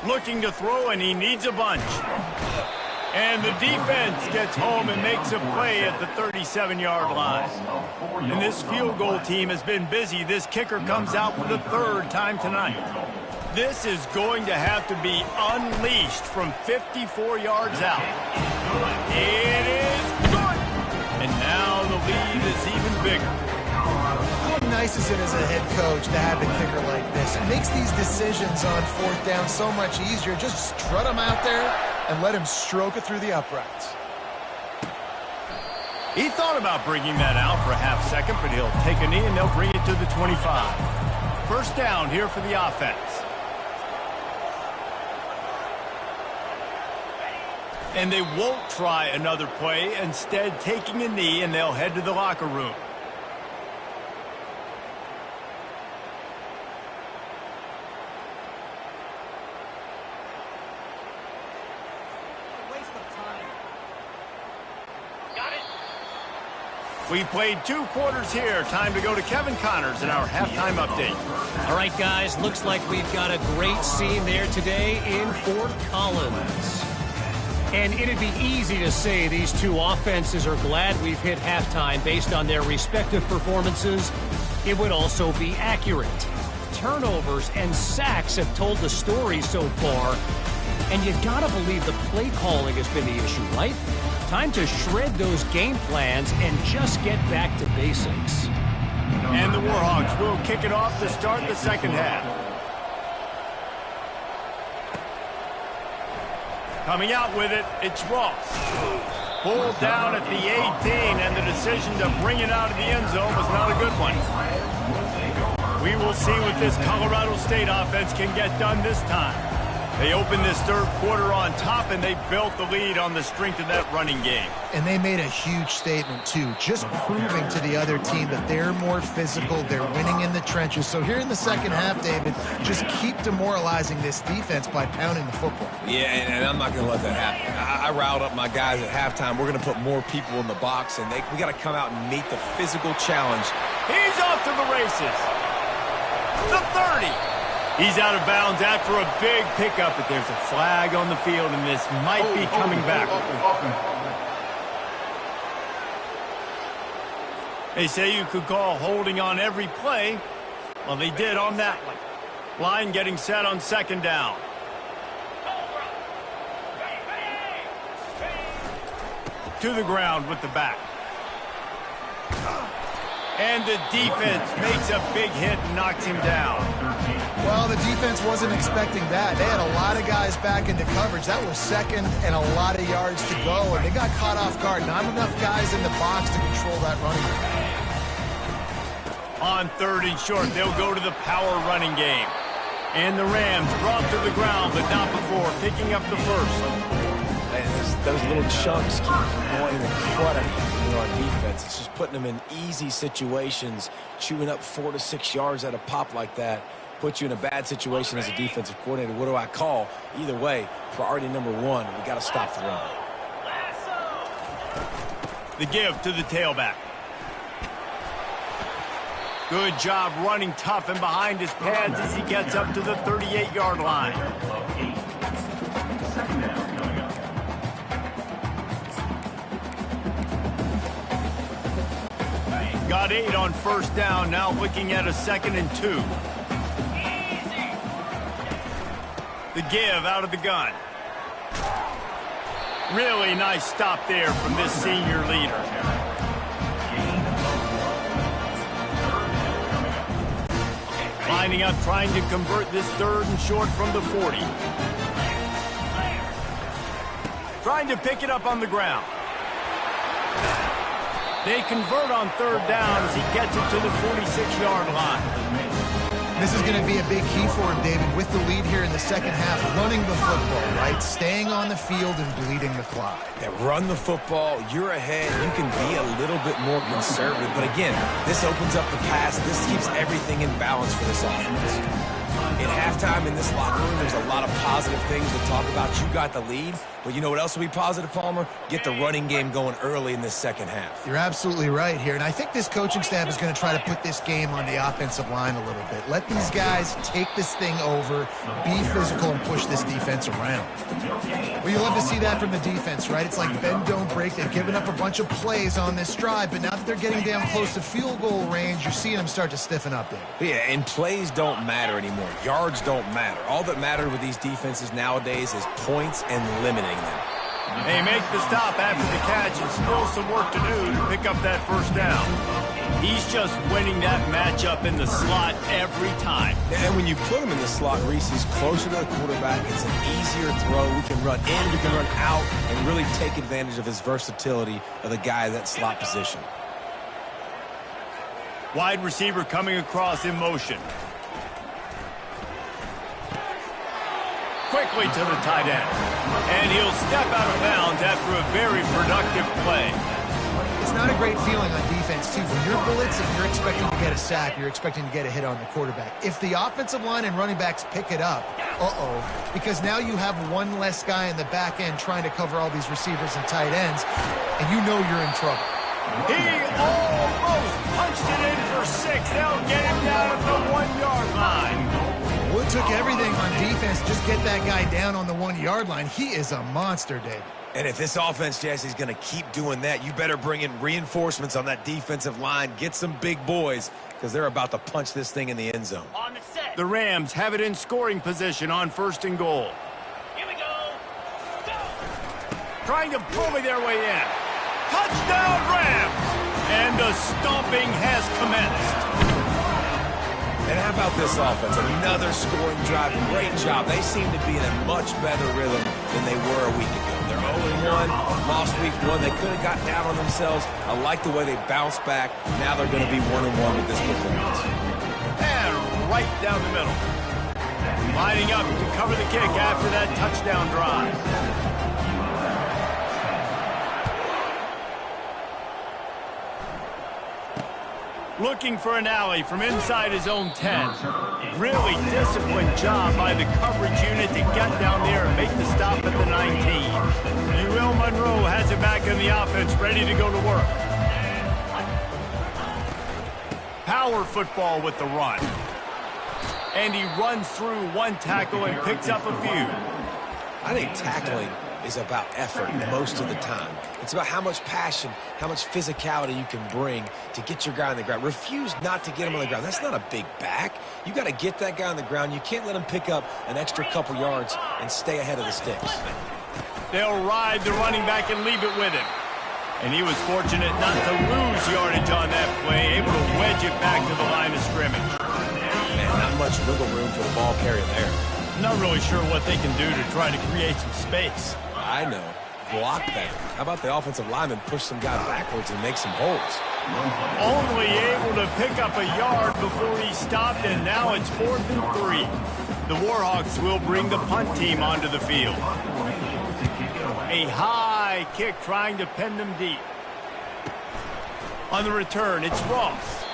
Looking to throw, and he needs a bunch. And the defense gets home and makes a play at the 37-yard line. And this field goal team has been busy. This kicker comes out for the 3rd time tonight. This is going to have to be unleashed from 54 yards out. It is good. And now the lead is even bigger. How nice is it as a head coach to have a kicker like this? It makes these decisions on 4th down so much easier. Just strut him out there and let him stroke it through the uprights. He thought about bringing that out for a half second, but he'll take a knee and they'll bring it to the 25. First down here for the offense. And they won't try another play, instead taking a knee, and they'll head to the locker room. We played 2 quarters here. Time to go to Kevin Connors in our halftime update. All right, guys, looks like we've got a great scene there today in Fort Collins. And it'd be easy to say these 2 offenses are glad we've hit halftime based on their respective performances. It would also be accurate. Turnovers and sacks have told the story so far. And you've got to believe the play calling has been the issue, right? Time to shred those game plans and just get back to basics. And the Warhawks will kick it off to start the second half. Coming out with it, it's Ross. Pulled down at the 18, and the decision to bring it out of the end zone was not a good one. We will see what this Colorado State offense can get done this time. They opened this 3rd quarter on top, and they built the lead on the strength of that running game. And they made a huge statement, too, just proving to the other team that they're more physical, they're winning in the trenches. So here in the second half, David, just keep demoralizing this defense by pounding the football. Yeah, and I'm not going to let that happen. I riled up my guys at halftime. We're going to put more people in the box, and we got to come out and meet the physical challenge. He's off to the races. The 30. He's out of bounds after a big pickup, but there's a flag on the field, and this might be coming back. They say you could call holding on every play. Well, they did on that one. Line getting set on 2nd down. To the ground with the back. And the defense makes a big hit and knocks him down. Well, the defense wasn't expecting that. They had a lot of guys back into coverage. That was 2nd and a lot of yards to go, and they got caught off guard. Not enough guys in the box to control that running game. On 3rd and short, they'll go to the power running game. And the Rams brought to the ground, but not before picking up the first. And those little chunks keep going and cluttering on defense. offense. It's just putting them in easy situations, chewing up 4 to 6 yards at a pop like that. Put you in a bad situation as a defensive coordinator. What do I call? Either way, priority number one, we got to stop the run. The give to the tailback. Good job running tough and behind his pads as he gets up to the 38-yard line. Second down coming up. Got 8 on first down, now looking at a 2nd and 2. The give out of the gun. Really nice stop there from this senior leader. Lining up, trying to convert this 3rd and short from the 40. Trying to pick it up on the ground. They convert on 3rd down as he gets it to the 46-yard line. This is going to be a big key for him, David, with the lead here in the second half, running the football, right? Staying on the field and bleeding the clock. Yeah, run the football. You're ahead. You can be a little bit more conservative. But again, this opens up the pass. This keeps everything in balance for this offense. In halftime in this locker room, there's a lot of positive things to talk about. You got the lead. But you know what else will be positive, Palmer? Get the running game going early in this second half. You're absolutely right here. And I think this coaching staff is going to try to put this game on the offensive line a little bit. Let these guys take this thing over, be physical, and push this defense around. Well, you love to see that from the defense, right? It's like bend, don't break. They've given up a bunch of plays on this drive, but now that they're getting down close to field goal range, you're seeing them start to stiffen up there. Yeah, and plays don't matter anymore. Yards don't matter. All that matters with these defenses nowadays is points and limiting them. They make the stop after the catch and still some work to do to pick up that first down. He's just winning that matchup in the slot every time. And when you put him in the slot, Reese, he's closer to the quarterback. It's an easier throw. We can run in, we can run out, and really take advantage of his versatility of the guy in that slot position. Wide receiver coming across in motion. Quickly to the tight end. And he'll step out of bounds after a very productive play. It's not a great feeling on defense, too. When you're blitzing, you're expecting to get a sack. You're expecting to get a hit on the quarterback. If the offensive line and running backs pick it up, because now you have one less guy in the back end trying to cover all these receivers and tight ends, and you know you're in trouble. He almost punched it in for 6. They'll get him down at the 1-yard line. Well, it took everything on defense. Just get that guy down on the 1-yard line. He is a monster, David. And if this offense, Jesse, is going to keep doing that, you better bring in reinforcements on that defensive line. Get some big boys, because they're about to punch this thing in the end zone. On the set. The Rams have it in scoring position on 1st and goal. Here we go. Go. Trying to bully their way in. Touchdown, Rams! And the stomping has commenced. And how about this offense? Another scoring drive. Great job. They seem to be in a much better rhythm than they were a week ago. They're 0-1, lost week 1. They could have got down on themselves. I like the way they bounced back. Now they're going to be 1-1 with this performance. And right down the middle. Lining up to cover the kick after that touchdown drive. Looking for an alley from inside his own 10. Really disciplined job by the coverage unit to get down there and make the stop at the 19. Uriel Monroe has it back in the offense, ready to go to work. Power football with the run. And he runs through one tackle and picks up a few. I think tackling is about effort most of the time. It's about how much passion, how much physicality you can bring to get your guy on the ground. Refuse not to get him on the ground. That's not a big back. You got to get that guy on the ground. You can't let him pick up an extra couple yards and stay ahead of the sticks. They'll ride the running back and leave it with him. And he was fortunate not to lose yardage on that play, able to wedge it back to the line of scrimmage. Man, not much wiggle room for the ball carrier there. Not really sure what they can do to try to create some space. I know. Block better. How about the offensive lineman push some guy backwards and make some holes? Only able to pick up a yard before he stopped, and now it's 4th and 3. The Warhawks will bring the punt team onto the field. A high kick trying to pin them deep. On the return, it's Ross.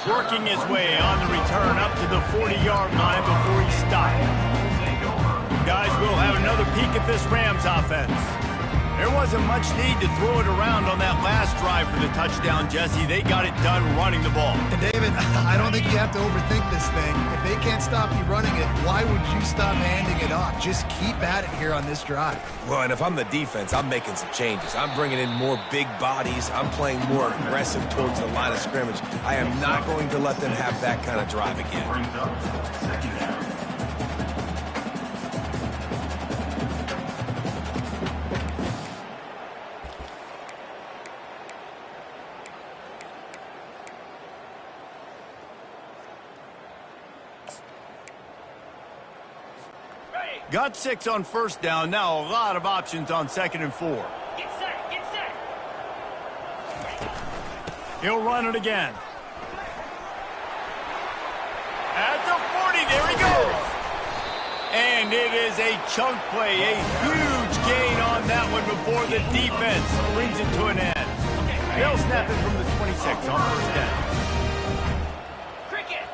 Working his way on the return up to the 40-yard line before he stopped. Guys, we'll have another peek at this Rams offense. There wasn't much need to throw it around on that last drive for the touchdown, Jesse. They got it done running the ball. And David, I don't think you have to overthink this thing. If they can't stop you running it, why would you stop handing it off? Just keep at it here on this drive. Well, and if I'm the defense, I'm making some changes. I'm bringing in more big bodies. I'm playing more aggressive towards the line of scrimmage. I am not going to let them have that kind of drive again. Brings up second down. Got 6 on first down. Now a lot of options on 2nd and 4. Get set, get set. He'll run it again. At the 40, there he goes. And it is a chunk play, a huge gain on that one before the defense brings it to an end. They'll snap it from the 26 on first down. Cricket.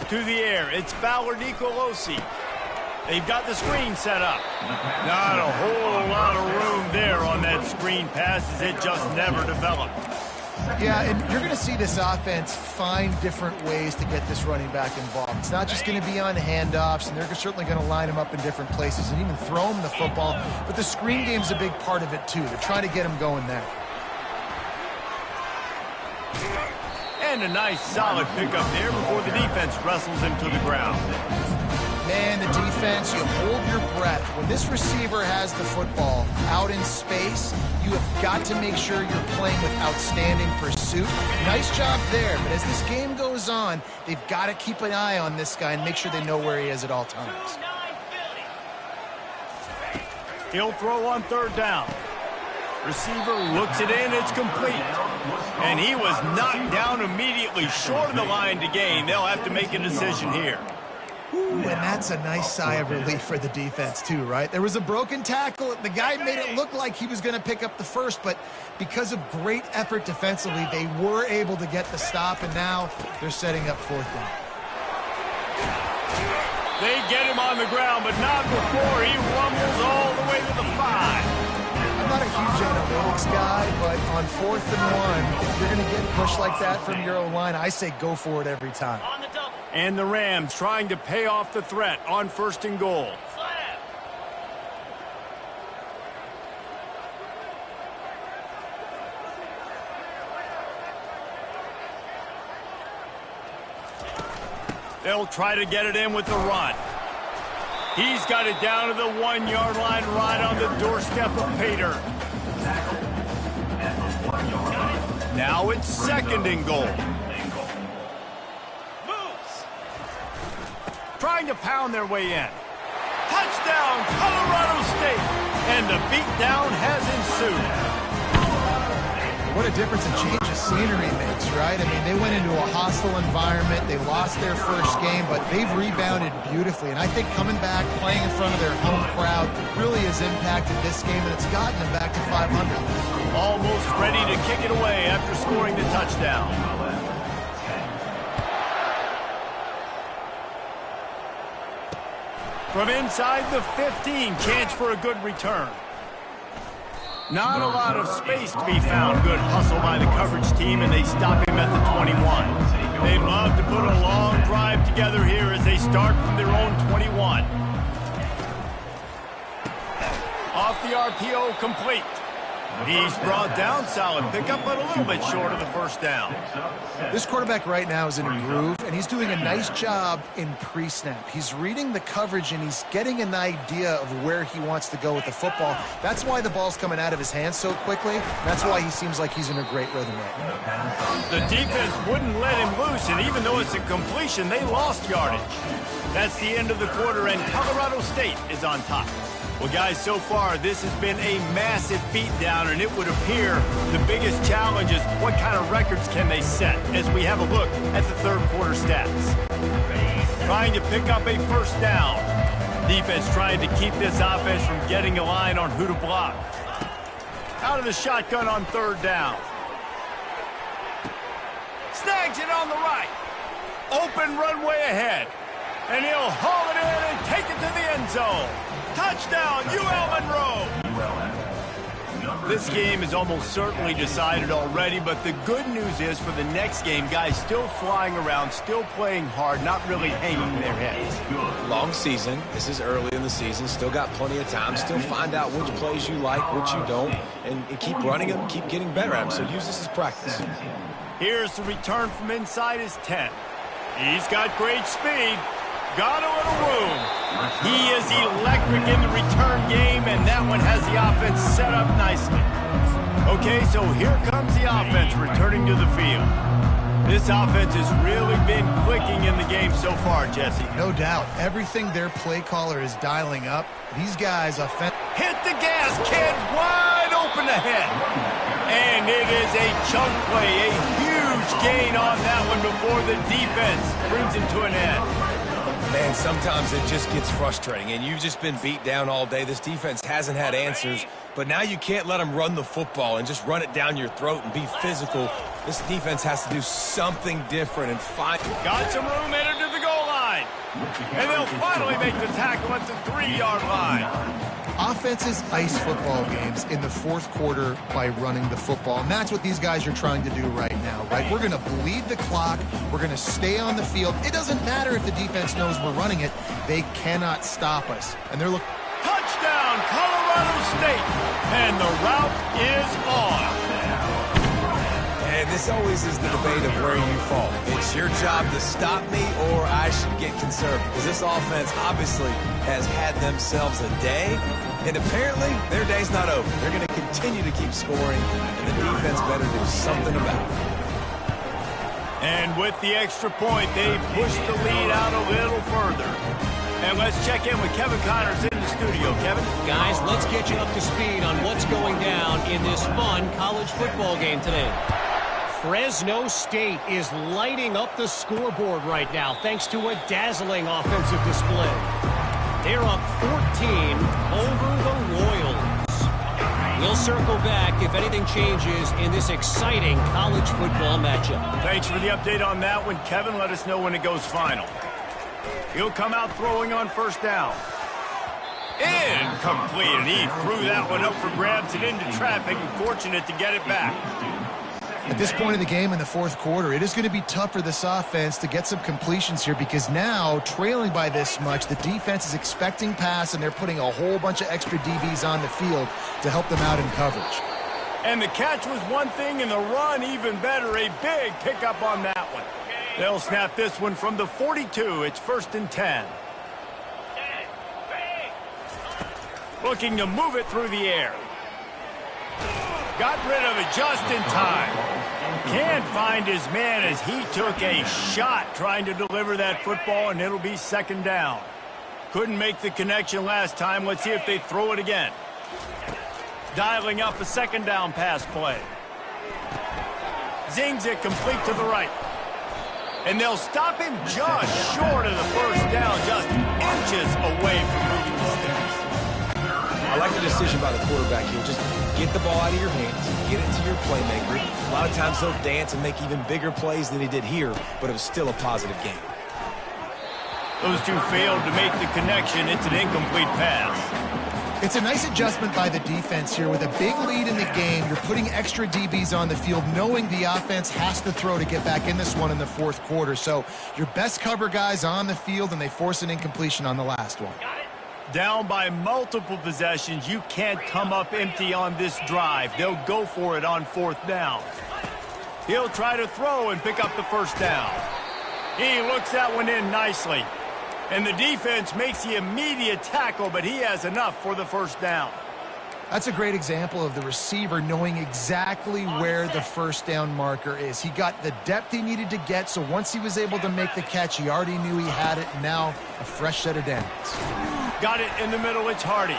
To the air, it's Fowler Nicolosi. They've got the screen set up. Not a whole lot of room there on that screen pass as it just never developed. Yeah, and you're going to see this offense find different ways to get this running back involved. It's not just going to be on handoffs, and they're certainly going to line him up in different places and even throw him the football. But the screen game's a big part of it, too. They're trying to get him going there. And a nice solid pickup there before the defense wrestles him to the ground. Man, the defense, you hold your breath. When this receiver has the football out in space, you have got to make sure you're playing with outstanding pursuit. Nice job there, but as this game goes on, they've got to keep an eye on this guy and make sure they know where he is at all times. He'll throw on 3rd down. Receiver looks it in, it's complete. And he was knocked down immediately short of the line to gain. They'll have to make a decision here. And that's a nice sigh of relief for the defense, too, right? There was a broken tackle. The guy made it look like he was going to pick up the first, but because of great effort defensively, they were able to get the stop, and now they're setting up 4th down. They get him on the ground, but not before he rumbles all the way to the 5. I'm not a huge analytics guy, but on 4th and 1, if you're going to get pushed like that from your O-line, I say go for it every time. On the double. And the Rams trying to pay off the threat on 1st and goal. Slap. They'll try to get it in with the run. He's got it down to the 1-yard line right on the doorstep of Pater. Now it's 2nd and goal. Trying to pound their way in. Touchdown, Colorado State! And the beatdown has ensued. What a difference a change of scenery makes, right? I mean, they went into a hostile environment. They lost their first game, but they've rebounded beautifully. And I think coming back, playing in front of their home crowd really has impacted this game, and it's gotten them back to 500. Almost ready to kick it away after scoring the touchdown. From inside the 15, chance for a good return. Not a lot of space to be found. Good hustle by the coverage team, and they stop him at the 21. They'd love to put a long drive together here as they start from their own 21. Off the RPO, complete. He's brought down, solid pickup, but a little bit short of the 1st down. This quarterback right now is in a groove, and he's doing a nice job in pre-snap. He's reading the coverage, and he's getting an idea of where he wants to go with the football. That's why the ball's coming out of his hands so quickly. That's why he seems like he's in a great rhythm right now. The defense wouldn't let him loose, and even though it's a completion, they lost yardage. That's the end of the quarter, and Colorado State is on top. Well, guys, so far, this has been a massive beatdown, and it would appear the biggest challenge is what kind of records can they set as we have a look at the 3rd quarter stats. Trying to pick up a 1st down. Defense trying to keep this offense from getting a line on who to block. Out of the shotgun on 3rd down. Snags it on the right. Open runway ahead. And he'll haul it in and take it to the end zone. Touchdown, UL Monroe. This game is almost certainly decided already, but the good news is for the next game, guys still flying around, still playing hard, not really hanging their heads. Long season. This is early in the season. Still got plenty of time. Still find out which plays you like, which you don't, and keep running them, keep getting better at them. So use this as practice. Here's the return from inside his 10. He's got great speed. Got a little room. He is electric in the return game, and that one has the offense set up nicely. Okay, so here comes the offense returning to the field. This offense has really been clicking in the game so far, Jesse. No doubt. Everything their play caller is dialing up, these guys hit the gas, kid, wide open ahead. And it is a chunk play, a huge gain on that one before the defense brings it to an end. Man, sometimes it just gets frustrating, and you've just been beat down all day. This defense hasn't had answers, but now you can't let them run the football and just run it down your throat and be physical. This defense has to do something different and find... Got some room, entered to the goal line. And they'll finally make the tackle at the 3-yard line. Offenses ice football games in the fourth quarter by running the football, and that's what these guys are trying to do right now, right? We're going to bleed the clock. We're going to stay on the field. It doesn't matter if the defense knows we're running it. They cannot stop us. And they're looking... Touchdown, Colorado State! And the route is on. And this always is the debate of where you fall. It's your job to stop me, or I should get conservative. Because this offense obviously has had themselves a day, and apparently their day's not over. They're going to continue to keep scoring, and the defense better do something about it. And with the extra point, they push the lead out a little further. And let's check in with Kevin Connors in the studio. Kevin? Guys, let's get you up to speed on what's going down in this fun college football game today. Fresno State is lighting up the scoreboard right now thanks to a dazzling offensive display. They're up 14 over the Royals. We'll circle back if anything changes in this exciting college football matchup. Thanks for the update on that one, Kevin. Let us know when it goes final. He'll come out throwing on first down. Incomplete, and he threw that one up for grabs and into traffic, and fortunate to get it back. At this point in the game in the fourth quarter, it is going to be tough for this offense to get some completions here because now, trailing by this much, the defense is expecting pass, and they're putting a whole bunch of extra DBs on the field to help them out in coverage. And the catch was one thing, and the run even better. A big pickup on that one. They'll snap this one from the 42. It's 1st and 10. Looking to move it through the air. Got rid of it just in time. Can't find his man as he took a shot trying to deliver that football, and it'll be 2nd down. Couldn't make the connection last time. Let's see if they throw it again. Dialing up a 2nd down pass play. Zings it complete to the right. And they'll stop him just short of the 1st down, just inches away from moving the sticks. I like the decision by the quarterback here. Just get the ball out of your hands, get it to your playmaker. A lot of times he'll dance and make even bigger plays than he did here, but it was still a positive game. Those two failed to make the connection. It's an incomplete pass. It's a nice adjustment by the defense here. With a big lead in the game, you're putting extra DBs on the field, knowing the offense has to throw to get back in this one in the fourth quarter. So your best cover guys on the field, and they force an incompletion on the last one. Down by multiple possessions. You can't come up empty on this drive. They'll go for it on 4th down. He'll try to throw and pick up the 1st down. He looks that one in nicely. And the defense makes the immediate tackle, but he has enough for the 1st down. That's a great example of the receiver knowing exactly where the 1st down marker is. He got the depth he needed to get, so once he was able to make the catch, he already knew he had it. Now a fresh set of downs. Got it in the middle. It's Hardy.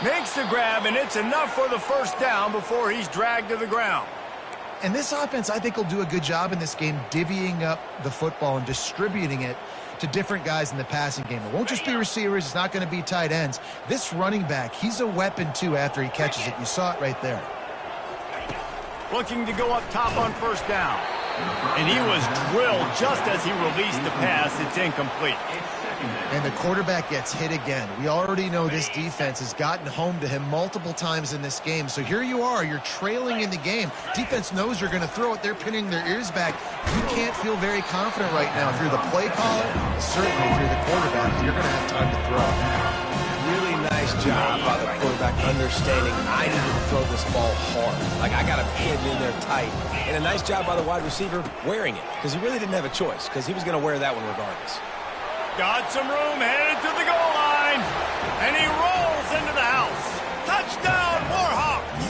Makes the grab, and it's enough for the 1st down before he's dragged to the ground. And this offense, I think, will do a good job in this game divvying up the football and distributing it to different guys in the passing game. It won't just be receivers. It's not going to be tight ends. This running back, he's a weapon, too, after he catches it. You saw it right there. Looking to go up top on 1st down. And he was drilled just as he released the pass. It's incomplete. And the quarterback gets hit again. We already know this defense has gotten home to him multiple times in this game. So here you are, you're trailing in the game. Defense knows you're going to throw it. They're pinning their ears back. You can't feel very confident right now. If you're the play caller, certainly if you're the quarterback, you're going to have time to throw. Really nice job by the quarterback understanding I need to throw this ball hard. Like, I got to fit in there tight. And a nice job by the wide receiver wearing it, because he really didn't have a choice, because he was going to wear that one regardless. Got some room, headed to the goal line. And he rolls into the house. Touchdown, Warhawks!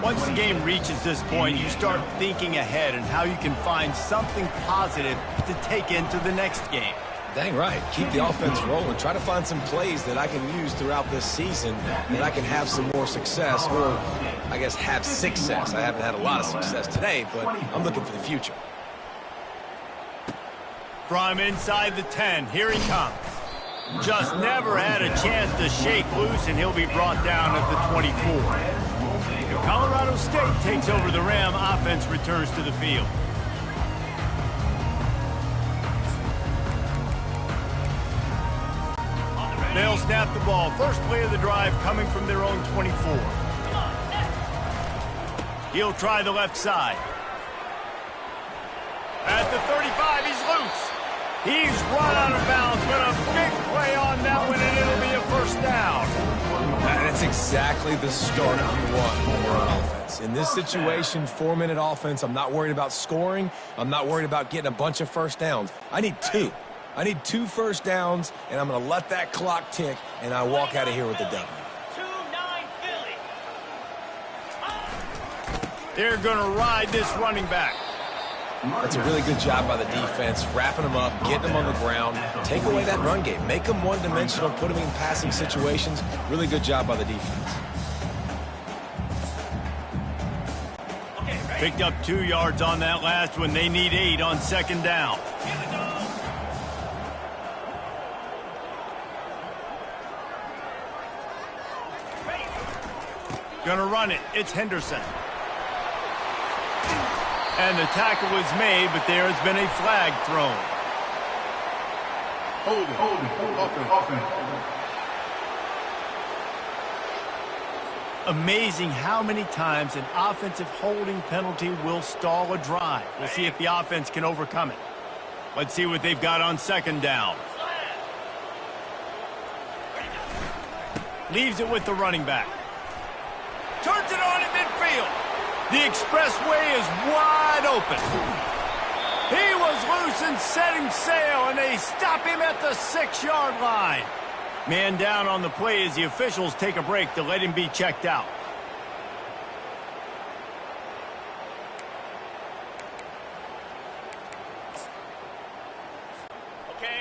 Once the game reaches this point, you start thinking ahead and how you can find something positive to take into the next game. Dang right. Keep the offense rolling. Try to find some plays that I can use throughout this season that I can have some more success, or I guess have success. I haven't had a lot of success today, but I'm looking for the future. From inside the 10, here he comes. Just never had a chance to shake loose, and he'll be brought down at the 24. Colorado State takes over the Ram. Offense returns to the field. They'll snap the ball. First play of the drive coming from their own 24. He'll try the left side. At the 35, he's loose. He's run out of bounds, but a big play on that one, and it'll be a first down. And it's exactly the start you want when you're on offense. In this situation, 4-minute offense, I'm not worried about scoring. I'm not worried about getting a bunch of first downs. I need 2. I need 2 first downs, and I'm going to let that clock tick, and I walk out of here with the W. 2-9 Philly. They're going to ride this running back. That's a really good job by the defense, wrapping them up, getting them on the ground. Take away that run game. Make them one-dimensional, put them in passing situations. Really good job by the defense. Picked up 2 yards on that last one. They need 8 on second down. Gonna run it. It's Henderson. And the tackle was made, but there has been a flag thrown. Holding. Offense. Amazing how many times an offensive holding penalty will stall a drive. We'll see if the offense can overcome it. Let's see what they've got on second down. Leaves it with the running back. Turns it on in midfield. The expressway is wide open. He was loose and setting sail, and they stop him at the 6-yard line. Man down on the play as the officials take a break to let him be checked out.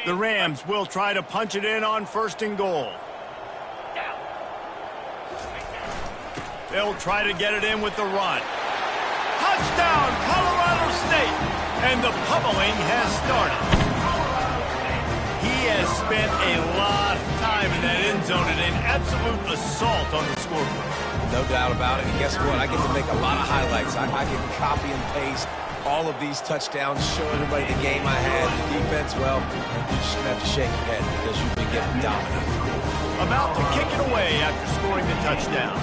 The Rams will try to punch it in on first and goal. They'll try to get it in with the run. Touchdown, Colorado State! And the pummeling has started. He has spent a lot of time in that end zone and an absolute assault on the scoreboard. No doubt about it. And guess what? I get to make a lot of highlights. I can copy and paste all of these touchdowns, show everybody the game I had. The defense, well, you just have to shake your head because you've been getting dominated. About to kick it away after scoring the touchdown.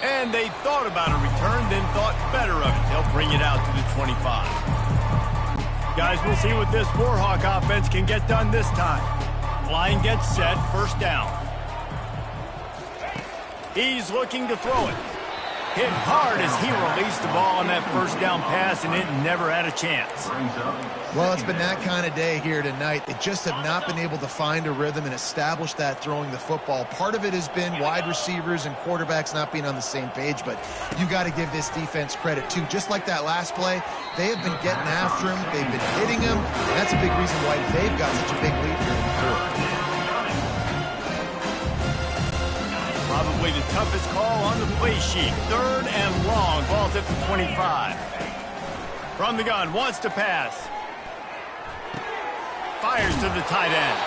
And they thought about a return, then thought better of it. They'll bring it out to the 25. Guys, we'll see what this Warhawk offense can get done this time. Line gets set, first down. He's looking to throw it. Hit hard as he released the ball on that first down pass, and it never had a chance. Well, it's been that kind of day here tonight. They just have not been able to find a rhythm and establish that throwing the football. Part of it has been wide receivers and quarterbacks not being on the same page, but you got to give this defense credit, too. Just like that last play, they have been getting after him. They've been hitting him, and that's a big reason why they've got such a big lead here in the fourth. Probably the toughest call on the play sheet. Third and long. Ball's at the 25. From the gun, wants to pass. fires to the tight end.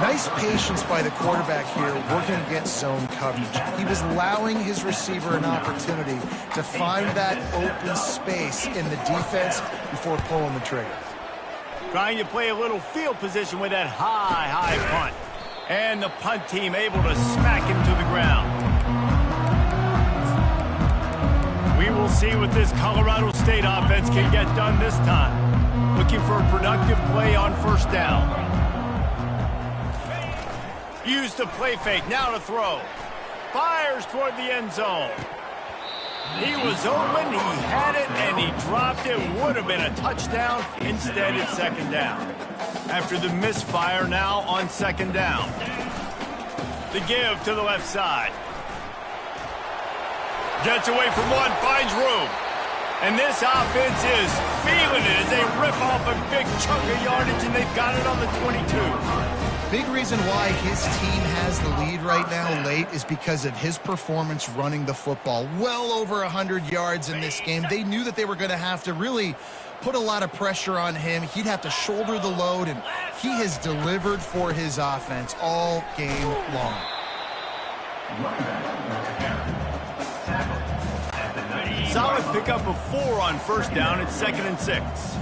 Nice patience by the quarterback here working against zone coverage. He was allowing his receiver an opportunity to find that open space in the defense before pulling the trigger. Trying to play a little field position with that high punt. And the punt team able to smack him to the ground. We will see what this Colorado State offense can get done this time. Looking for a productive play on first down. Used the play fake, now to throw. Fires toward the end zone. He was open, he had it, and he dropped it. Would have been a touchdown. Instead, it's second down. After the misfire, now on second down. The give to the left side. Gets away from one, finds room. And this offense is feeling it as they rip off a big chunk of yardage, and they've got it on the 22. Big reason why his team has the lead right now late is because of his performance running the football. Well over 100 yards in this game. They knew that they were going to have to really put a lot of pressure on him. He'd have to shoulder the load, and he has delivered for his offense all game long. Solid pickup of 4 on first down. It's 2nd and 6.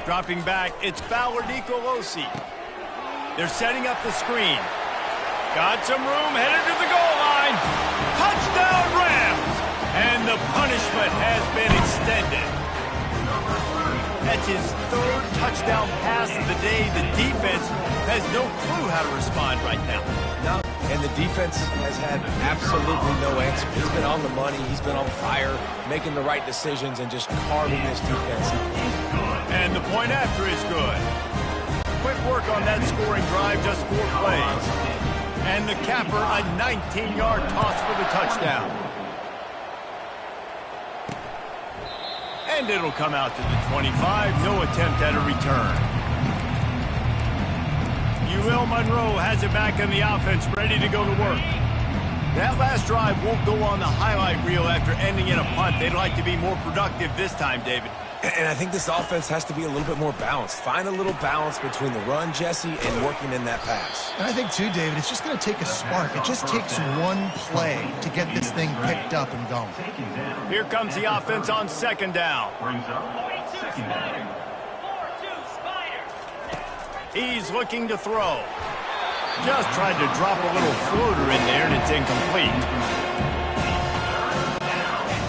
Dropping back, it's Fowler Nicolosi. They're setting up the screen. Got some room, headed to the goal line. Touchdown Rams! And the punishment has been extended. That's his 3rd touchdown pass of the day. The defense has no clue how to respond right now. No, and the defense has had absolutely no answer. He's been on the money, he's been on fire, making the right decisions and just carving this defense. And the point after is good. Quick work on that scoring drive, just 4 plays. And the capper, a 19-yard toss for the touchdown. And it'll come out to the 25. No attempt at a return. Will Monroe has it back in the offense, ready to go to work. That last drive won't go on the highlight reel after ending in a punt. They'd like to be more productive this time, David. And I think this offense has to be a little bit more balanced. Find a little balance between the run, Jesse, and working in that pass. And I think, too, David, it's just going to take a spark. It just takes one play to get this thing picked up and going. Here comes the offense on second down. He's looking to throw. Just tried to drop a little floater in there, and it's incomplete.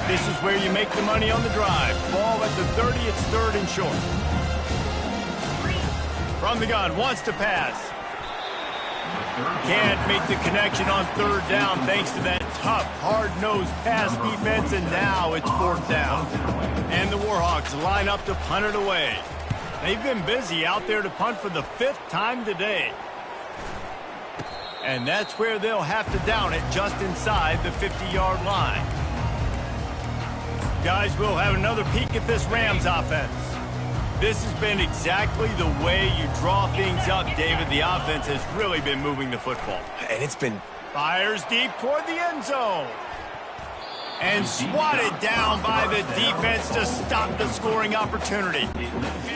This is where you make the money on the drive. Ball at the 30, it's 3rd and short. From the gun, wants to pass. Can't make the connection on 3rd down thanks to that tough, hard-nosed pass defense, and now it's 4th down. And the Warhawks line up to punt it away. They've been busy out there to punt for the 5th time today. And that's where they'll have to down it just inside the 50-yard line. Guys, we'll have another peek at this Rams offense. This has been exactly the way you draw things up, David. The offense has really been moving the football. And it's been... Fires deep toward the end zone. And swatted down by the defense to stop the scoring opportunity.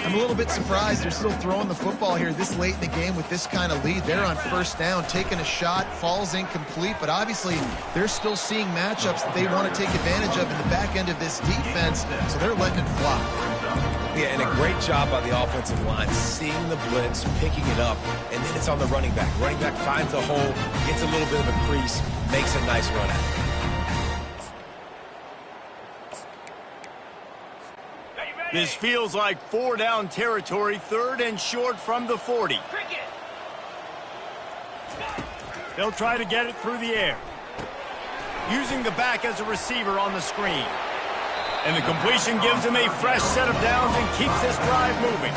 I'm a little bit surprised they're still throwing the football here this late in the game with this kind of lead. They're on first down, taking a shot, falls incomplete, but obviously they're still seeing matchups that they want to take advantage of in the back end of this defense, so they're letting it fly. Yeah, and a great job by the offensive line, seeing the blitz, picking it up, and then it's on the running back. Running back finds a hole, gets a little bit of a crease, makes a nice run at it. This feels like 4-down territory, 3rd and short from the 40. They'll try to get it through the air. Using the back as a receiver on the screen. And the completion gives him a fresh set of downs and keeps this drive moving.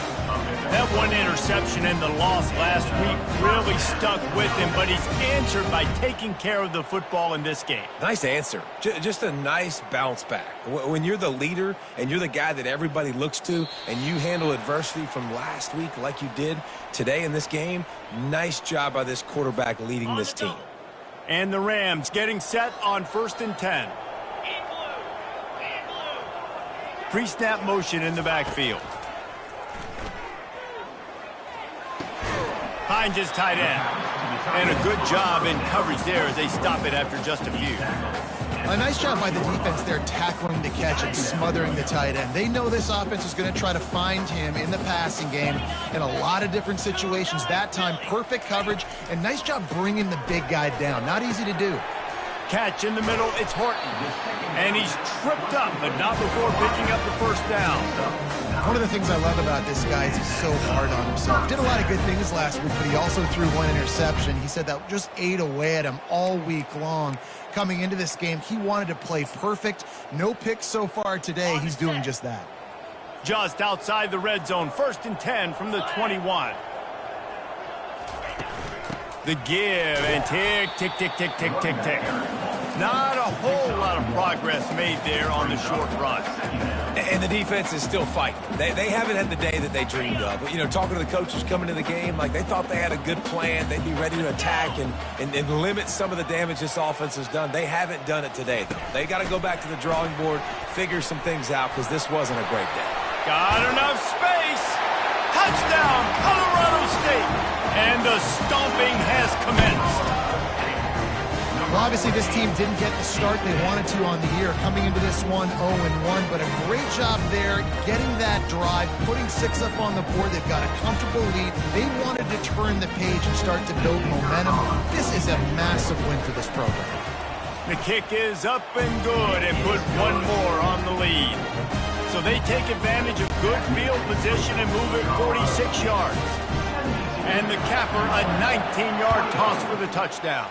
That one interception and the loss last week really stuck with him, but he's answered by taking care of the football in this game. Nice answer. Just a nice bounce back. When you're the leader and you're the guy that everybody looks to and you handle adversity from last week like you did today in this game, nice job by this quarterback leading this team. And the Rams getting set on 1st and 10. Pre-snap motion in the backfield. Finds his tight end. And a good job in coverage there as they stop it after just a few. A nice job by the defense there tackling the catch and smothering the tight end. They know this offense is going to try to find him in the passing game in a lot of different situations. That time, perfect coverage and nice job bringing the big guy down. Not easy to do. Catch in the middle, it's Horton. And he's tripped up, but not before picking up the first down. One of the things I love about this guy is he's so hard on himself. Did a lot of good things last week, but he also threw one interception. He said that just ate away at him all week long. Coming into this game, he wanted to play perfect. No picks so far today. He's doing just that. Just outside the red zone, 1st and 10 from the 21. The give, and tick, tick, tick, tick, tick, tick, tick. Not a whole lot of progress made there on the short run. And the defense is still fighting. They haven't had the day that they dreamed of. But, you know, talking to the coaches coming to the game, like they thought they had a good plan. They'd be ready to attack and limit some of the damage this offense has done. They haven't done it today, though. They got to go back to the drawing board, figure some things out, because this wasn't a great day. Got enough space. Touchdown, Colorado State. And the stomping has commenced. Well, obviously this team didn't get the start they wanted to on the year, coming into this one 0-1, but a great job there getting that drive, putting 6 up on the board. They've got a comfortable lead. They wanted to turn the page and start to build momentum. This is a massive win for this program. The kick is up and good and put one more on the lead. So they take advantage of good field position and move it 46 yards. And the capper, a 19-yard toss for the touchdown.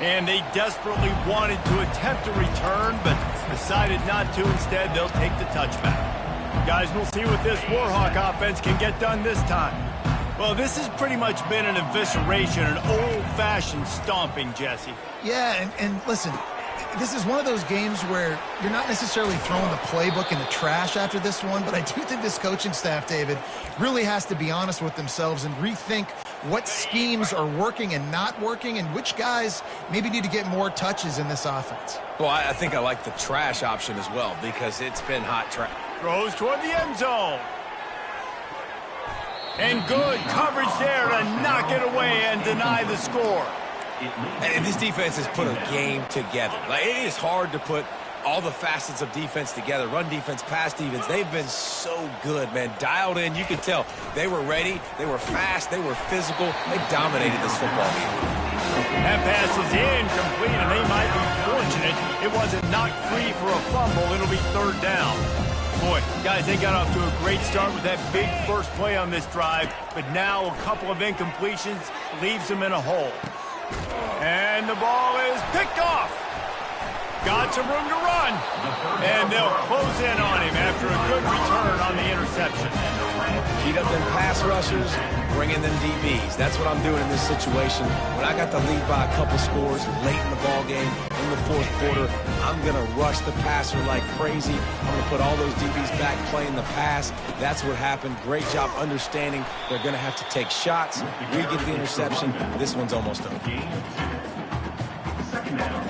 And they desperately wanted to attempt a return, but decided not to. Instead, they'll take the touchback. Guys, we'll see what this Warhawk offense can get done this time. Well, this has pretty much been an evisceration, an old-fashioned stomping, Jesse. Yeah, and listen, this is one of those games where you're not necessarily throwing the playbook in the trash after this one, but I do think this coaching staff, David, really has to be honest with themselves and rethink what schemes are working and not working and which guys maybe need to get more touches in this offense. Well, I think I like the trash option as well because it's been hot trash. Throws toward the end zone. And good coverage there to knock it away and deny the score. And this defense has put a game together. Like, it is hard to put all the facets of defense together. Run defense, pass defense. They've been so good, man. Dialed in. You could tell they were ready. They were fast. They were physical. They dominated this football game. That pass is incomplete, and they might be fortunate it wasn't knocked free for a fumble. It'll be 3rd down. Boy, guys, they got off to a great start with that big first play on this drive, but now a couple of incompletions leaves them in a hole. And the ball is picked off. Got some room to run. And they'll close in on him after a good return on the interception. Heat up them pass rushers, bring in them DBs. That's what I'm doing in this situation. When I got the lead by a couple scores late in the ball game, in the 4th quarter, I'm going to rush the passer like crazy. I'm going to put all those DBs back playing the pass. That's what happened. Great job understanding they're going to have to take shots. We get the interception. This one's almost over. Second down.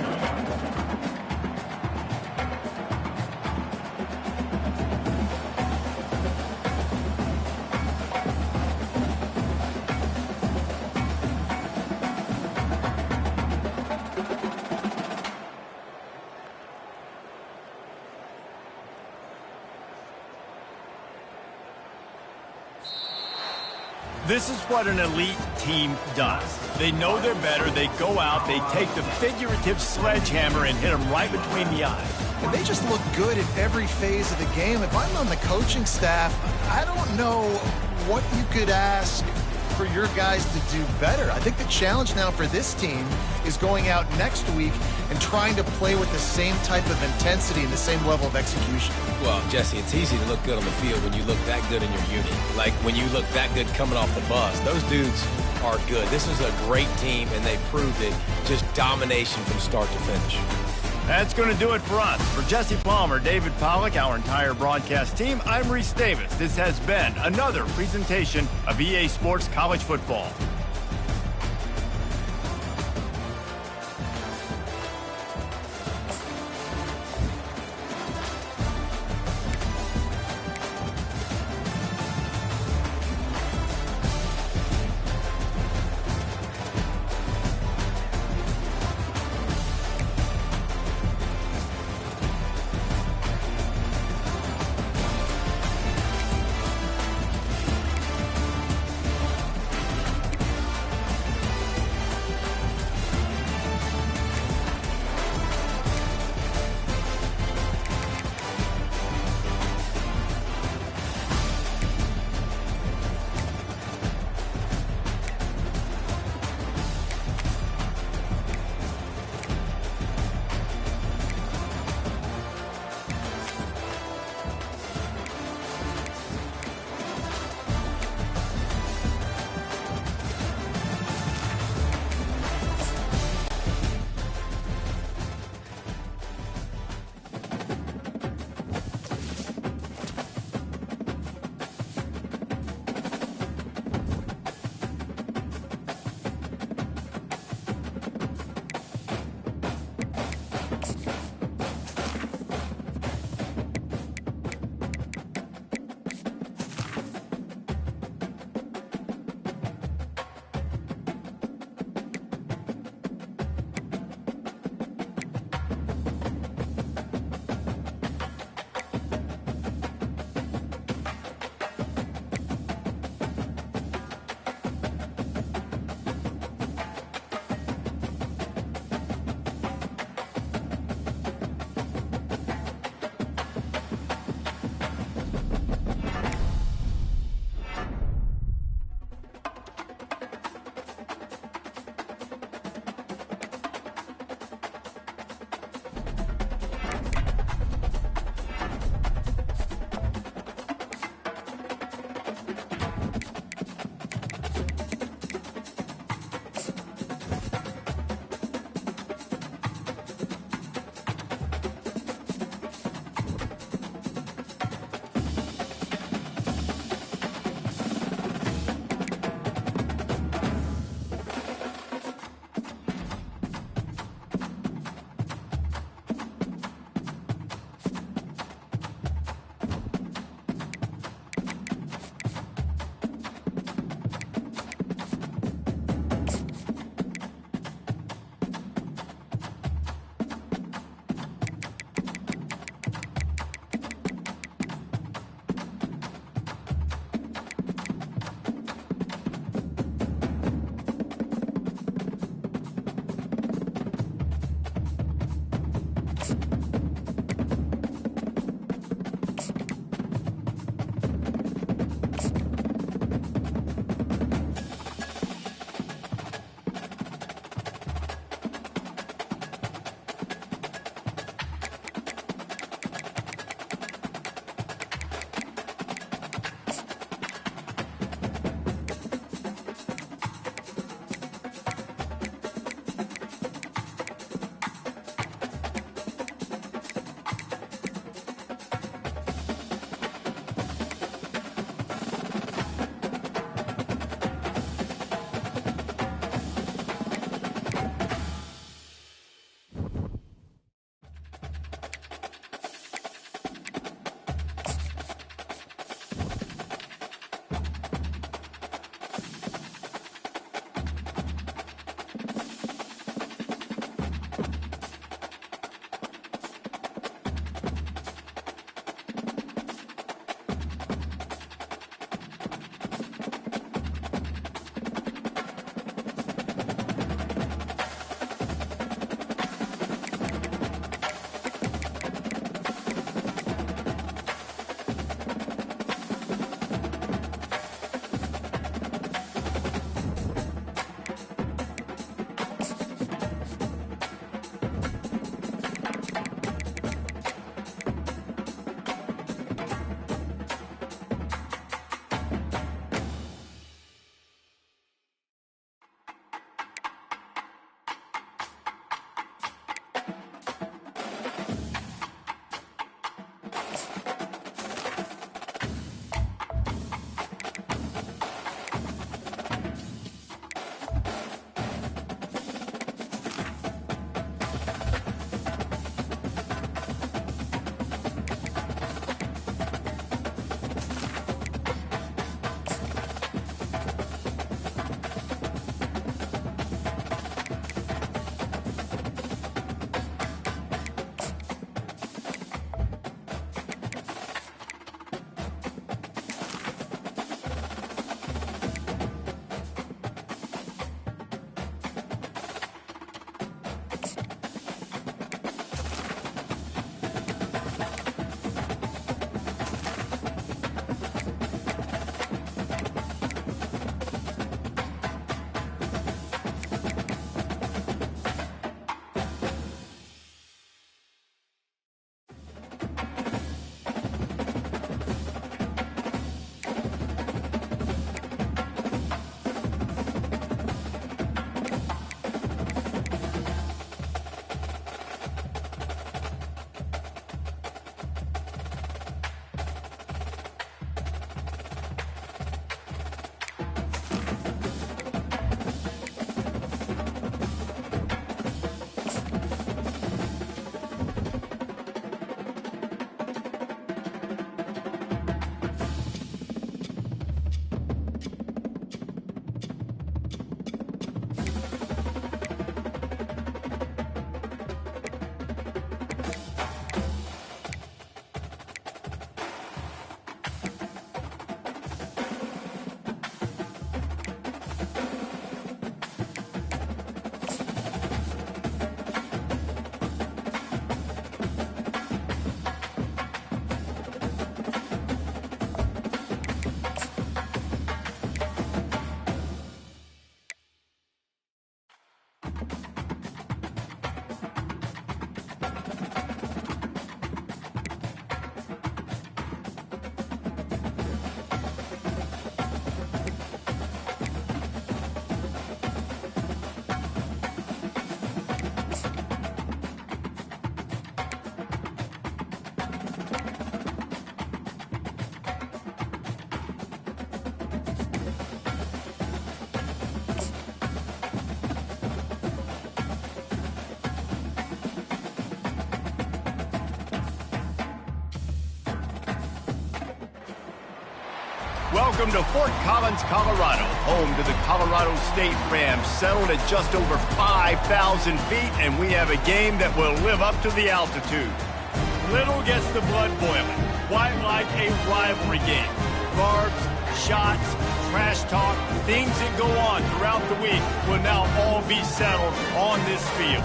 This is what an elite team does. They know they're better. They go out, they take the figurative sledgehammer and hit them right between the eyes. And they just look good in every phase of the game. If I'm on the coaching staff, I don't know what you could ask for your guys to do better. I think the challenge now for this team is going out next week and trying to play with the same type of intensity and the same level of execution. Well, Jesse, it's easy to look good on the field when you look that good in your unit. Like when you look that good coming off the bus. Those dudes are good. This is a great team, and they proved it. Just domination from start to finish. That's going to do it for us. For Jesse Palmer, David Pollack, our entire broadcast team, I'm Reese Davis. This has been another presentation of EA Sports College Football. Welcome to Fort Collins, Colorado, home to the Colorado State Rams, settled at just over 5,000 feet, and we have a game that will live up to the altitude. Little gets the blood boiling, quite like a rivalry game. Barbs, shots, trash talk, things that go on throughout the week will now all be settled on this field.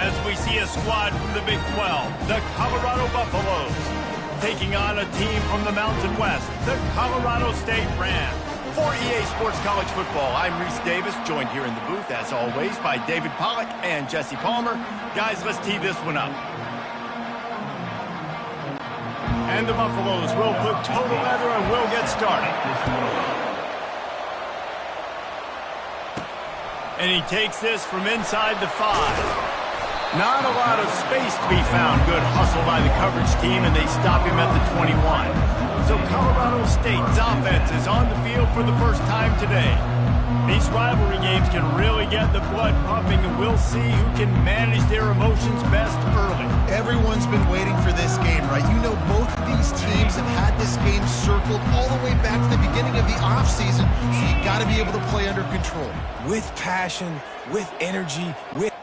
As we see a squad from the Big 12, the Colorado Buffaloes, taking on a team from the Mountain West, the Colorado State Rams. For EA Sports College Football, I'm Reese Davis, joined here in the booth, as always, by David Pollack and Jesse Palmer. Guys, let's tee this one up. And the Buffaloes will put total leather and will get started. And he takes this from inside the 5. Not a lot of space to be found. Good hustle by the coverage team, and they stop him at the 21. So Colorado State's offense is on the field for the first time today. These rivalry games can really get the blood pumping, and we'll see who can manage their emotions best early. Everyone's been waiting for this game, right? You know, both of these teams have had this game circled all the way back to the beginning of the offseason, so you got to be able to play under control. With passion, with energy, with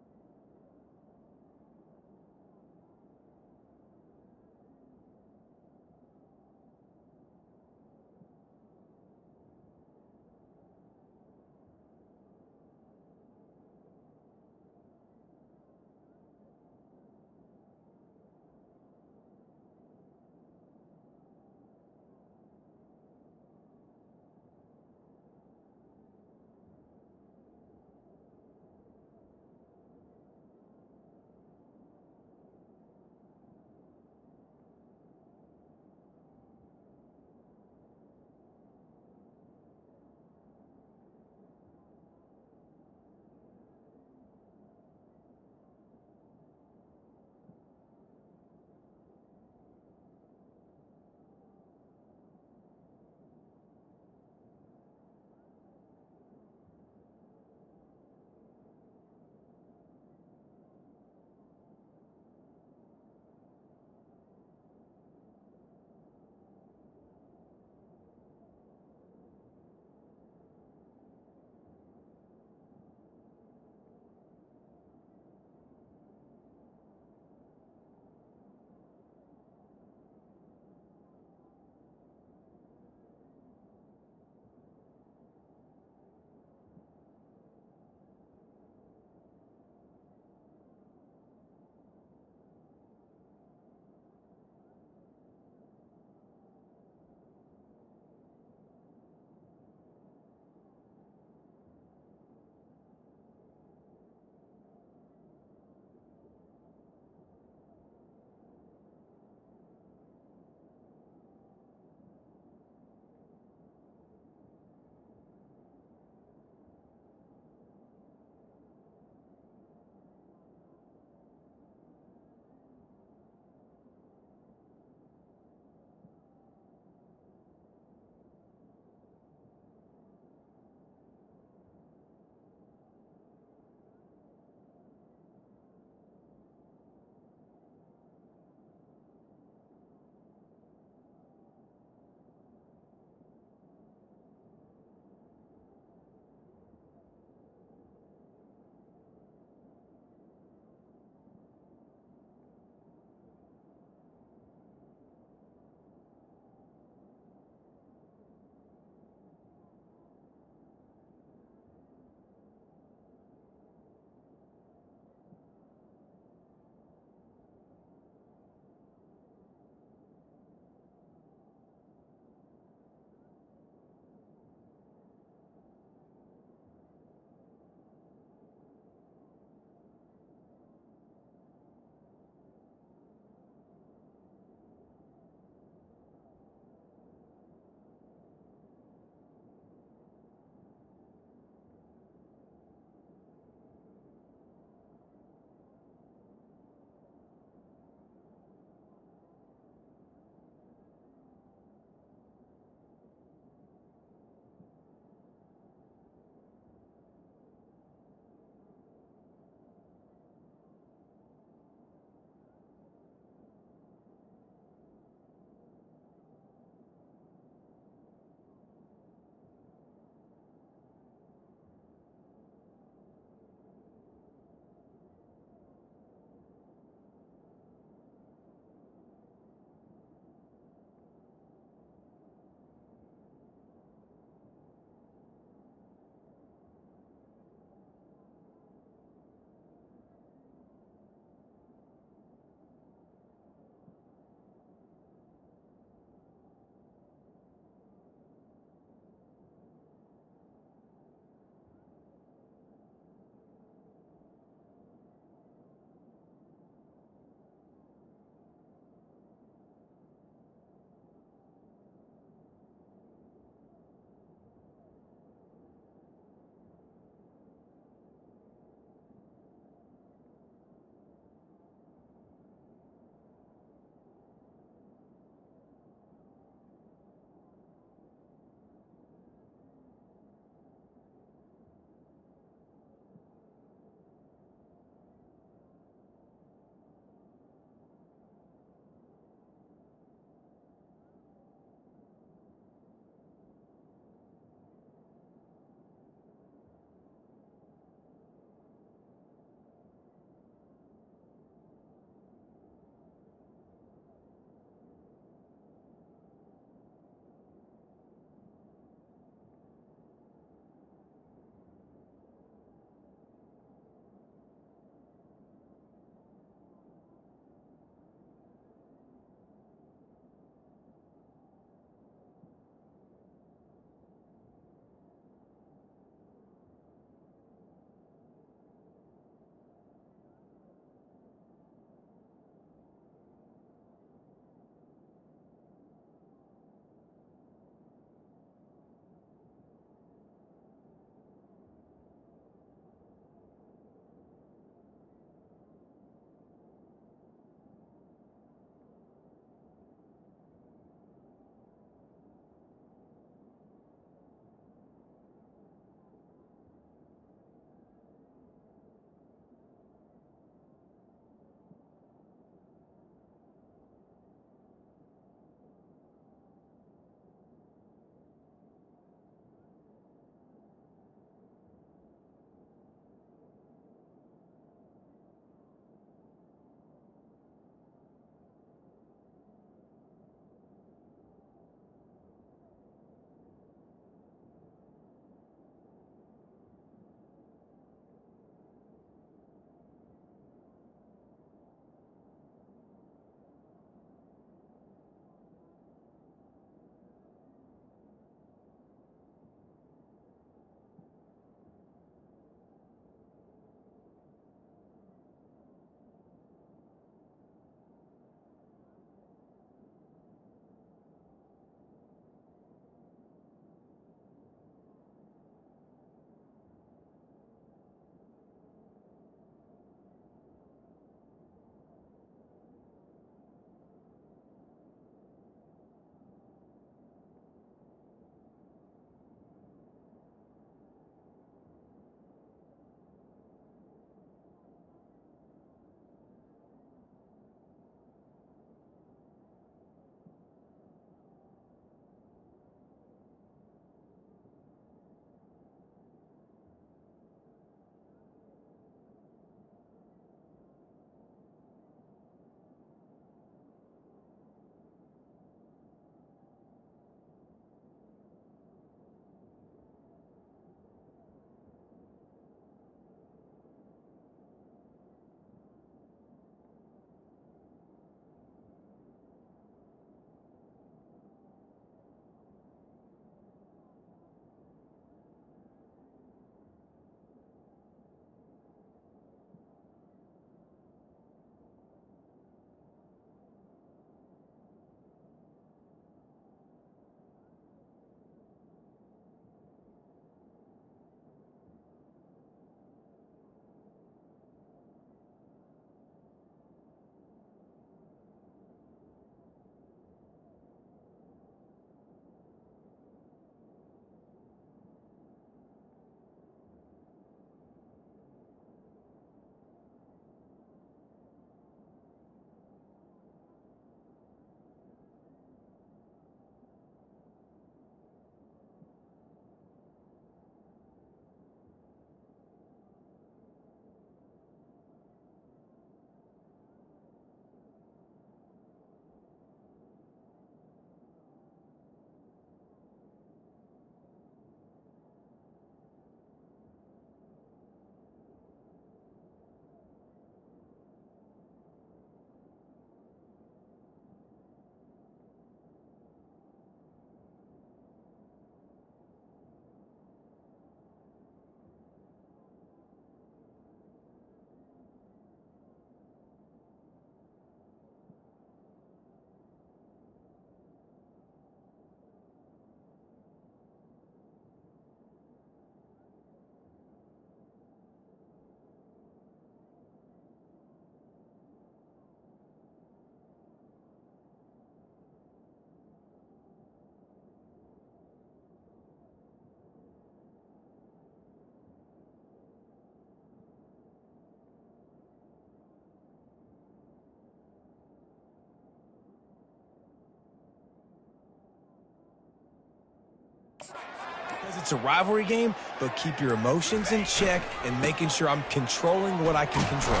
it's a rivalry game, but keep your emotions in check and making sure I'm controlling what I can control.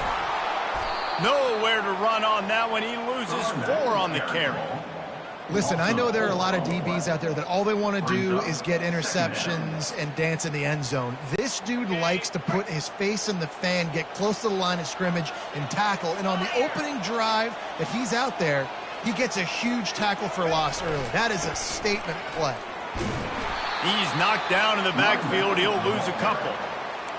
Nowhere to run on that one. He loses 4 on the carry. Listen, I know there are a lot of DBs out there that all they want to do is get interceptions and dance in the end zone. This dude likes to put his face in the fan, get close to the line of scrimmage, and tackle. And on the opening drive that he's out there, he gets a huge tackle for loss early. That is a statement play. He's knocked down in the backfield. He'll lose a couple.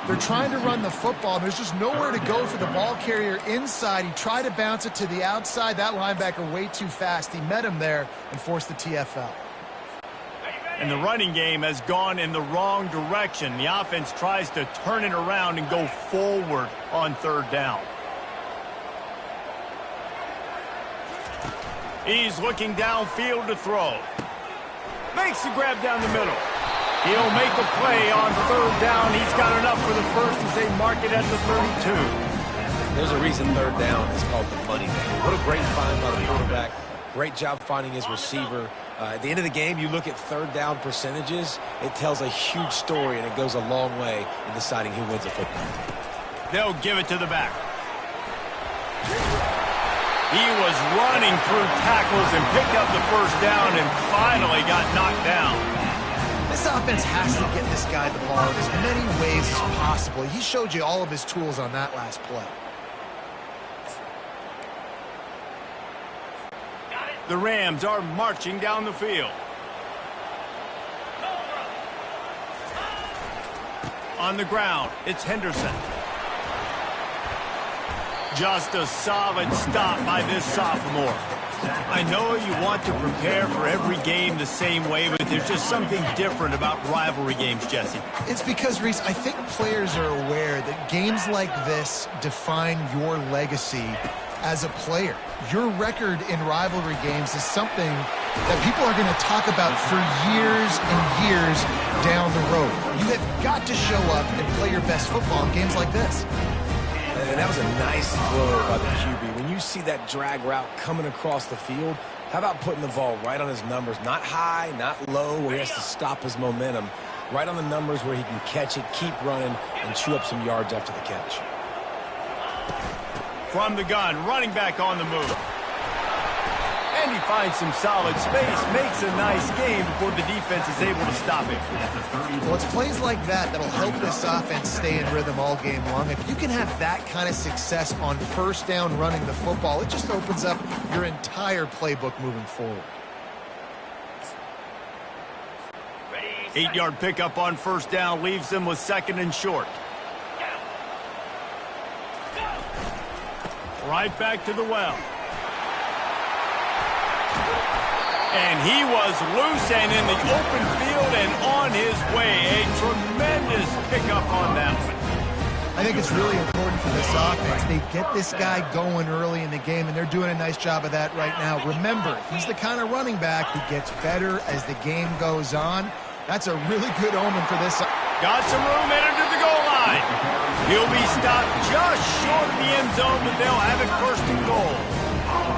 They're trying to run the football. There's just nowhere to go for the ball carrier inside. He tried to bounce it to the outside. That linebacker way too fast. He met him there and forced the TFL. And the running game has gone in the wrong direction. The offense tries to turn it around and go forward on 3rd down. He's looking downfield to throw. Makes the grab down the middle. He'll make a play on 3rd down. He's got enough for the first as they mark it at the 32. There's a reason 3rd down is called the money down. What a great find by the quarterback. Great job finding his receiver. At the end of the game, you look at 3rd down percentages. It tells a huge story, and it goes a long way in deciding who wins a football game. They'll give it to the back. He was running through tackles and picked up the 1st down and finally got knocked down. This offense has to get this guy the ball in as many ways as possible. He showed you all of his tools on that last play. The Rams are marching down the field. On the ground, it's Henderson. Just a solid stop by this sophomore. I know you want to prepare for every game the same way, but there's just something different about rivalry games, Jesse. It's because, Reese, I think players are aware that games like this define your legacy as a player. Your record in rivalry games is something that people are going to talk about for years and years down the road. You have got to show up and play your best football in games like this. And that was a nice throw by the QB. When you see that drag route coming across the field, how about putting the ball right on his numbers? Not high, not low, where he has to stop his momentum. Right on the numbers where he can catch it, keep running, and chew up some yards after the catch. From the gun, running back on the move. And he finds some solid space, makes a nice game before the defense is able to stop it. Well, it's plays like that that'll help this offense stay in rhythm all game long. If you can have that kind of success on 1st down running the football, it just opens up your entire playbook moving forward. 8-yard pickup on 1st down leaves them with 2nd and short. Right back to the well. And he was loose and in the open field and on his way. A tremendous pickup on that one. I think it's really important for this offense. They get this guy going early in the game, and they're doing a nice job of that right now. Remember, he's the kind of running back who gets better as the game goes on. That's a really good omen for this. Got some room entered to the goal line. He'll be stopped just short of the end zone, but they'll have it 1st and goal.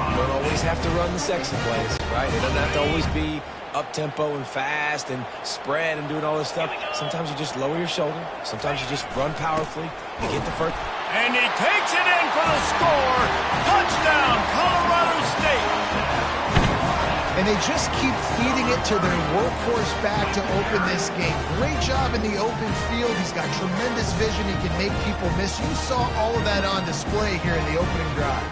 You don't always have to run the sexy plays, right? It doesn't have to always be up-tempo and fast and spread and doing all this stuff. Sometimes you just lower your shoulder. Sometimes you just run powerfully. You get the first. And he takes it in for the score. Touchdown, Colorado State. And they just keep feeding it to their workhorse back to open this game. Great job in the open field. He's got tremendous vision. He can make people miss. You saw all of that on display here in the opening drive.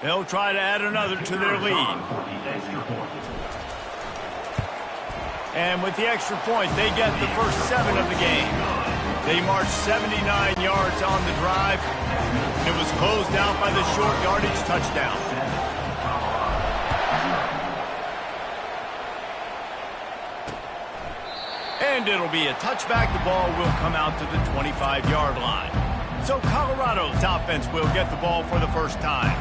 They'll try to add another to their lead. And with the extra point, they get the first 7 of the game. They marched 79 yards on the drive. It was closed out by the short yardage touchdown. And it'll be a touchback. The ball will come out to the 25-yard line. So Colorado's offense will get the ball for the first time.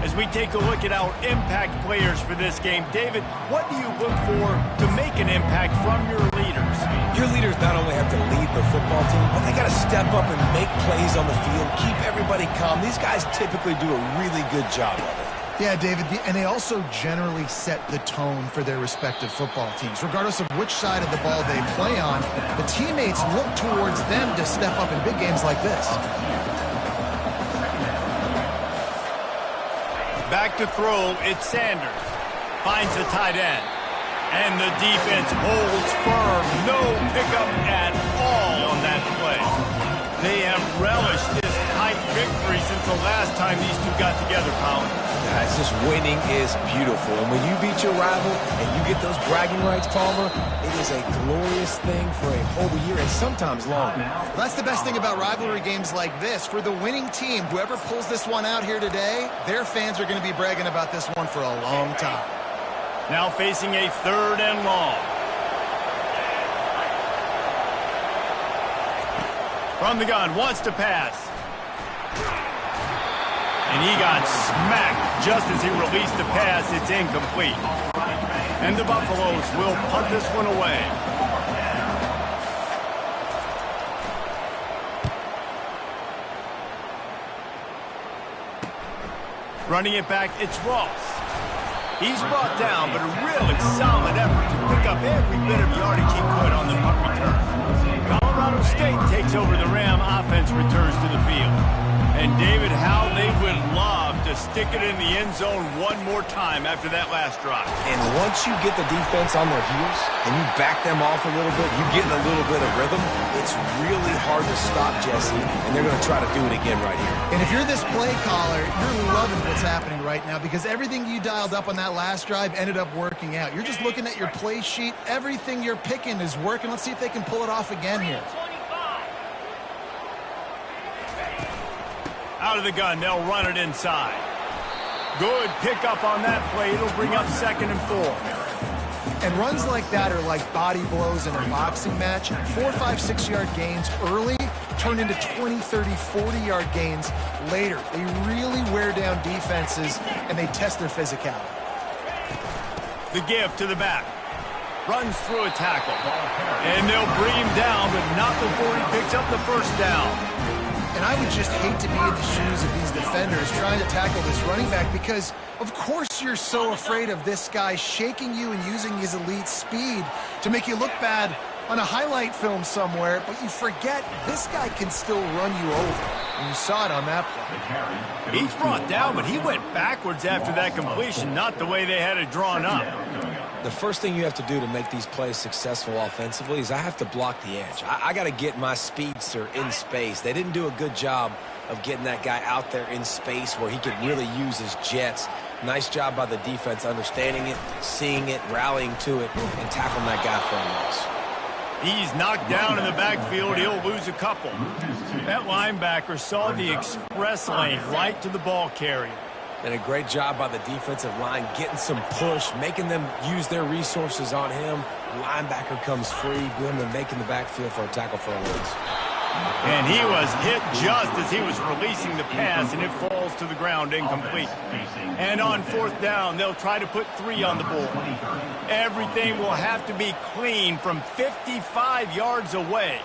As we take a look at our impact players for this game, David, what do you look for to make an impact from your leaders? Your leaders not only have to lead the football team, but they got to step up and make plays on the field, keep everybody calm. These guys typically do a really good job of it. Yeah, David, and they also generally set the tone for their respective football teams. Regardless of which side of the ball they play on, the teammates look towards them to step up in big games like this. Back to throw, it's Sanders. Finds the tight end. And the defense holds firm. No pickup at all on that play. They have relished this tight victory since the last time these two got together, Colin. Guys, just winning is beautiful. And when you beat your rival and you get those bragging rights, Palmer, it is a glorious thing for a whole year and sometimes longer. That's the best thing about rivalry games like this. For the winning team, whoever pulls this one out here today, their fans are going to be bragging about this one for a long time. Now facing a 3rd and long. From the gun, wants to pass. And he got smacked just as he released the pass. It's incomplete. And the Buffaloes will punt this one away. Running it back, it's Ross. He's brought down, but a really solid effort to pick up every bit of yardage he could on the punt return. Colorado State takes over the Ram offense, returns to the field. And David, how they would love to stick it in the end zone one more time after that last drive. And once you get the defense on their heels and you back them off a little bit, you get in a little bit of rhythm, it's really hard to stop Jesse, and they're going to try to do it again right here. And if you're this play caller, you're loving what's happening right now because everything you dialed up on that last drive ended up working out. You're just looking at your play sheet. Everything you're picking is working. Let's see if they can pull it off again here. Out of the gun, they'll run it inside. Good pickup on that play. It'll bring up 2nd and 4. And runs like that are like body blows in a boxing match. 4, 5, 6-yard gains early turn into 20, 30, 40-yard gains later. They really wear down defenses, and they test their physicality. The give to the back. Runs through a tackle. And they'll bring him down, but not before he picks up the 1st down. And I would just hate to be in the shoes of these defenders trying to tackle this running back because, of course, you're so afraid of this guy shaking you and using his elite speed to make you look bad on a highlight film somewhere, but you forget this guy can still run you over. And you saw it on that play. He's brought down, but he went backwards after that completion, not the way they had it drawn up. The first thing you have to do to make these plays successful offensively is I have to block the edge. I got to get my speedster in space. They didn't do a good job of getting that guy out there in space where he could really use his jets. Nice job by the defense understanding it, seeing it, rallying to it, and tackling that guy for a loss. He's knocked down in the backfield. He'll lose a couple. That linebacker saw the express lane right to the ball carrier. And a great job by the defensive line getting some push, making them use their resources on him. Linebacker comes free, Grimlin making the backfield for a tackle for a loss. And he was hit just as he was releasing the pass, and it falls to the ground incomplete. And on 4th down, they'll try to put 3 on the board. Everything will have to be clean from 55 yards away.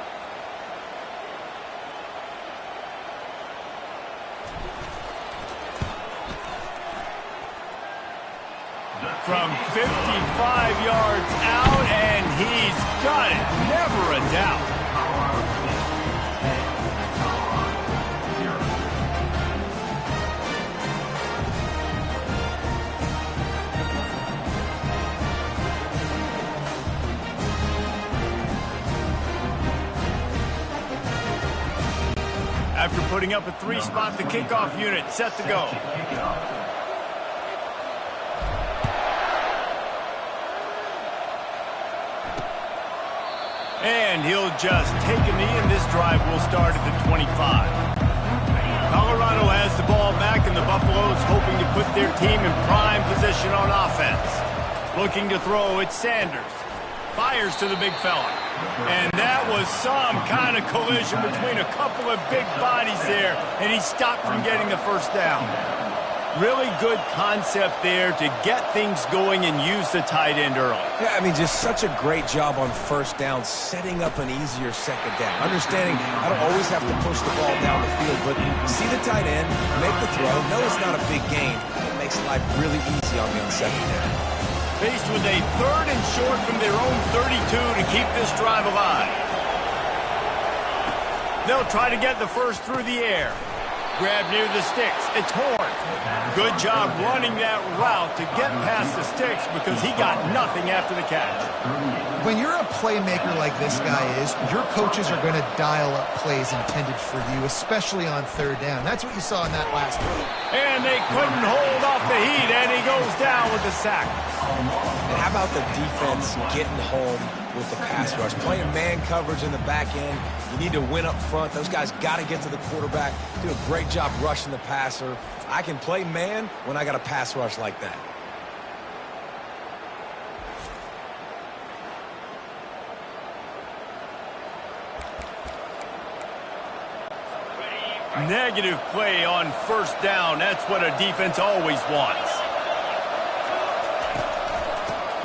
From 55 yards out, and he's got it. Never a doubt. After putting up a 3-spot, the kickoff unit set to go. And he'll just take a knee, and this drive will start at the 25. Colorado has the ball back, and the Buffaloes hoping to put their team in prime position on offense. Looking to throw, it's Sanders. Fires to the big fella. And that was some kind of collision between a couple of big bodies there, and he stopped from getting the 1st down. Really good concept there to get things going and use the tight end early. Yeah, I mean, just such a great job on first down, setting up an easier second down. Understanding I don't always have to push the ball down the field, but see the tight end, make the throw. No, it's not a big gain. It makes life really easy on me on second down. Faced with a 3rd and short from their own 32 to keep this drive alive. They'll try to get the first through the air. Grab near the sticks. It's Horn. Good job running that route to get past the sticks because he got nothing after the catch. When you're a playmaker like this guy is, your coaches are going to dial up plays intended for you, especially on 3rd down. That's what you saw in that last one. And they couldn't hold off the heat, and he goes down with the sack. And how about the defense getting home with the pass rush? Playing man coverage in the back end. You need to win up front. Those guys got to get to the quarterback. Do a great job rushing the passer. I can play man when I got a pass rush like that. Negative play on first down. That's what a defense always wants.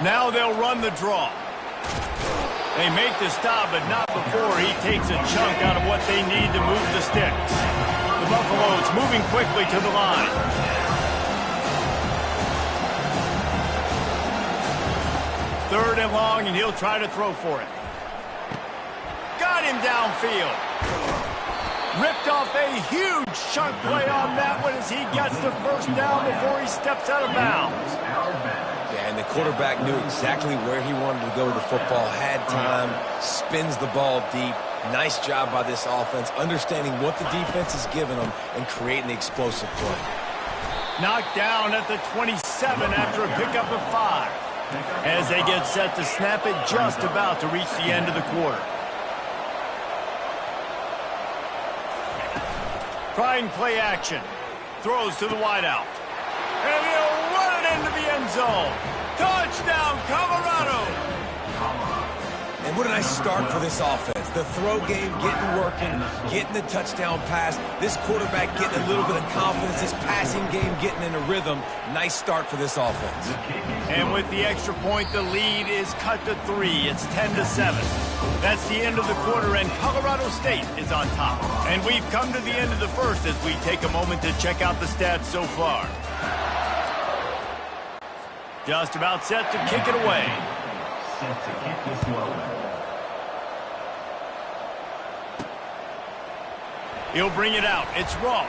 Now they'll run the draw. They make the stop, but not before he takes a chunk out of what they need to move the sticks. The Buffaloes moving quickly to the line. Third and long, and he'll try to throw for it. Got him downfield. Ripped off a huge chunk play on that one as he gets the first down before he steps out of bounds. Yeah, and the quarterback knew exactly where he wanted to go with the football, had time, spins the ball deep. Nice job by this offense, understanding what the defense is giving them and creating the explosive play. Knocked down at the 27 after a pickup of 5. As they get set to snap it, just about to reach the end of the quarter. Trying play action. Throws to the wideout. And he'll run it into the end zone. Touchdown, Colorado! And what a nice start for this offense. The throw game getting working, getting the touchdown pass. This quarterback getting a little bit of confidence. This passing game getting in a rhythm. Nice start for this offense. And with the extra point, the lead is cut to 3. It's 10-7. That's the end of the quarter, and Colorado State is on top. And we've come to the end of the first as we take a moment to check out the stats so far. Just about set to kick it away. Set to kick this one. He'll bring it out. It's Ross.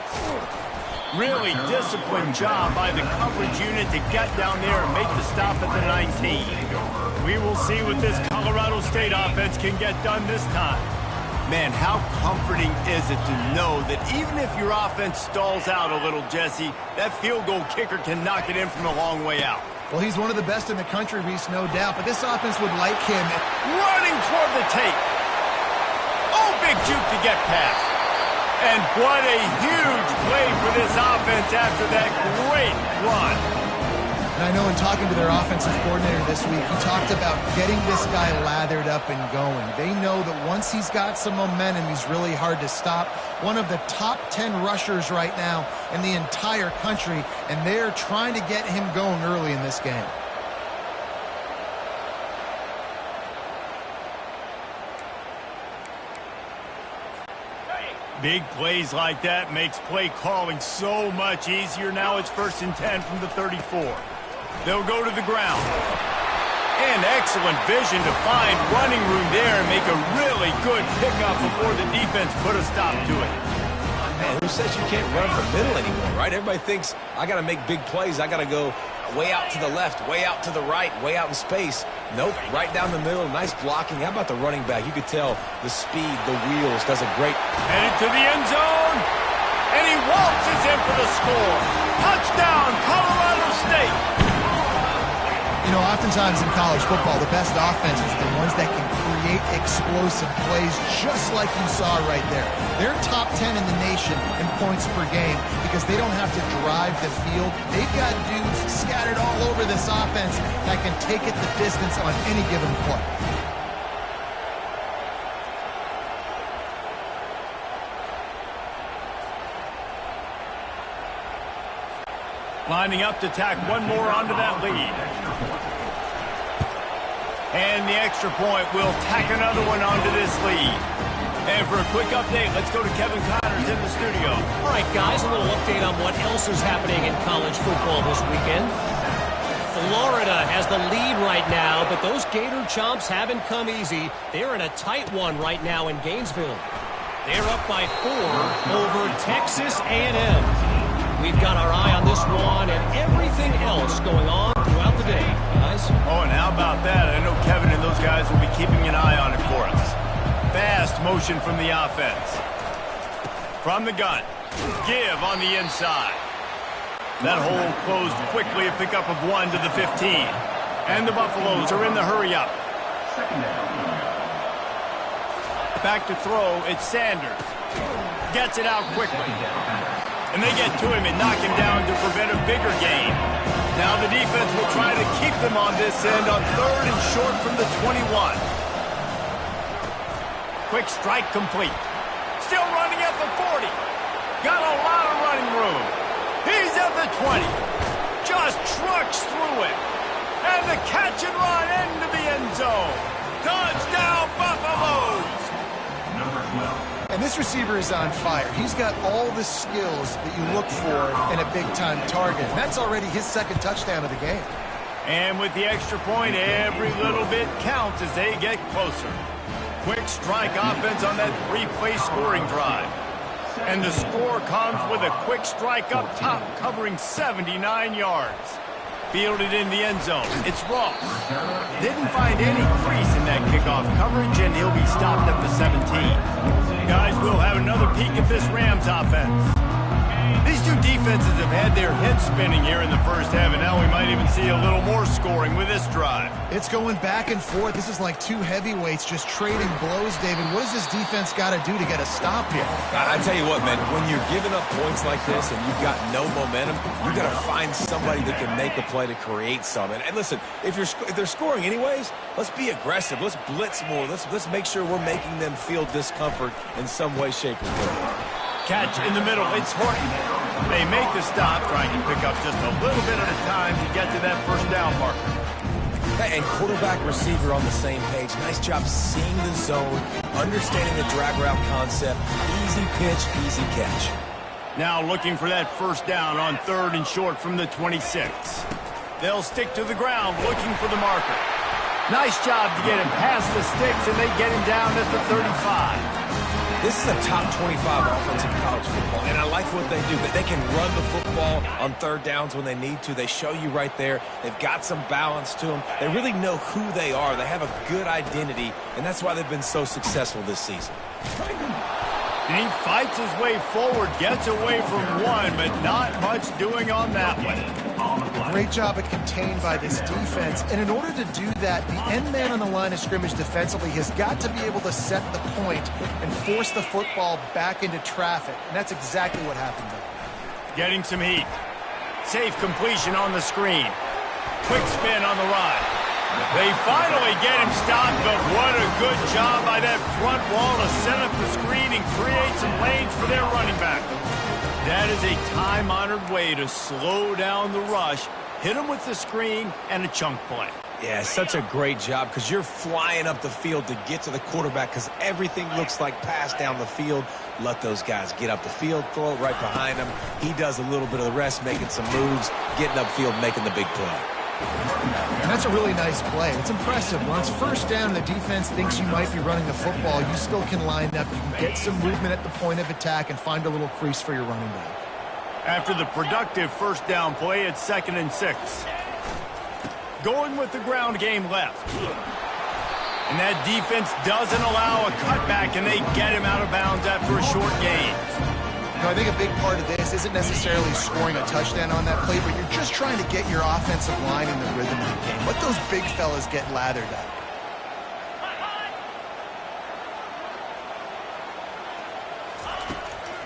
Really disciplined job by the coverage unit to get down there and make the stop at the 19. We will see what this Colorado State offense can get done this time. Man, how comforting is it to know that even if your offense stalls out a little, Jesse, that field goal kicker can knock it in from a long way out. Well, he's one of the best in the country, Reese, no doubt, but this offense would like him. Running toward the tape. Oh, big juke to get past. And what a huge play for this offense after that great run. And I know in talking to their offensive coordinator this week, he talked about getting this guy lathered up and going. They know that once he's got some momentum, he's really hard to stop. One of the top 10 rushers right now in the entire country, and they're trying to get him going early in this game. Big plays like that makes play calling so much easier. Now it's 1st and 10 from the 34. They'll go to the ground. And excellent vision to find running room there and make a really good pickup before the defense put a stop to it. Man, who says you can't run the middle anymore, right? Everybody thinks I got to make big plays. I got to go way out to the left, way out to the right, way out in space. Nope, right down the middle. Nice blocking. How about the running back? You could tell the speed, the wheels, does a great... Headed to the end zone. And he waltzes in for the score. Touchdown, Colorado State. You know, oftentimes in college football, the best offenses are the ones that can create explosive plays just like you saw right there. They're top 10 in the nation in points per game because they don't have to drive the field. They've got dudes scattered all over this offense that can take it the distance on any given play. Lining up to tack one more onto that lead. And the extra point will tack another one onto this lead. And for a quick update, let's go to Kevin Connors in the studio. All right, guys, a little update on what else is happening in college football this weekend. Florida has the lead right now, but those Gator Chomps haven't come easy. They're in a tight one right now in Gainesville. They're up by 4 over Texas A&M. We've got our eye on this one and everything else going on throughout the day, guys. Oh, and how about that? I know Kevin and those guys will be keeping an eye on it for us. Fast motion from the offense. From the gun. Give on the inside. That hole closed quickly, a pickup of 1 to the 15. And the Buffaloes are in the hurry up. Back to throw, it's Sanders. Gets it out quickly. And they get to him and knock him down to prevent a bigger gain. Now the defense will try to keep them on this end on 3rd and short from the 21. Quick strike complete. Still running at the 40. Got a lot of running room. He's at the 20. Just trucks through it. And the catch and run into the end zone. Touchdown, Buffaloes! Number 12. And this receiver is on fire. He's got all the skills that you look for in a big-time target. And that's already his 2nd touchdown of the game. And with the extra point, every little bit counts as they get closer. Quick strike offense on that 3-play scoring drive. And the score comes with a quick strike up top, covering 79 yards. Fielded in the end zone. It's Ross. Didn't find any crease in that kickoff coverage, and he'll be stopped at the 17. Guys, we'll have another peek at this Rams offense. These two defenses have had their heads spinning here in the first half, and now we might even see a little more scoring with this drive. It's going back and forth. This is like two heavyweights just trading blows, David. What does this defense got to do to get a stop here? I tell you what, man, when you're giving up points like this and you've got no momentum, you got to find somebody that can make a play to create some. And listen, if they're scoring anyways, let's be aggressive. Let's blitz more. Let's make sure we're making them feel discomfort in some way, shape, or form. Catch in the middle. It's Horton. They make the stop, trying to pick up just a little bit at a time to get to that first down marker. Hey, and quarterback receiver on the same page. Nice job seeing the zone, understanding the drag route concept. Easy pitch, easy catch. Now looking for that first down on 3rd and short from the 26. They'll stick to the ground looking for the marker. Nice job to get him past the sticks, and they get him down at the 35. This is a top 25 offense in college football, and I like what they do. They can run the football on 3rd downs when they need to. They show you right there. They've got some balance to them. They really know who they are. They have a good identity, and that's why they've been so successful this season. And he fights his way forward, gets away from one, but not much doing on that one. Great job at contained by this defense. And in order to do that, the end man on the line of scrimmage defensively has got to be able to set the point and force the football back into traffic. And that's exactly what happened there. Getting some heat. Safe completion on the screen. Quick spin on the ride. They finally get him stopped, but what a good job by that front wall to set up the screen and create some lanes for their running back. That is a time-honored way to slow down the rush, hit him with the screen, and a chunk play. Yeah, such a great job because you're flying up the field to get to the quarterback because everything looks like pass down the field. Let those guys get up the field, throw it right behind him. He does a little bit of the rest, making some moves, getting upfield, making the big play. And that's a really nice play. It's impressive. Once first down, the defense thinks you might be running the football. You still can line up. You can get some movement at the point of attack and find a little crease for your running back. After the productive first down play, it's 2nd and 6. Going with the ground game left. And that defense doesn't allow a cutback, and they get him out of bounds after a short gain. You know, I think a big part of this isn't necessarily scoring a touchdown on that play, but you're just trying to get your offensive line in the rhythm of the game. Let those big fellas get lathered up.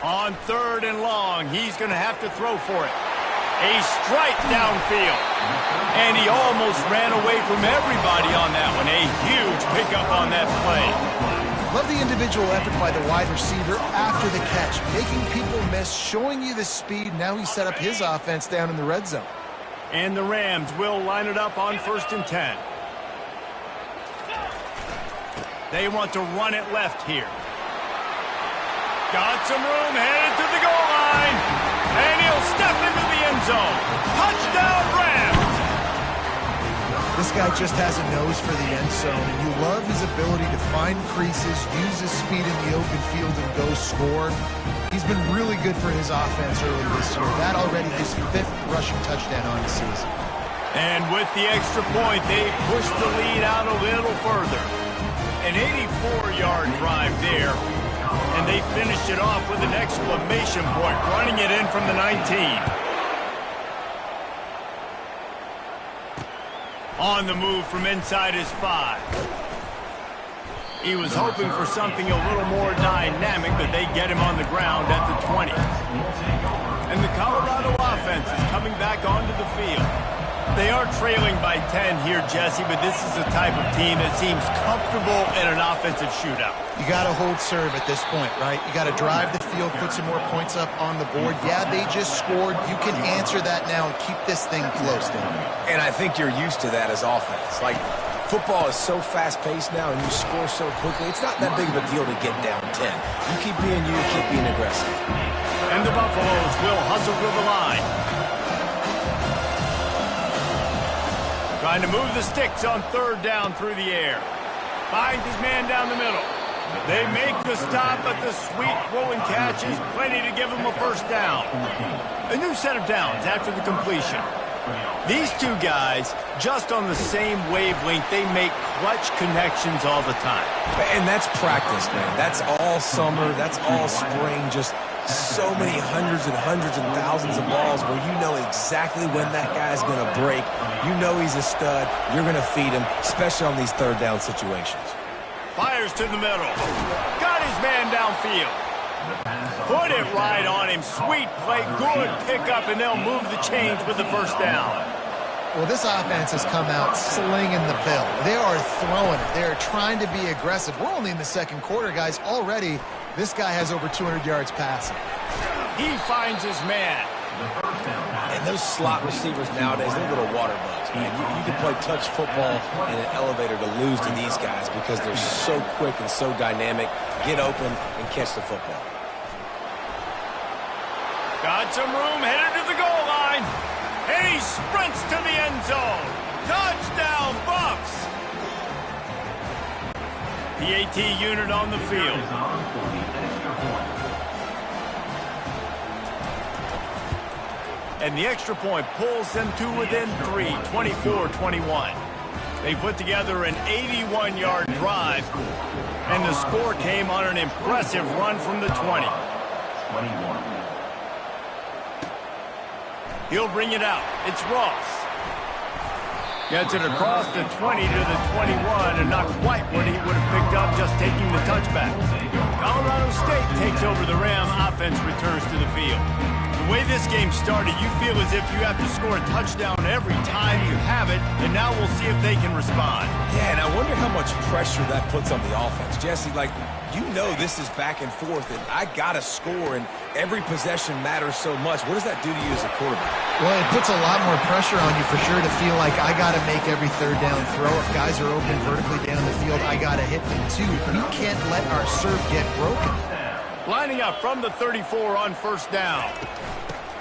On 3rd and long, he's going to have to throw for it. A strike downfield. And he almost ran away from everybody on that one. A huge pickup on that play. Love the individual effort by the wide receiver after the catch, making people miss, showing you the speed. Now he set up his offense down in the red zone. And the Rams will line it up on 1st and 10. They want to run it left here. Got some room, headed to the goal line. And he'll step into the end zone. Touchdown, Rams! This guy just has a nose for the end zone, and you love his ability to find creases, use his speed in the open field, and go score. He's been really good for his offense early this year. That already his 5th rushing touchdown on the season. And with the extra point, they push the lead out a little further. An 84-yard drive there, and they finished it off with an exclamation point, running it in from the 19. On the move from inside his 5. He was hoping for something a little more dynamic, but they get him on the ground at the 20. And the Colorado offense is coming back onto the field. They are trailing by 10 here, Jesse, but this is the type of team that seems comfortable in an offensive shootout. You got to hold serve at this point, right? You got to drive the field, put some more points up on the board. Yeah, they just scored. You can answer that now and keep this thing close, Dan. And I think you're used to that as offense. Like, football is so fast-paced now and you score so quickly, it's not that big of a deal to get down 10. You keep being you, keep being aggressive. And the Buffaloes will hustle to the line. Trying to move the sticks on 3rd down through the air. Finds his man down the middle. They make the stop, but the sweet throwing catch is plenty to give him a 1st down. A new set of downs after the completion. These two guys, just on the same wavelength, they make clutch connections all the time. And that's practice, man. That's all summer. That's all spring. Just so many hundreds and thousands of balls where you know exactly when that guy's going to break. You know he's a stud. You're going to feed him, especially on these 3rd down situations. Fires to the middle. Got his man downfield. Put it right on him. Sweet play. Good pickup, and they'll move the chains with the 1st down. Well, this offense has come out slinging the pill. They are throwing it. They are trying to be aggressive. We're only in the 2nd quarter, guys. Already, this guy has over 200 yards passing. He finds his man. And those slot receivers nowadays, they're little water bugs, man. You can play touch football in an elevator to lose to these guys because they're so quick and so dynamic. Get open and catch the football. Got some room, headed to the goal line. And he sprints to the end zone. Touchdown, Buffs! PAT unit on the field. And the extra point pulls them to within 3, 24-21. They put together an 81-yard drive, and the score came on an impressive run from the 20. 21. He'll bring it out. It's Ross. Gets it across the 20 to the 21, and not quite what he would have picked up just taking the touchback. Colorado State takes over the Ram. Offense returns to the field. The way this game started, you feel as if you have to score a touchdown every time you have it, and now we'll see if they can respond. Yeah, and I wonder how much pressure that puts on the offense. Jesse, like, you know this is back and forth, and I got to score, and every possession matters so much. What does that do to you as a quarterback? Well, it puts a lot more pressure on you for sure to feel like I got to make every 3rd down throw. If guys are open vertically down the field, I got to hit them too. We can't let our serve get broken. Lining up from the 34 on 1st down.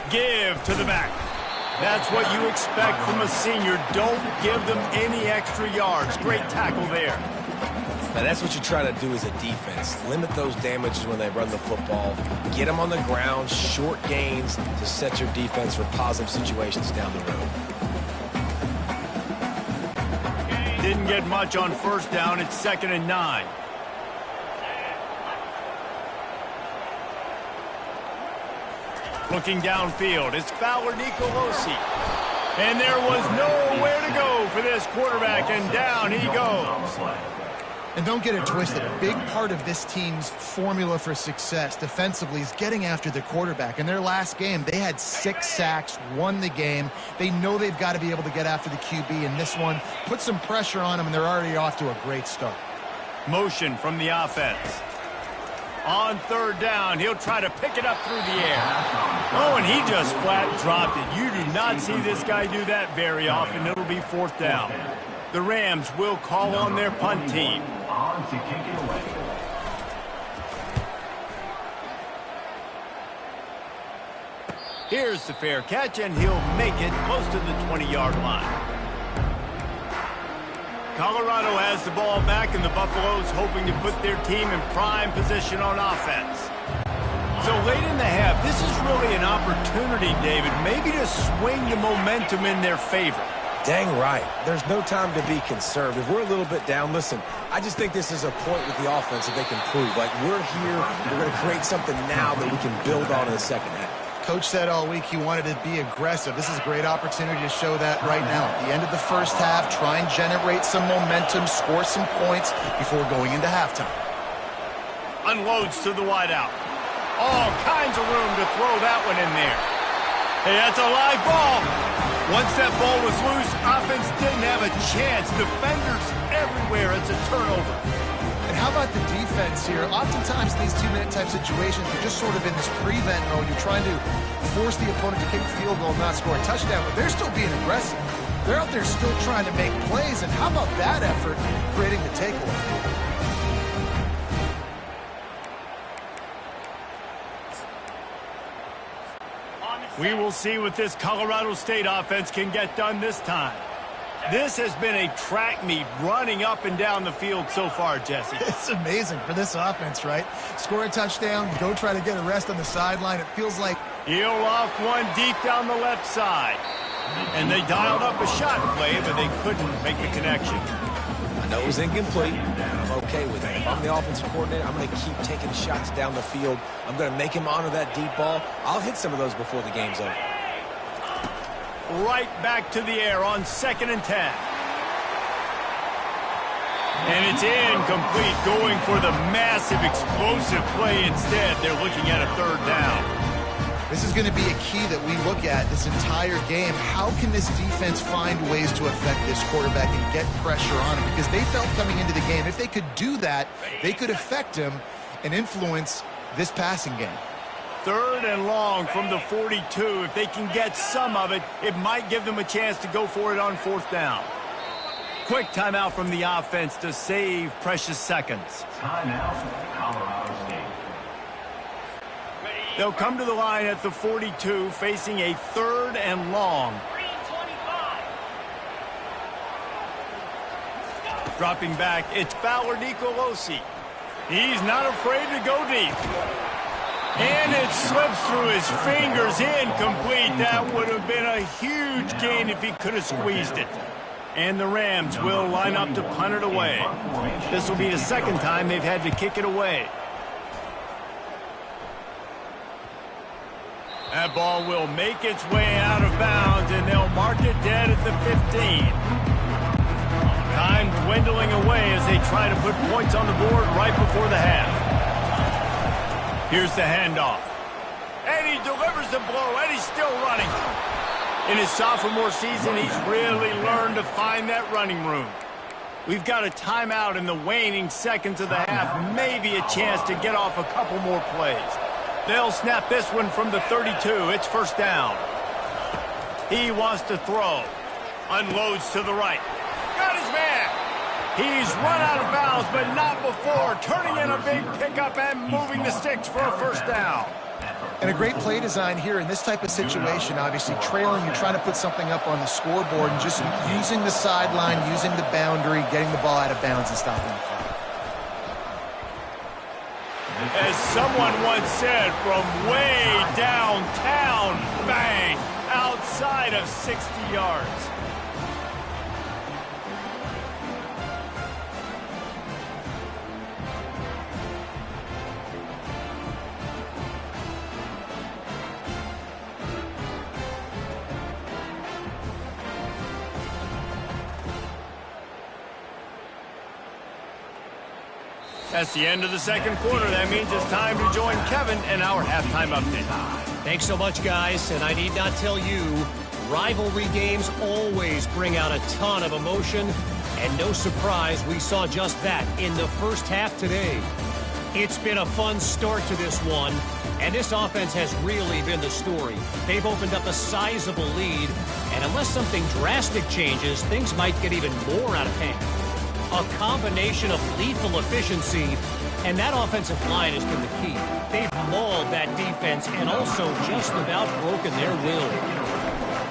Give to the back. That's what you expect from a senior. Don't give them any extra yards. Great tackle there. Now, that's what you try to do as a defense. Limit those damages when they run the football. Get them on the ground, short gains to set your defense for positive situations down the road. Didn't get much on 1st down. It's 2nd and 9. Looking downfield, it's Fowler Nicolosi. And there was nowhere to go for this quarterback, and down he goes. And don't get it twisted. A big part of this team's formula for success defensively is getting after the quarterback. In their last game, they had 6 sacks, won the game. They know they've got to be able to get after the QB, and this one put some pressure on them, and they're already off to a great start. Motion from the offense. On third down, he'll try to pick it up through the air. Oh, and he just flat dropped it. You do not see this guy do that very often. It'll be fourth down. The Rams will call on their punt team. On to kick it away. Here's the fair catch, and he'll make it close to the 20-yard line. Colorado has the ball back, and the Buffaloes hoping to put their team in prime position on offense. So late in the half, this is really an opportunity, David, maybe to swing the momentum in their favor. Dang right. There's no time to be conservative. We're a little bit down. Listen, I just think this is a point with the offense that they can prove. Like, we're here, we're going to create something now that we can build on in the second half. Coach said all week he wanted to be aggressive. This is a great opportunity to show that right now. At the end of the first half, try and generate some momentum, score some points before going into halftime. Unloads to the wideout. All kinds of room to throw that one in there. Hey, that's a live ball. Once that ball was loose, offense didn't have a chance. Defenders everywhere. It's a turnover. And how about the defense here? Oftentimes in these two-minute type situations, you're just sort of in this prevent mode. You're trying to force the opponent to kick a field goal and not score a touchdown, but they're still being aggressive. They're out there still trying to make plays, and how about that effort creating the takeaway? We will see what this Colorado State offense can get done this time. This has been a track meet running up and down the field so far, Jesse. It's amazing for this offense, right? Score a touchdown, go try to get a rest on the sideline. It feels like... He'll off one deep down the left side. And they dialed up a shot play, but they couldn't make the connection. I know it was incomplete, and I'm okay with it. If I'm the offensive coordinator, I'm going to keep taking shots down the field. I'm going to make him honor that deep ball. I'll hit some of those before the game's over. Right back to the air on 2nd and 10. And it's incomplete, going for the massive explosive play instead. They're looking at a third down. This is going to be a key that we look at this entire game. How can this defense find ways to affect this quarterback and get pressure on him? Because they felt coming into the game, if they could do that, they could affect him and influence this passing game. 3rd and long from the 42. If they can get some of it, it might give them a chance to go for it on 4th down. Quick timeout from the offense to save precious seconds. Timeout, Colorado State. They'll come to the line at the 42, facing a 3rd and long. 3:25. Dropping back, it's Fowler Nicolosi. He's not afraid to go deep. And it slips through his fingers, incomplete. That would have been a huge gain if he could have squeezed it. And the Rams will line up to punt it away. This will be the 2nd time they've had to kick it away. That ball will make its way out of bounds, and they'll mark it dead at the 15. Time dwindling away as they try to put points on the board right before the half. Here's the handoff. And he delivers the blow, and he's still running. In his sophomore season, he's really learned to find that running room. We've got a timeout in the waning seconds of the half, maybe a chance to get off a couple more plays. They'll snap this one from the 32. It's 1st down. He wants to throw. Unloads to the right. Got his man. He's run out of bounds, but not before. Turning in a big pickup and moving the sticks for a 1st down. And a great play design here in this type of situation. Obviously, trailing, you're trying to put something up on the scoreboard and just using the sideline, using the boundary, getting the ball out of bounds and stopping the clock. As someone once said, from way downtown, bang, outside of 60 yards. That's the end of the 2nd quarter. That means it's time to join Kevin in our halftime update. Thanks so much, guys. And I need not tell you, rivalry games always bring out a ton of emotion. And no surprise, we saw just that in the first half today. It's been a fun start to this one, and this offense has really been the story. They've opened up a sizable lead, and unless something drastic changes, things might get even more out of hand. A combination of lethal efficiency, and that offensive line has been the key. They've mauled that defense and also just about broken their will.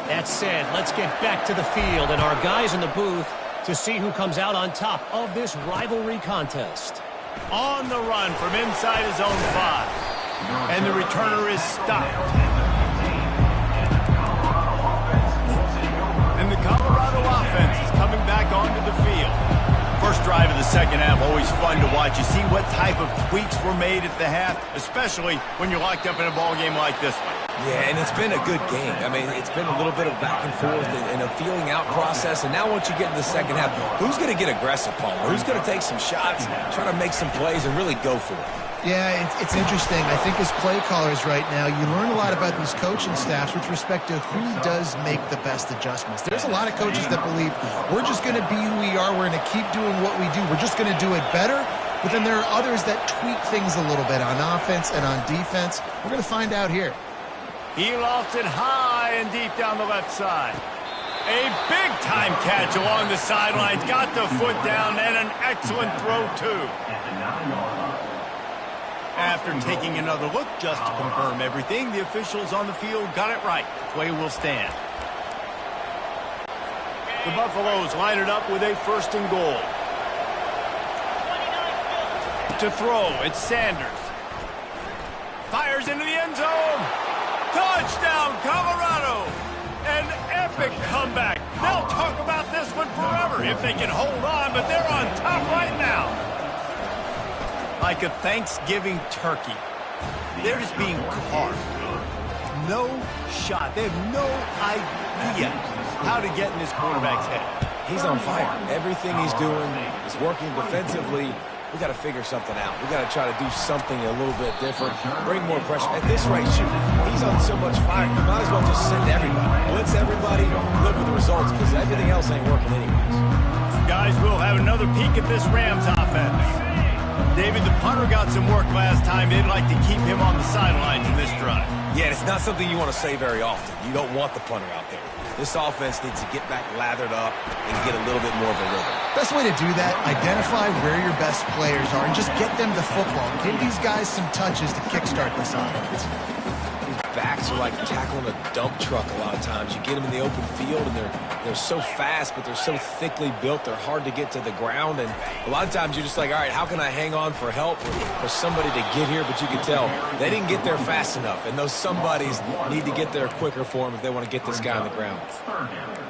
That said, let's get back to the field and our guys in the booth to see who comes out on top of this rivalry contest. On the run from inside his own 5. And the returner is stopped. And the Colorado offense is coming back onto the field. First drive of the second half, always fun to watch. You see what type of tweaks were made at the half, especially when you're locked up in a ball game like this one. Yeah, and it's been a good game. I mean, it's been a little bit of back and forth and a feeling out process. And now once you get in the second half, who's going to get aggressive, Palmer? Who's going to take some shots, try to make some plays, and really go for it? Yeah, it's interesting. I think as play callers right now, you learn a lot about these coaching staffs with respect to who does make the best adjustments. There's a lot of coaches that believe we're just going to be who we are. We're going to keep doing what we do. We're just going to do it better. But then there are others that tweak things a little bit on offense and on defense. We're going to find out here. He lofts it high and deep down the left side. A big-time catch along the sidelines. Got the foot down and an excellent throw, too. After taking another look just to confirm everything, the officials on the field got it right. Play will stand. The Buffaloes line it up with a 1st and goal. To throw, it's Sanders. Fires into the end zone. Touchdown, Colorado! An epic comeback. They'll talk about this one forever if they can hold on, but they're on top right now. Like a Thanksgiving turkey. They're just being carved. No shot. They have no idea how to get in this quarterback's head. He's on fire. Everything he's doing is working defensively. We got to figure something out. We got to try to do something a little bit different. Bring more pressure. At this rate, shoot, he's on so much fire. You might as well just send everybody. Blitz everybody, live with the results, because everything else ain't working anyways. Guys, we'll have another peek at this Rams offense. David, the punter got some work last time. They'd like to keep him on the sidelines in this drive. Yeah, it's not something you want to say very often. You don't want the punter out there. This offense needs to get back lathered up and get a little bit more of a rhythm. Best way to do that, identify where your best players are and just get them the football. Give these guys some touches to kickstart this offense. Backs are like tackling a dump truck a lot of times. You get them in the open field, and they're so fast, but they're so thickly built, they're hard to get to the ground. And a lot of times you're just like, all right, how can I hang on for help or for somebody to get here? But you can tell they didn't get there fast enough, and those somebodies need to get there quicker for them if they want to get this guy on the ground.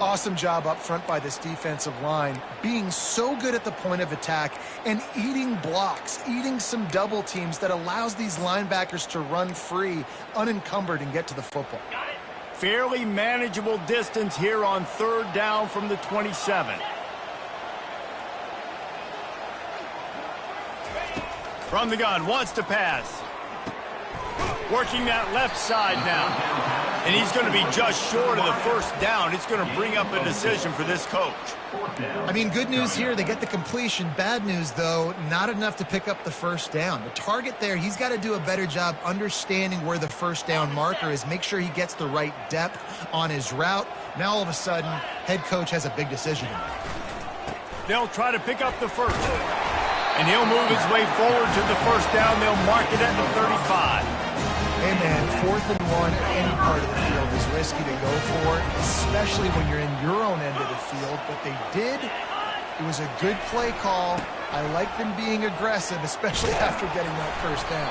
Awesome job up front by this defensive line, being so good at the point of attack and eating blocks, eating some double teams that allows these linebackers to run free, unencumbered, and get to the football. Fairly manageable distance here on 3rd down from the 27. From the gun, wants to pass. Working that left side now. And he's going to be just short of the 1st down. It's going to bring up a decision for this coach. I mean, good news here, they get the completion. Bad news, though, not enough to pick up the 1st down. The target there, he's got to do a better job understanding where the 1st down marker is, make sure he gets the right depth on his route. Now, all of a sudden, head coach has a big decision to make. They'll try to pick up the 1st. And he'll move his way forward to the 1st down. They'll mark it at the 35. Hey, man, 4th and 1 at any part of the field is risky to go for, especially when you're in your own end of the field. But they did. It was a good play call. I like them being aggressive, especially after getting that 1st down.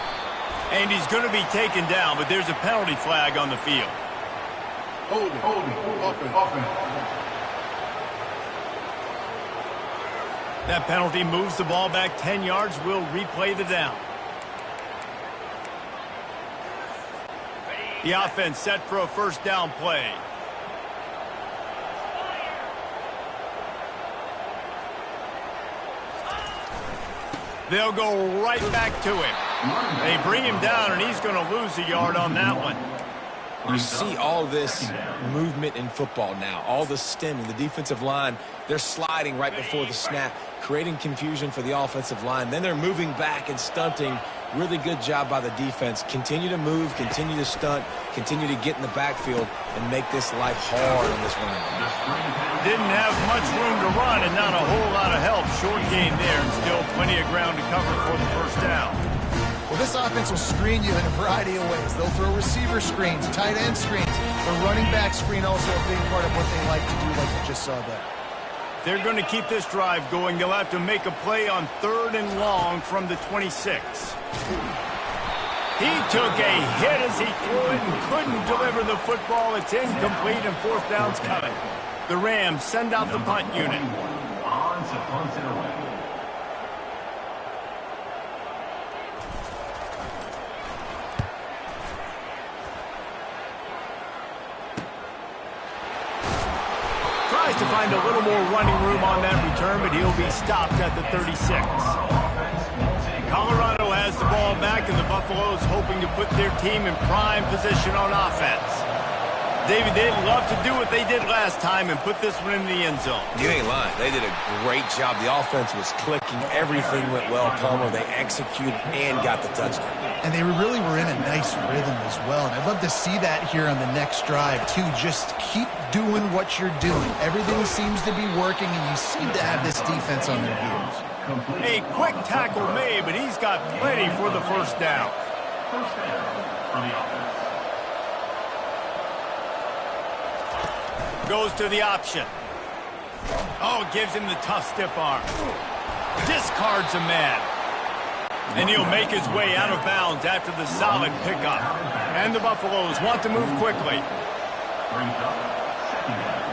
And he's going to be taken down, but there's a penalty flag on the field. Hold it. That penalty moves the ball back 10 yards. We'll replay the down. The offense set for a 1st down play. They'll go right back to him. They bring him down, and he's going to lose a yard on that one. You see all this movement in football now, all the stemming, the defensive line, they're sliding right before the snap, creating confusion for the offensive line. Then they're moving back and stunting. Really good job by the defense. Continue to move, continue to stunt, continue to get in the backfield and make this life hard on this running back. Didn't have much room to run and not a whole lot of help. Short gain there and still plenty of ground to cover for the first down. Well, this offense will screen you in a variety of ways. They'll throw receiver screens, tight end screens. The running back screen also a big part of what they like to do, like you just saw there. They're going to keep this drive going. They'll have to make a play on 3rd and long from the 26. He took a hit as he threw it and couldn't deliver the football. It's incomplete and 4th down's coming. The Rams send out the punt unit. On to punt it away. Tries to find a little more running room on that return, but he'll be stopped at the 36. Colorado has the ball back, and the Buffaloes hoping to put their team in prime position on offense. David, they'd love to do what they did last time and put this one in the end zone. You ain't lying. They did a great job. The offense was clicking. Everything went well, Palmer. They executed and got the touchdown. And they really were in a nice rhythm as well. And I'd love to see that here on the next drive, too. Just keep doing what you're doing. Everything seems to be working, and you seem to have this defense on their heels. A quick tackle made, but he's got plenty for the first down. First down for the offense. Goes to the option. Oh, gives him the tough stiff arm. Discards a man. And he'll make his way out of bounds after the solid pickup. And the Buffaloes want to move quickly. Brings up 2nd down.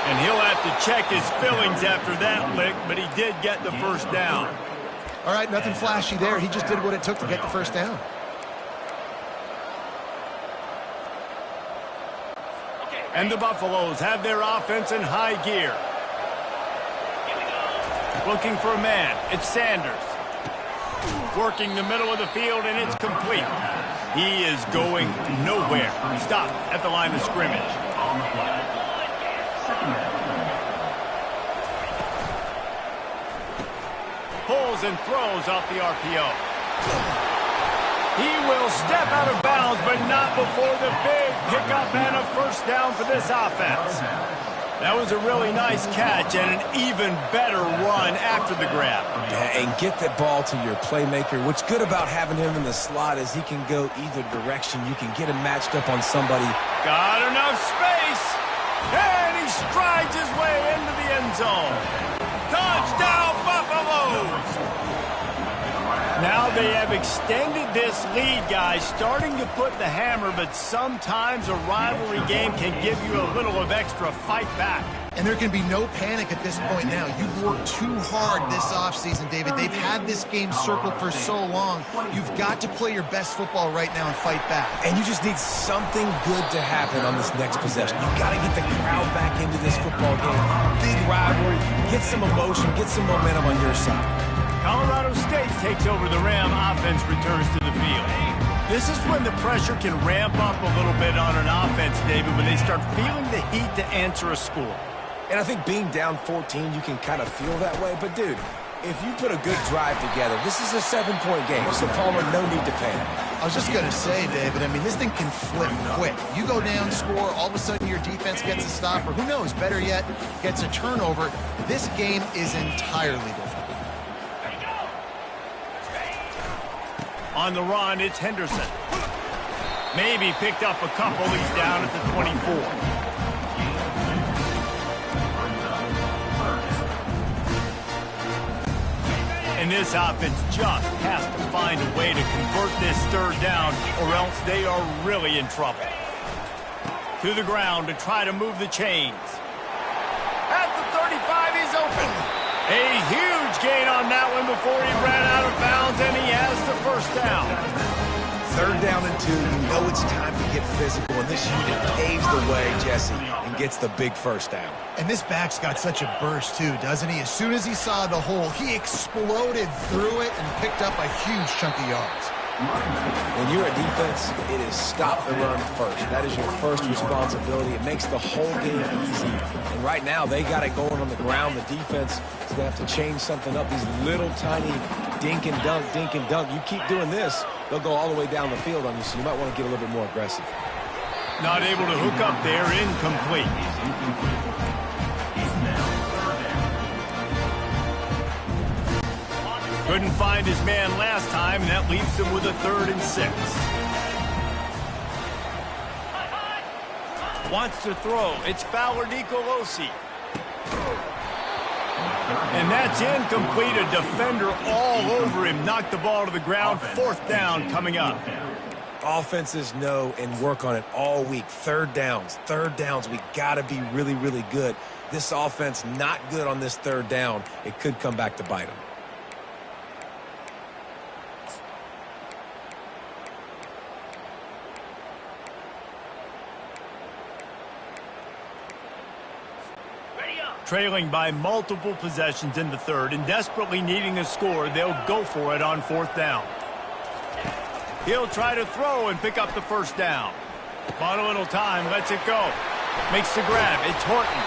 And he'll have to check his fillings after that lick, but he did get the first down. All right, nothing flashy there. He just did what it took to get the first down. And the Buffaloes have their offense in high gear. Looking for a man. It's Sanders. Working the middle of the field, and it's complete. He is going nowhere. Stop at the line of scrimmage. On the fly. 2nd down. Pulls and throws off the RPO. He will step out of bounds, but not before the big pickup and a first down for this offense. That was a really nice catch and an even better run after the grab. Yeah, and get the ball to your playmaker. What's good about having him in the slot is he can go either direction. You can get him matched up on somebody. Got enough space, and he strides his way into the end zone. Touchdown, Buffaloes! Now they have extended this lead, guys, starting to put the hammer, but sometimes a rivalry game can give you a little of extra fight back. And there can be no panic at this point now. You've worked too hard this offseason, David. They've had this game circled for so long. You've got to play your best football right now and fight back. And you just need something good to happen on this next possession. You got to get the crowd back into this football game. Big rivalry. Get some emotion. Get some momentum on your side. Colorado State takes over. The Ram offense returns to the field. This is when the pressure can ramp up a little bit on an offense, David, when they start feeling the heat to answer a score. And I think being down 14, you can kind of feel that way. But, dude, if you put a good drive together, this is a 7-point game. So, Palmer, no need to panic. I was just going to say, David, I mean, this thing can flip quick. You go down, score, all of a sudden your defense gets a stop, or who knows, better yet, gets a turnover. This game is entirely different. On the run, it's Henderson. Maybe picked up a couple. He's down at the 24. And this offense just has to find a way to convert this 3rd down, or else they are really in trouble. To the ground to try to move the chains. At the 35, he's open. A huge gain on that one before he ran out of bounds, and he has the first down. 3rd down and 2. You know it's time to get physical, and this unit paves the way, Jesse, and gets the big first down. And this back's got such a burst, too, doesn't he? As soon as he saw the hole, he exploded through it and picked up a huge chunk of yards. When you're a defense, it is stop the run first. That is your first responsibility. It makes the whole game easy. And right now, they got it going on the ground. The defense is going to have to change something up. These little tiny dink and dunk, dink and dunk. You keep doing this, they'll go all the way down the field on you, so you might want to get a little bit more aggressive. Not able to hook up there, incomplete. Couldn't find his man last time, and that leaves him with a 3rd and 6. Wants to throw. It's Fowler Nicolosi. And that's incomplete. A defender all over him. Knocked the ball to the ground. 4th down coming up. Offenses know and work on it all week. Third downs. We got to be really, really good. This offense not good on this 3rd down. It could come back to bite them. Trailing by multiple possessions in the 3rd and desperately needing a score, they'll go for it on 4th down. He'll try to throw and pick up the 1st down. On a little time, lets it go. Makes the grab. It's Horton.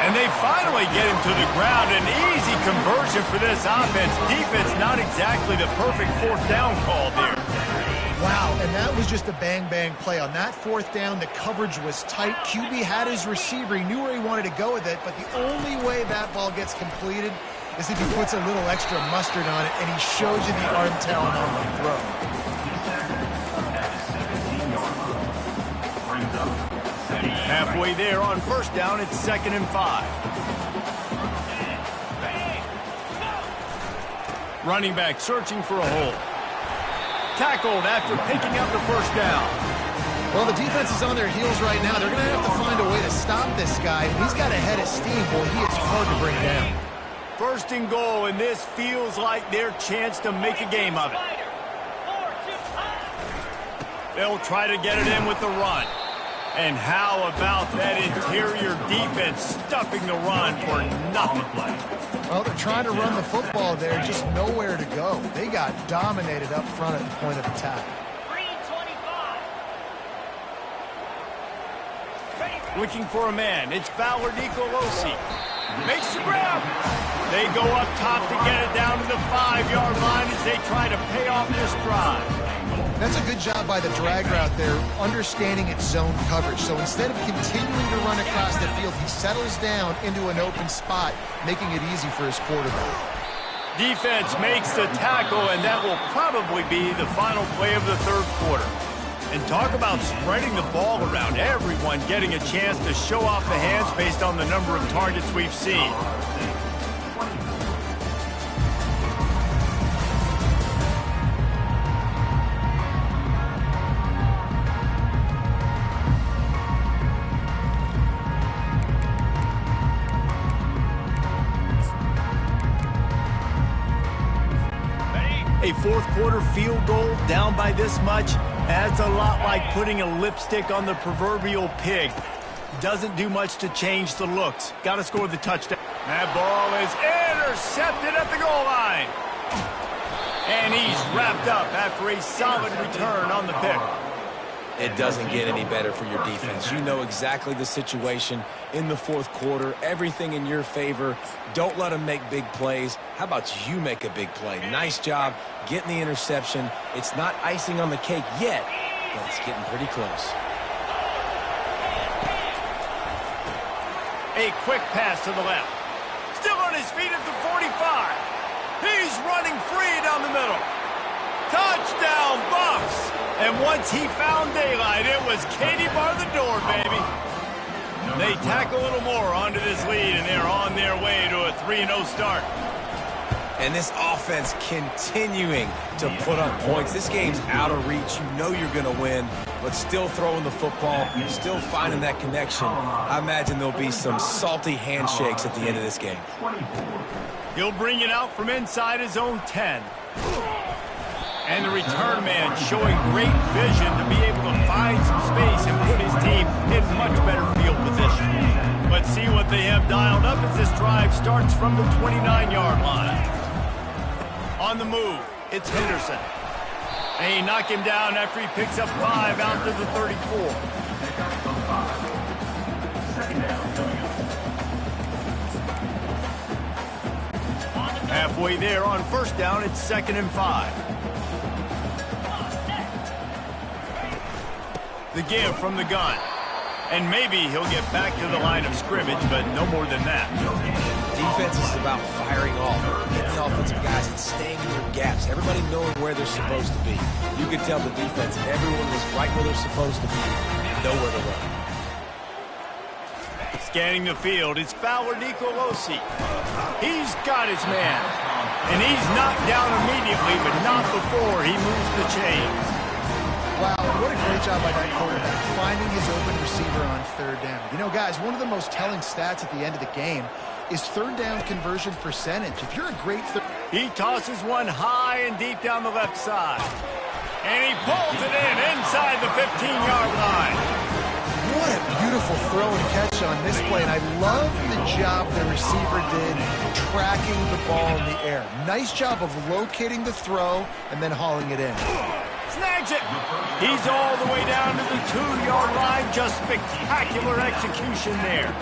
And they finally get him to the ground. An easy conversion for this offense. Defense not exactly the perfect 4th down call there. Wow, and that was just a bang-bang play. On that 4th down, the coverage was tight. QB had his receiver. He knew where he wanted to go with it, but the only way that ball gets completed is if he puts a little extra mustard on it, and he shows you the arm talent on the throw. Halfway there on 1st down, it's 2nd and 5. Running back searching for a hole. Tackled after picking up the 1st down. Well, the defense is on their heels right now. They're going to have to find a way to stop this guy. He's got a head of steam. Boy, he is hard to bring down. 1st and goal, and this feels like their chance to make a game of it. They'll try to get it in with the run. And how about that interior defense stuffing the run for nothing? Well, they're trying to run the football there, just nowhere to go. They got dominated up front at the point of attack. 325. Looking for a man. It's Fowler Nicolosi. Makes the grab. They go up top to get it down to the 5-yard line as they try to pay off this drive. That's a good job by the drag route there, understanding its zone coverage. So instead of continuing to run across the field, he settles down into an open spot, making it easy for his quarterback. Defense makes the tackle, and that will probably be the final play of the 3rd quarter. And talk about spreading the ball around, everyone getting a chance to show off the hands based on the number of targets we've seen. A 4th quarter field goal down by this much, that's a lot like putting a lipstick on the proverbial pig. Doesn't do much to change the looks. Got to score the touchdown. That ball is intercepted at the goal line. And he's wrapped up after a solid return on the pick. It doesn't get any better for your defense. You know exactly the situation in the 4th quarter. Everything in your favor. Don't let them make big plays. How about you make a big play? Nice job getting the interception. It's not icing on the cake yet, but it's getting pretty close. A quick pass to the left. Still on his feet at the 45. He's running free down the middle. Touchdown, Buffs! And once he found daylight, it was Katie bar the door, baby. They tack a little more onto this lead, and they're on their way to a 3-0 start. And this offense continuing to put up points. This game's out of reach. You know you're going to win, but still throwing the football, still finding that connection. I imagine there'll be some salty handshakes at the end of this game. He'll bring it out from inside his own 10. And the return man showing great vision to be able to find some space and put his team in much better field position. Let's see what they have dialed up as this drive starts from the 29-yard line. On the move, it's Henderson. And he knocked him down after he picks up 5 out to the 34. Second down, Halfway there on first down, it's 2nd and 5. The give from the gun. And maybe he'll get back to the line of scrimmage, but no more than that. Defense is about firing off, getting the offensive guys and staying in their gaps, everybody knowing where they're supposed to be. You could tell the defense, everyone was right where they're supposed to be, nowhere to run. Scanning the field, it's Fowler Nicolosi. He's got his man. And he's knocked down immediately, but not before he moves the chains. Wow, what a great job by that quarterback, finding his open receiver on 3rd down. You know, guys, one of the most telling stats at the end of the game is 3rd down conversion percentage. If you're a great he tosses one high and deep down the left side. And he pulls it in inside the 15-yard line. What a beautiful throw and catch on this play, and I love the job the receiver did tracking the ball in the air. Nice job of locating the throw and then hauling it in. Snags it. He's all the way down to the 2-yard line. Just spectacular execution there.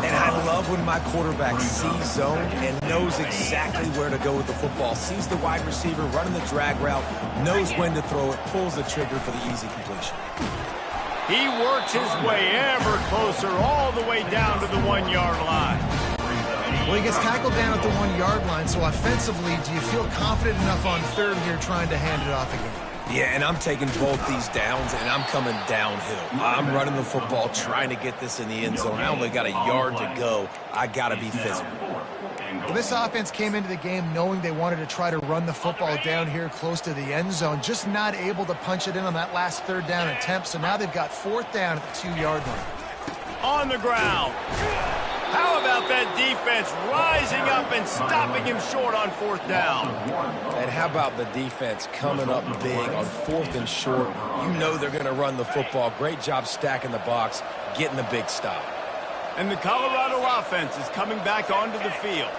And I love when my quarterback sees zone and knows exactly where to go with the football. Sees the wide receiver running the drag route, knows when to throw it, pulls the trigger for the easy completion. He works his way ever closer all the way down to the 1-yard line. Well, he gets tackled down at the 1-yard line, so offensively, do you feel confident enough on 3rd here trying to hand it off again? Yeah, and I'm taking both these downs, and I'm coming downhill. I'm running the football, trying to get this in the end zone. I only got a yard to go. I got to be physical. Well, this offense came into the game knowing they wanted to try to run the football down here close to the end zone, just not able to punch it in on that last 3rd down attempt, so now they've got 4th down at the 2-yard line. On the ground. How about that defense rising up and stopping him short on 4th down? And how about the defense coming up big on 4th and short? You know they're going to run the football. Great job stacking the box, getting the big stop. And the Colorado offense is coming back onto the field.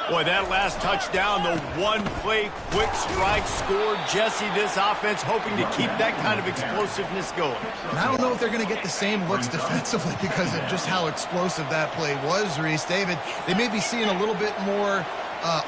Boy, that last touchdown, the one-play quick strike scored. Jesse, this offense hoping to keep that kind of explosiveness going. And I don't know if they're going to get the same looks defensively because of just how explosive that play was, Reese. David, they may be seeing a little bit more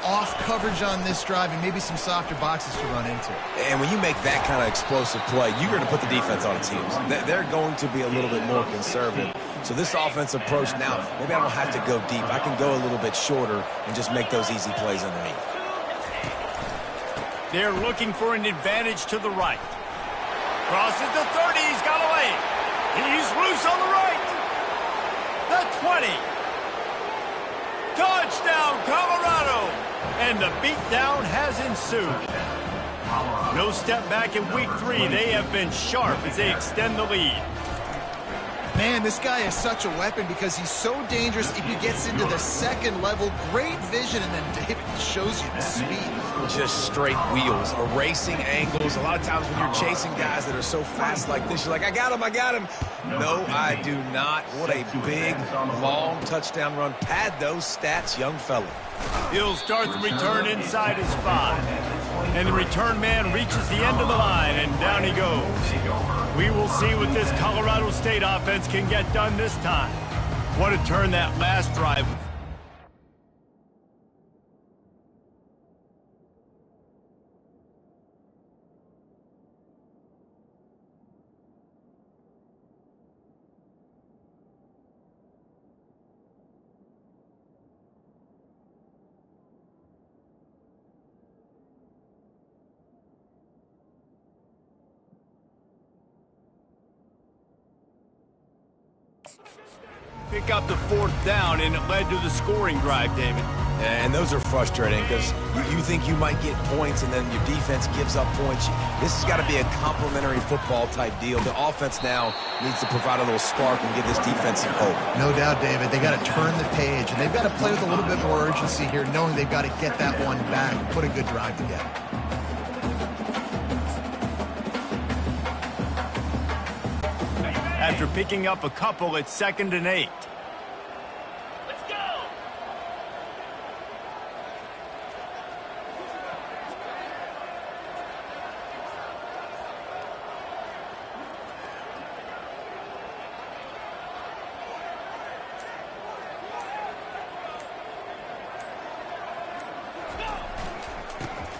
off coverage on this drive and maybe some softer boxes to run into. And when you make that kind of explosive play, you're going to put the defense on its heels. They're going to be a little bit more conservative. So this offensive approach now, maybe I don't have to go deep. I can go a little bit shorter and just make those easy plays underneath. They're looking for an advantage to the right. Crosses the 30. He's got a lane. He's loose on the right. The 20. Touchdown, Colorado. And the beatdown has ensued. No step back in week 3. They have been sharp as they extend the lead. Man, this guy is such a weapon because he's so dangerous if he gets into the 2nd level. Great vision, and then David shows you the speed. Just straight wheels, erasing angles. A lot of times when you're chasing guys that are so fast like this, you're like, I got him. No, I do not. What a big, long touchdown run. Pad those stats, young fella. He'll start the return inside his 5. And the return man reaches the end of the line, and down he goes. We will see what this Colorado State offense can get done this time. What a turn that last drive. Pick up the 4th down, and it led to the scoring drive, David. And those are frustrating because you think you might get points and then your defense gives up points. This has got to be a complementary football type deal. The offense now needs to provide a little spark and give this defense some hope. No doubt, David. They got to turn the page, and they've got to play with a little bit more urgency here, knowing they've got to get that one back and put a good drive together. After picking up a couple, it's 2nd and 8. Let's go.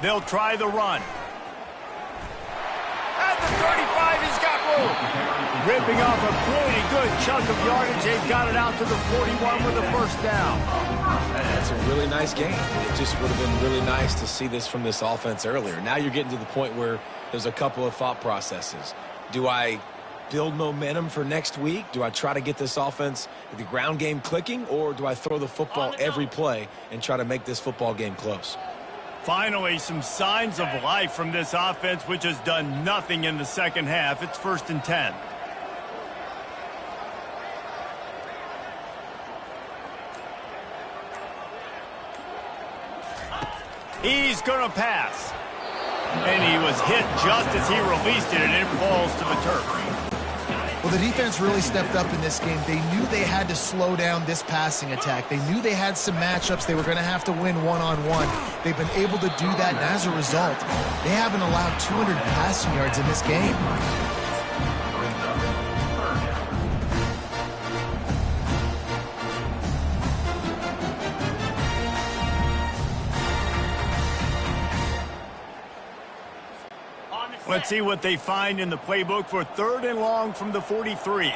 They'll try the run. At the 35, he's got room. Ripping off a pretty good chunk of yardage. They've got it out to the 41 with a first down. That's a really nice game. It just would have been really nice to see this from this offense earlier. Now you're getting to the point where there's a couple of thought processes. Do I build momentum for next week? Do I try to get this offense, the ground game clicking, or do I throw the football every play and try to make this football game close? Finally, some signs of life from this offense, which has done nothing in the second half. It's 1st and 10. He's going to pass. And he was hit just as he released it, and it falls to the turf. Well, the defense really stepped up in this game. They knew they had to slow down this passing attack. They knew they had some matchups they were going to have to win one-on-one. They've been able to do that, and as a result, they haven't allowed 200 passing yards in this game. Let's see what they find in the playbook for 3rd and long from the 43.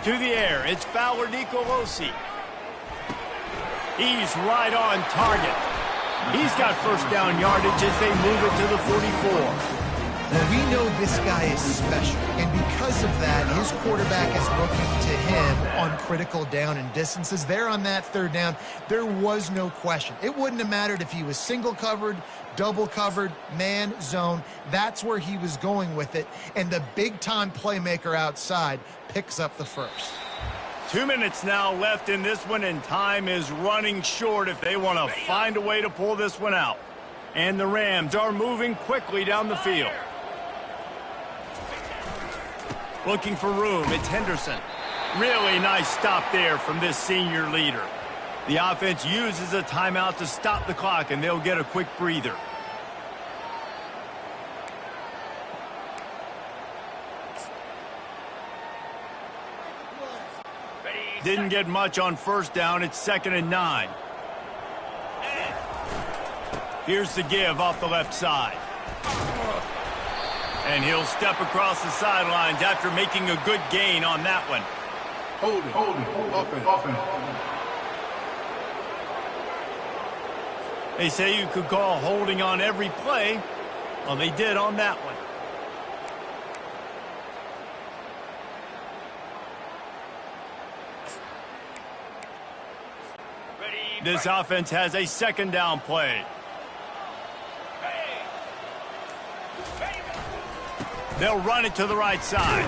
To the air, it's Fowler Nicolosi. He's right on target. He's got first down yardage as they move it to the 44. Well, we know this guy is special, and because of that, his quarterback is looking to him on critical down and distances. There on that 3rd down, there was no question. It wouldn't have mattered if he was single covered, double covered, man, zone. That's where he was going with it, and the big-time playmaker outside picks up the first. 2 minutes now left in this one, and time is running short if they want to find a way to pull this one out. And the Rams are moving quickly down the field. Looking for room, it's Henderson. Really nice stop there from this senior leader. The offense uses a timeout to stop the clock, and they'll get a quick breather. Didn't get much on first down. It's 2nd and 9. Here's the give off the left side. And he'll step across the sidelines after making a good gain on that one. Holding, offense. They say you could call holding on every play. Well, they did on that one. This offense has a 2nd down play. They'll run it to the right side.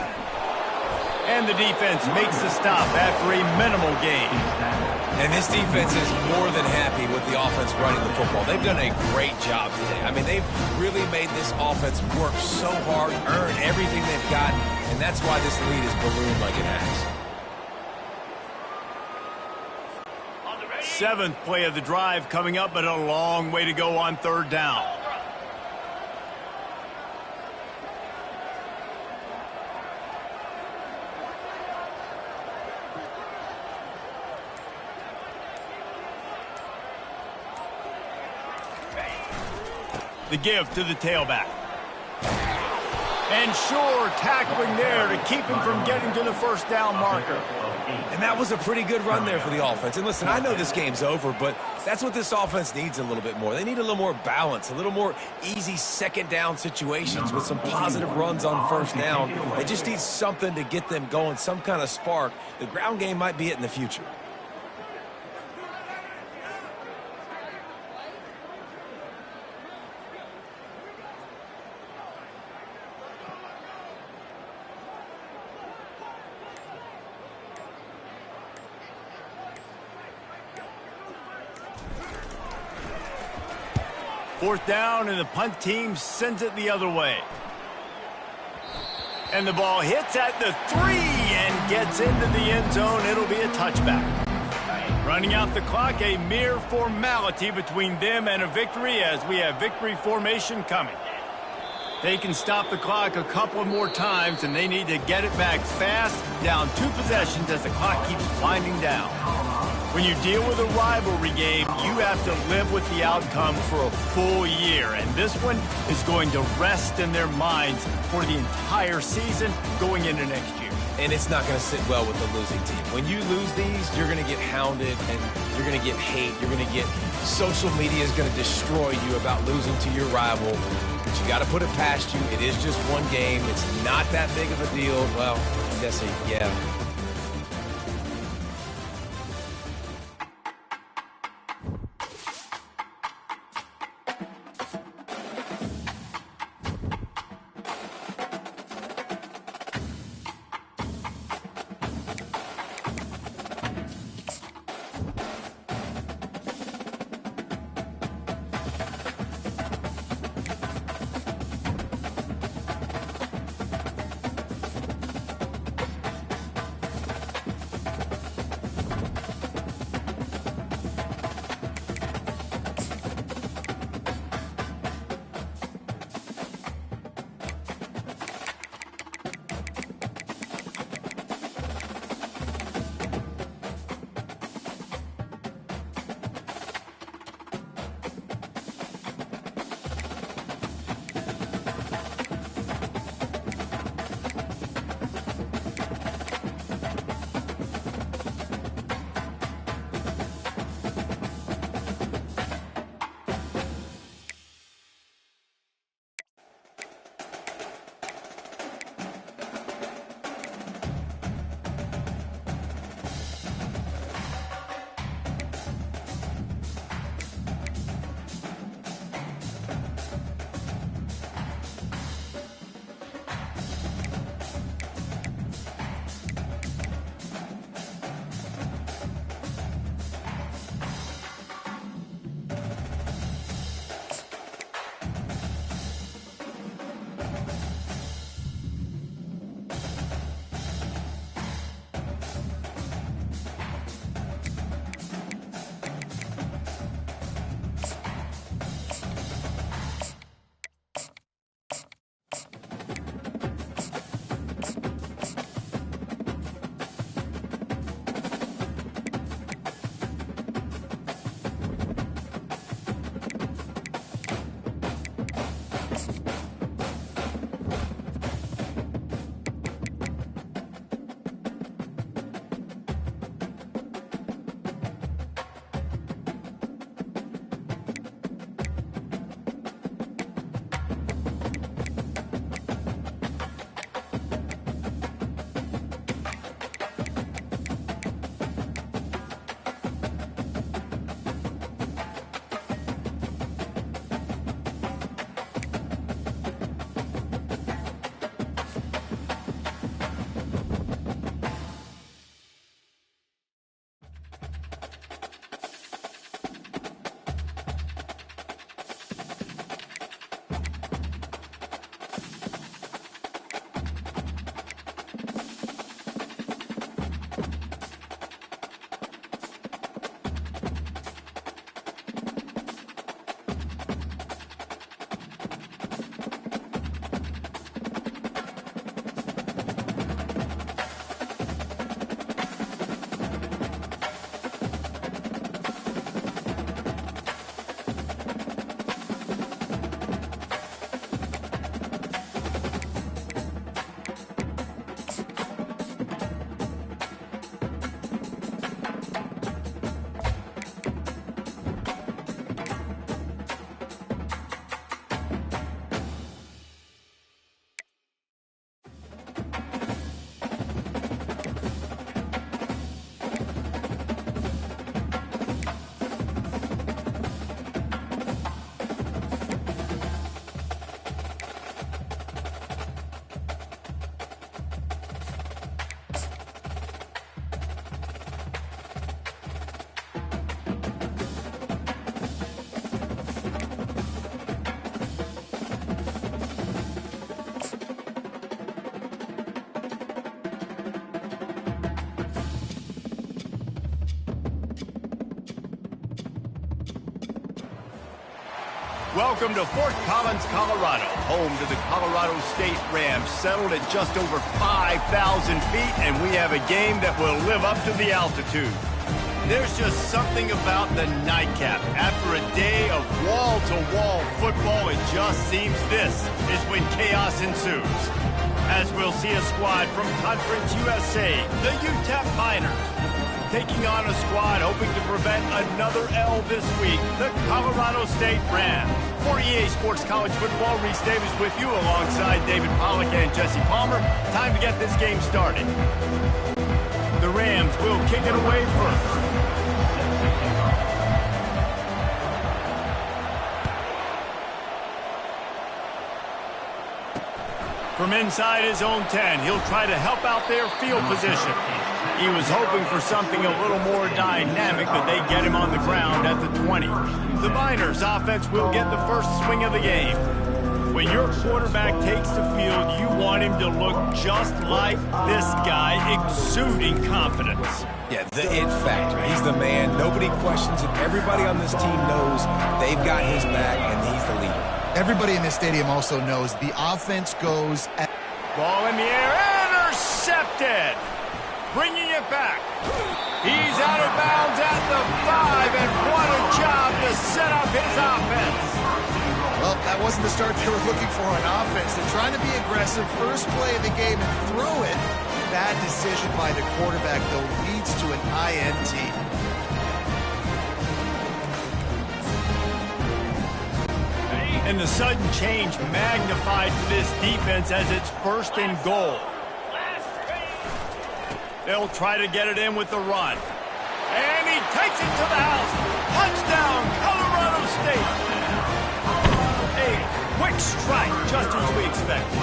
And the defense makes the stop after a minimal gain. And this defense is more than happy with the offense running the football. They've done a great job today. I mean, they've really made this offense work so hard, earn everything they've got, and that's why this lead is ballooned like it has. 7th play of the drive coming up, but a long way to go on 3rd down. The give to the tailback. And sure, tackling there to keep him from getting to the first down marker. And that was a pretty good run there for the offense. And listen, I know this game's over, but that's what this offense needs a little bit more. They need a little more balance, a little more easy 2nd down situations with some positive runs on first down. They just need something to get them going, some kind of spark. The ground game might be it in the future. Fourth down, and the punt team sends it the other way. And the ball hits at the 3 and gets into the end zone. It'll be a touchback. Running out the clock, a mere formality between them and a victory as we have victory formation coming. They can stop the clock a couple more times, and they need to get it back fast, down 2 possessions as the clock keeps winding down. When you deal with a rivalry game, you have to live with the outcome for a full year, and this one is going to rest in their minds for the entire season going into next year. And it's not going to sit well with the losing team. When you lose these, you're going to get hounded, and you're going to get hate. You're going to get social media is going to destroy you about losing to your rival. But you got to put it past you. It is just one game. It's not that big of a deal. Well, I guess, yeah. Welcome to Fort Collins, Colorado, home to the Colorado State Rams, settled at just over 5,000 feet, and we have a game that will live up to the altitude. There's just something about the nightcap. After a day of wall-to-wall football, it just seems this is when chaos ensues. As we'll see a squad from Conference USA, the UTEP Miners, taking on a squad hoping to prevent another L this week, the Colorado State Rams. For EA Sports College Football, Reese Davis with you alongside David Pollack and Jesse Palmer. Time to get this game started. The Rams will kick it away first. From inside his own 10, he'll try to help out their field position. He was hoping for something a little more dynamic, but they get him on the ground at the 20. The Miners' offense will get the first swing of the game. When your quarterback takes the field, you want him to look just like this guy, exuding confidence. Yeah, the it factor. He's the man. Nobody questions it. Everybody on this team knows they've got his back, and he's the leader. Everybody in this stadium also knows the offense goes at... Ball in the air, intercepted. Bringing it back. He's out of bounds at the 5, and what a job to set up his offense. Well, that wasn't the start they were looking for on offense. They're trying to be aggressive, first play of the game, and throw it. Bad decision by the quarterback, though, leads to an INT. And the sudden change magnified for this defense as it's first and goal. They'll try to get it in with the run. And he takes it to the house. Touchdown, Colorado State. A quick strike, just as we expected.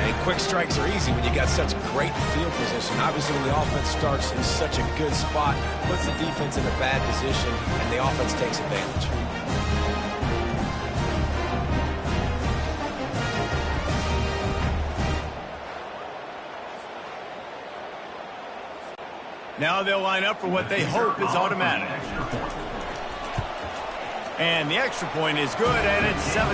And quick strikes are easy when you got such great field position. Obviously, when the offense starts in such a good spot, puts the defense in a bad position, and the offense takes advantage. Now they'll line up for what they hope is automatic. And the extra point is good, and it's 7-0.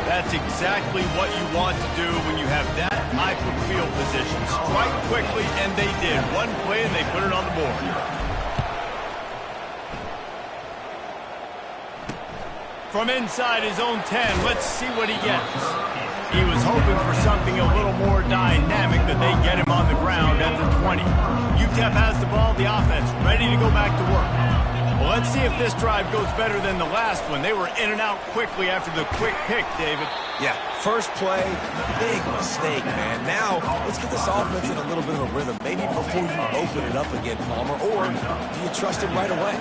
That's exactly what you want to do when you have that type of field position. Strike quickly, and they did. One play, and they put it on the board. From inside his own 10, let's see what he gets. He was hoping for something a little more dynamic, but they get him on the ground at the 20. UTEP has the ball, the offense, ready to go back to work. Well, let's see if this drive goes better than the last one. They were in and out quickly after the quick pick, David. Yeah, first play, big mistake, man. Now, let's get this offense in a little bit of a rhythm. Maybe before you open it up again, Palmer, or do you trust him right away?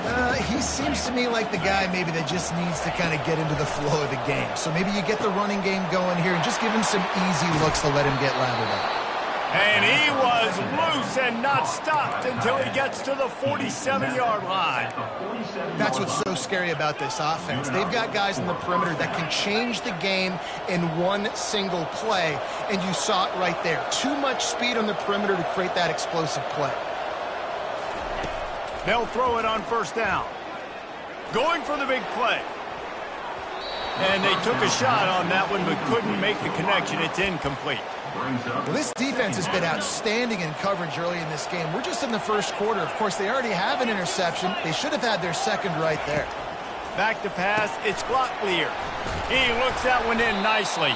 He seems to me like the guy maybe that just needs to kind of get into the flow of the game. So maybe you get the running game going here and just give him some easy looks to let him get lathered up. And he was loose and not stopped until he gets to the 47-yard line. That's what's so scary about this offense. They've got guys in the perimeter that can change the game in one single play, and you saw it right there. Too much speed on the perimeter to create that explosive play. They'll throw it on first down. Going for the big play. And they took a shot on that one but couldn't make the connection. It's incomplete. Well, this defense has been outstanding in coverage early in this game. We're just in the first quarter. Of course, they already have an interception. They should have had their second right there. Back to pass. It's Glocklear. He looks that one in nicely.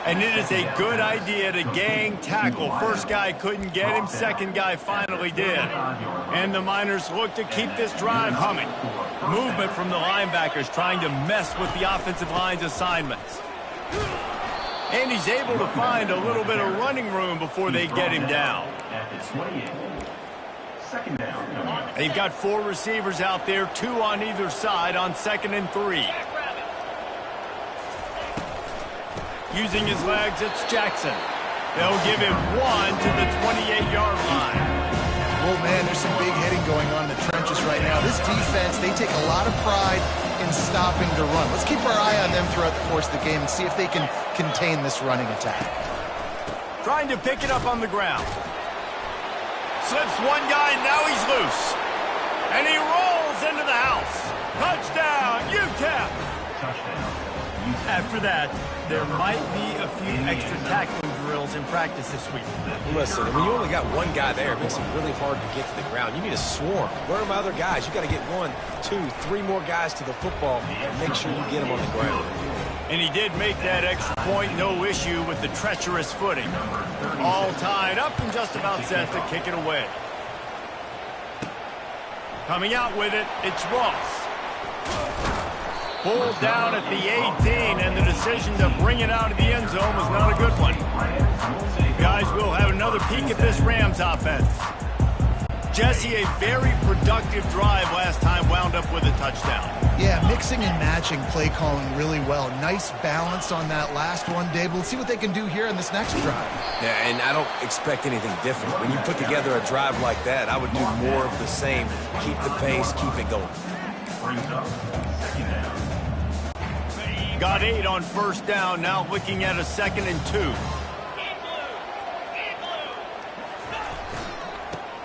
And it is a good idea to gang tackle. First guy couldn't get him. Second guy finally did. And the Miners look to keep this drive humming. Movement from the linebackers trying to mess with the offensive line's assignments. And he's able to find a little bit of running room before they get him down. They've got 4 receivers out there, 2 on either side on 2nd and 3. Using his legs, it's Jackson. They'll give him 1 to the 28-yard line. Oh, man, there's some big hitting going on in the trenches right now. This defense, they take a lot of pride in stopping the run. Let's keep our eye on them throughout the course of the game and see if they can contain this running attack. Trying to pick it up on the ground. Slips one guy, now he's loose. And he rolls into the house. Touchdown, UTEP! Touchdown. After that, there might be a few extra tackling drills in practice this week. Listen, when you only got one guy there, it makes it really hard to get to the ground. You need a swarm. Learn by other guys. You got to get 1, 2, 3 more guys to the football and make sure you get them on the ground. And he did make that extra point, no issue with the treacherous footing. All tied up and just about set to kick it away. Coming out with it, it's Ross. Pulled down at the 18, and the decision to bring it out of the end zone was not a good one. Guys, we'll have another peek at this Rams offense. Jesse, a very productive drive last time, wound up with a touchdown. Yeah, mixing and matching play calling really well. Nice balance on that last one, Dave. We'll see what they can do here in this next drive. Yeah, and I don't expect anything different. When you put together a drive like that, I would do more of the same. Keep the pace, keep it going. Got 8 on first down, now looking at a 2nd and 2.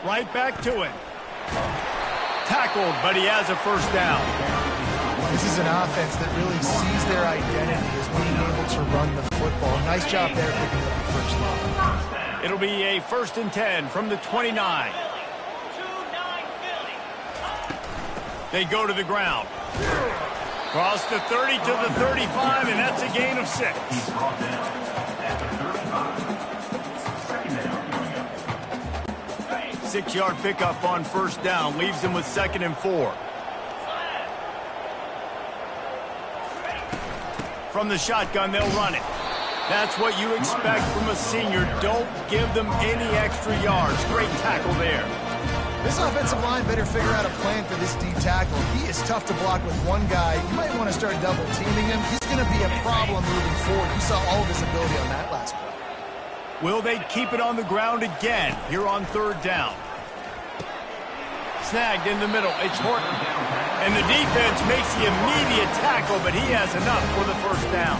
Right back to it. Tackled, but he has a first down. This is an offense that really sees their identity as being able to run the football. Nice job there picking up the first down. It'll be a 1st and 10 from the 29. They go to the ground. Cross the 30 to the 35, and that's a gain of 6. He's brought down at the 35. 6-yard pickup on first down leaves him with 2nd and 4. From the shotgun, they'll run it. That's what you expect from a senior. Don't give them any extra yards. Great tackle there. This offensive line better figure out a plan for this D tackle. He is tough to block with one guy. You might want to start double teaming him. He's going to be a problem moving forward. You saw all of his ability on that last play. Will they keep it on the ground again here on 3rd down? Snagged in the middle. It's Horton. And the defense makes the immediate tackle, but he has enough for the first down.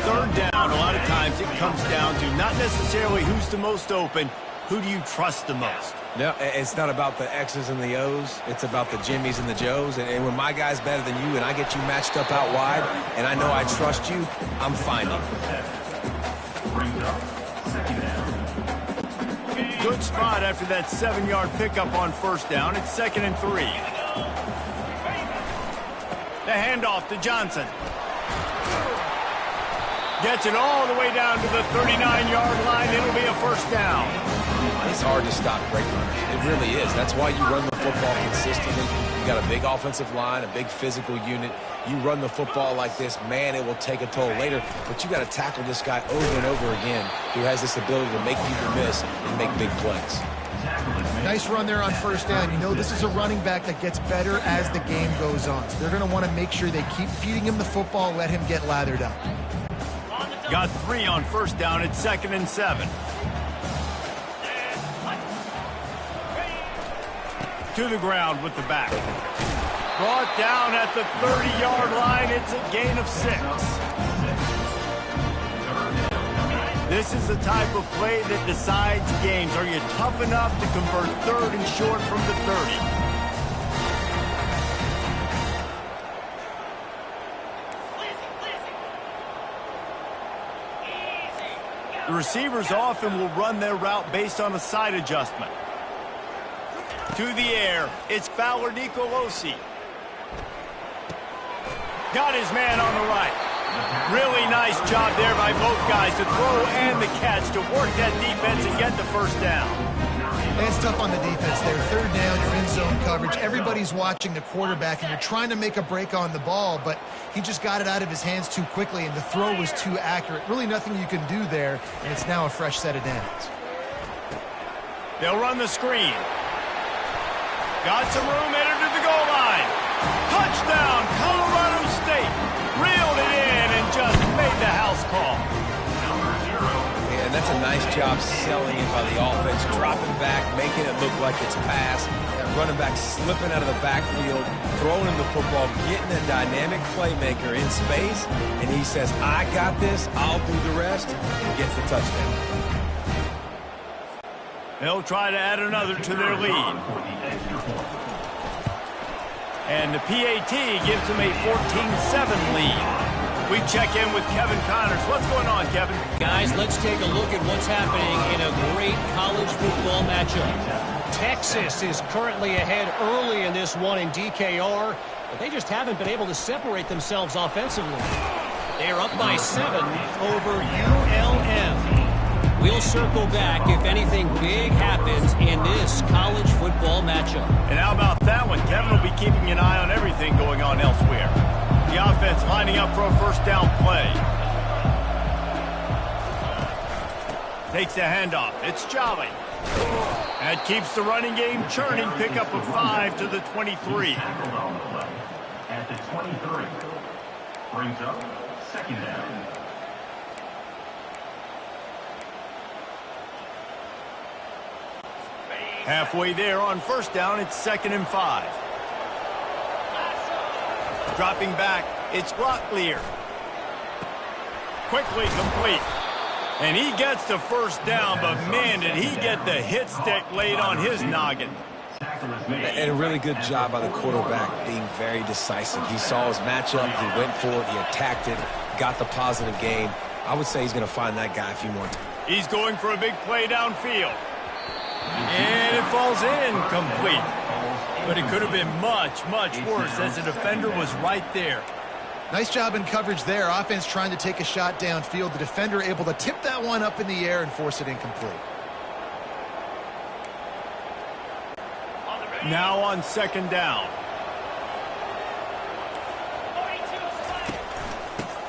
3rd down, a lot of times it comes down to not necessarily who's the most open, who do you trust the most? No, it's not about the X's and the O's. It's about the Jimmies and the Joes. And when my guy's better than you and I get you matched up out wide and I know I trust you, I'm finding. Good spot after that 7-yard pickup on first down. It's 2nd and 3. The handoff to Johnson. Gets it all the way down to the 39-yard line. It'll be a first down. It's hard to stop great runners. It really is. That's why you run the football consistently. You got a big offensive line, a big physical unit. You run the football like this, man, it will take a toll later. But you got to tackle this guy over and over again who has this ability to make people miss and make big plays. Nice run there on first down. You know this is a running back that gets better as the game goes on. So they're going to want to make sure they keep feeding him the football, let him get lathered up. Got 3 on first down. It's 2nd and 7. To the ground with the back. Brought down at the 30-yard line. It's a gain of 6. This is the type of play that decides games. Are you tough enough to convert 3rd and short from the 30? The receivers often will run their route based on a side adjustment. To the air, it's Fowler Nicolosi. Got his man on the right. Really nice job there by both guys to throw and the catch to work that defense and get the first down. And it's tough on the defense there. 3rd down, you're in zone coverage. Everybody's watching the quarterback, and you're trying to make a break on the ball, but he just got it out of his hands too quickly, and the throw was too accurate. Really nothing you can do there, and it's now a fresh set of downs. They'll run the screen. Got some room, entered to the goal line. Touchdown, Colorado State. Reeled it in and just made the house call. Yeah, and that's a nice job selling it by the offense, dropping back, making it look like it's pass. That running back slipping out of the backfield, throwing him the football, getting a dynamic playmaker in space, and he says, I got this, I'll do the rest, and gets the touchdown. They'll try to add another to their lead. And the PAT gives them a 14-7 lead. We check in with Kevin Connors. What's going on, Kevin? Guys, let's take a look at what's happening in a great college football matchup. Texas is currently ahead early in this one in DKR, but they just haven't been able to separate themselves offensively. They're up by 7 over ULM. We'll circle back if anything big happens in this college football matchup. And how about that one? Kevin will be keeping an eye on everything going on elsewhere. The offense lining up for a first down play. Takes the handoff. It's Jolly. That keeps the running game churning. Pickup of 5 to the 23. At the 23. Brings up second down. Halfway there on first down, it's 2nd and 5. Dropping back, it's Locklear. Quickly complete. And he gets the first down, but man, did he get the hit stick laid on his noggin. And a really good job by the quarterback being very decisive. He saw his matchup, he went for it, he attacked it, got the positive gain. I would say he's going to find that guy if he wants. He's going for a big play downfield. And it falls incomplete. But it could have been much, much worse as the defender was right there. Nice job in coverage there. Offense trying to take a shot downfield. The defender able to tip that one up in the air and force it incomplete. Now on 2nd down.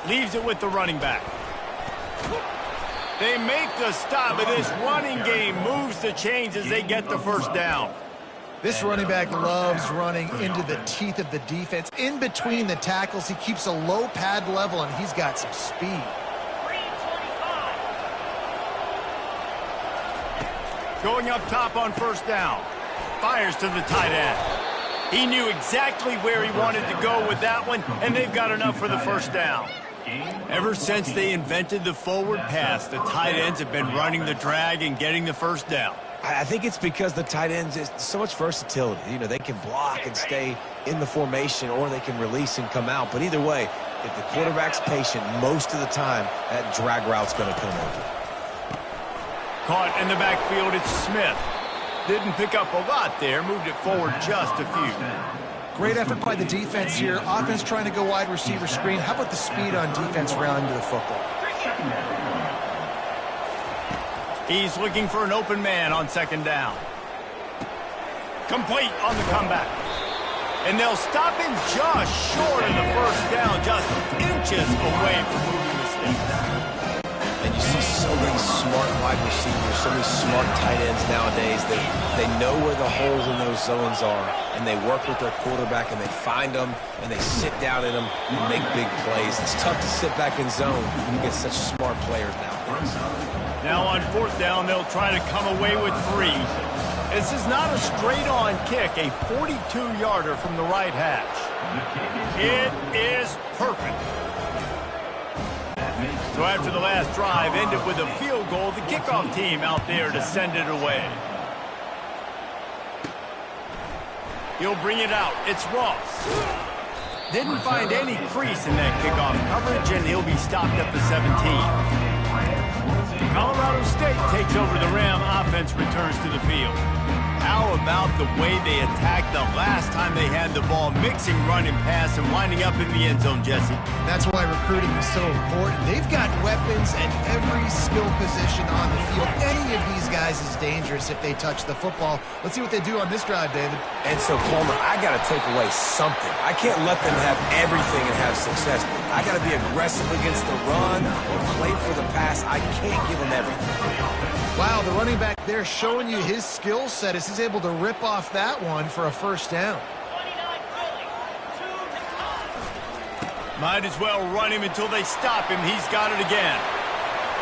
Leaves it with the running back. They make the stop, but this running game moves the chains as they get the first down. This running back loves running into the teeth of the defense. In between the tackles, he keeps a low pad level, and he's got some speed. Going up top on first down. Fires to the tight end. He knew exactly where he wanted to go with that one, and they've got enough for the first down. Ever since they invented the forward pass, the tight ends have been running the drag and getting the first down. I think it's because the tight ends is so much versatility. You know, they can block and stay in the formation, or they can release and come out. But either way, if the quarterback's patient most of the time, that drag route's going to come over. Caught in the backfield, it's Smith. Didn't pick up a lot there, moved it forward just a few. Great effort by the defense here. Offense trying to go wide receiver screen. How about the speed on defense rounding to the football? He's looking for an open man on 2nd down. Complete on the comeback. And they'll stop him just short of the first down, just inches away from moving the sticks. And you see so many smart wide receivers, so many smart tight ends nowadays that they know where the holes in those zones are, and they work with their quarterback, and they find them, and they sit down in them and make big plays. It's tough to sit back in zone when you get such smart players nowadays. Now on 4th down, they'll try to come away with 3. This is not a straight-on kick, a 42-yarder from the right hash. It is perfect. So after the last drive ended with a field goal, the kickoff team out there to send it away. He'll bring it out. It's Ross. Didn't find any crease in that kickoff coverage, and he'll be stopped at the 17. Colorado State takes over the Ram. Offense returns to the field. How about the way they attacked the last time they had the ball, mixing run and pass and winding up in the end zone, Jesse? That's why recruiting is so important. They've got weapons at every skill position on the field. Any of these guys is dangerous if they touch the football. Let's see what they do on this drive, David. And so, Palmer, I got to take away something. I can't let them have everything and have success. I got to be aggressive against the run or play for the pass. I can't give them everything. Wow, the running back there showing you his skill set as he's able to rip off that one for a first down. Might as well run him until they stop him. He's got it again.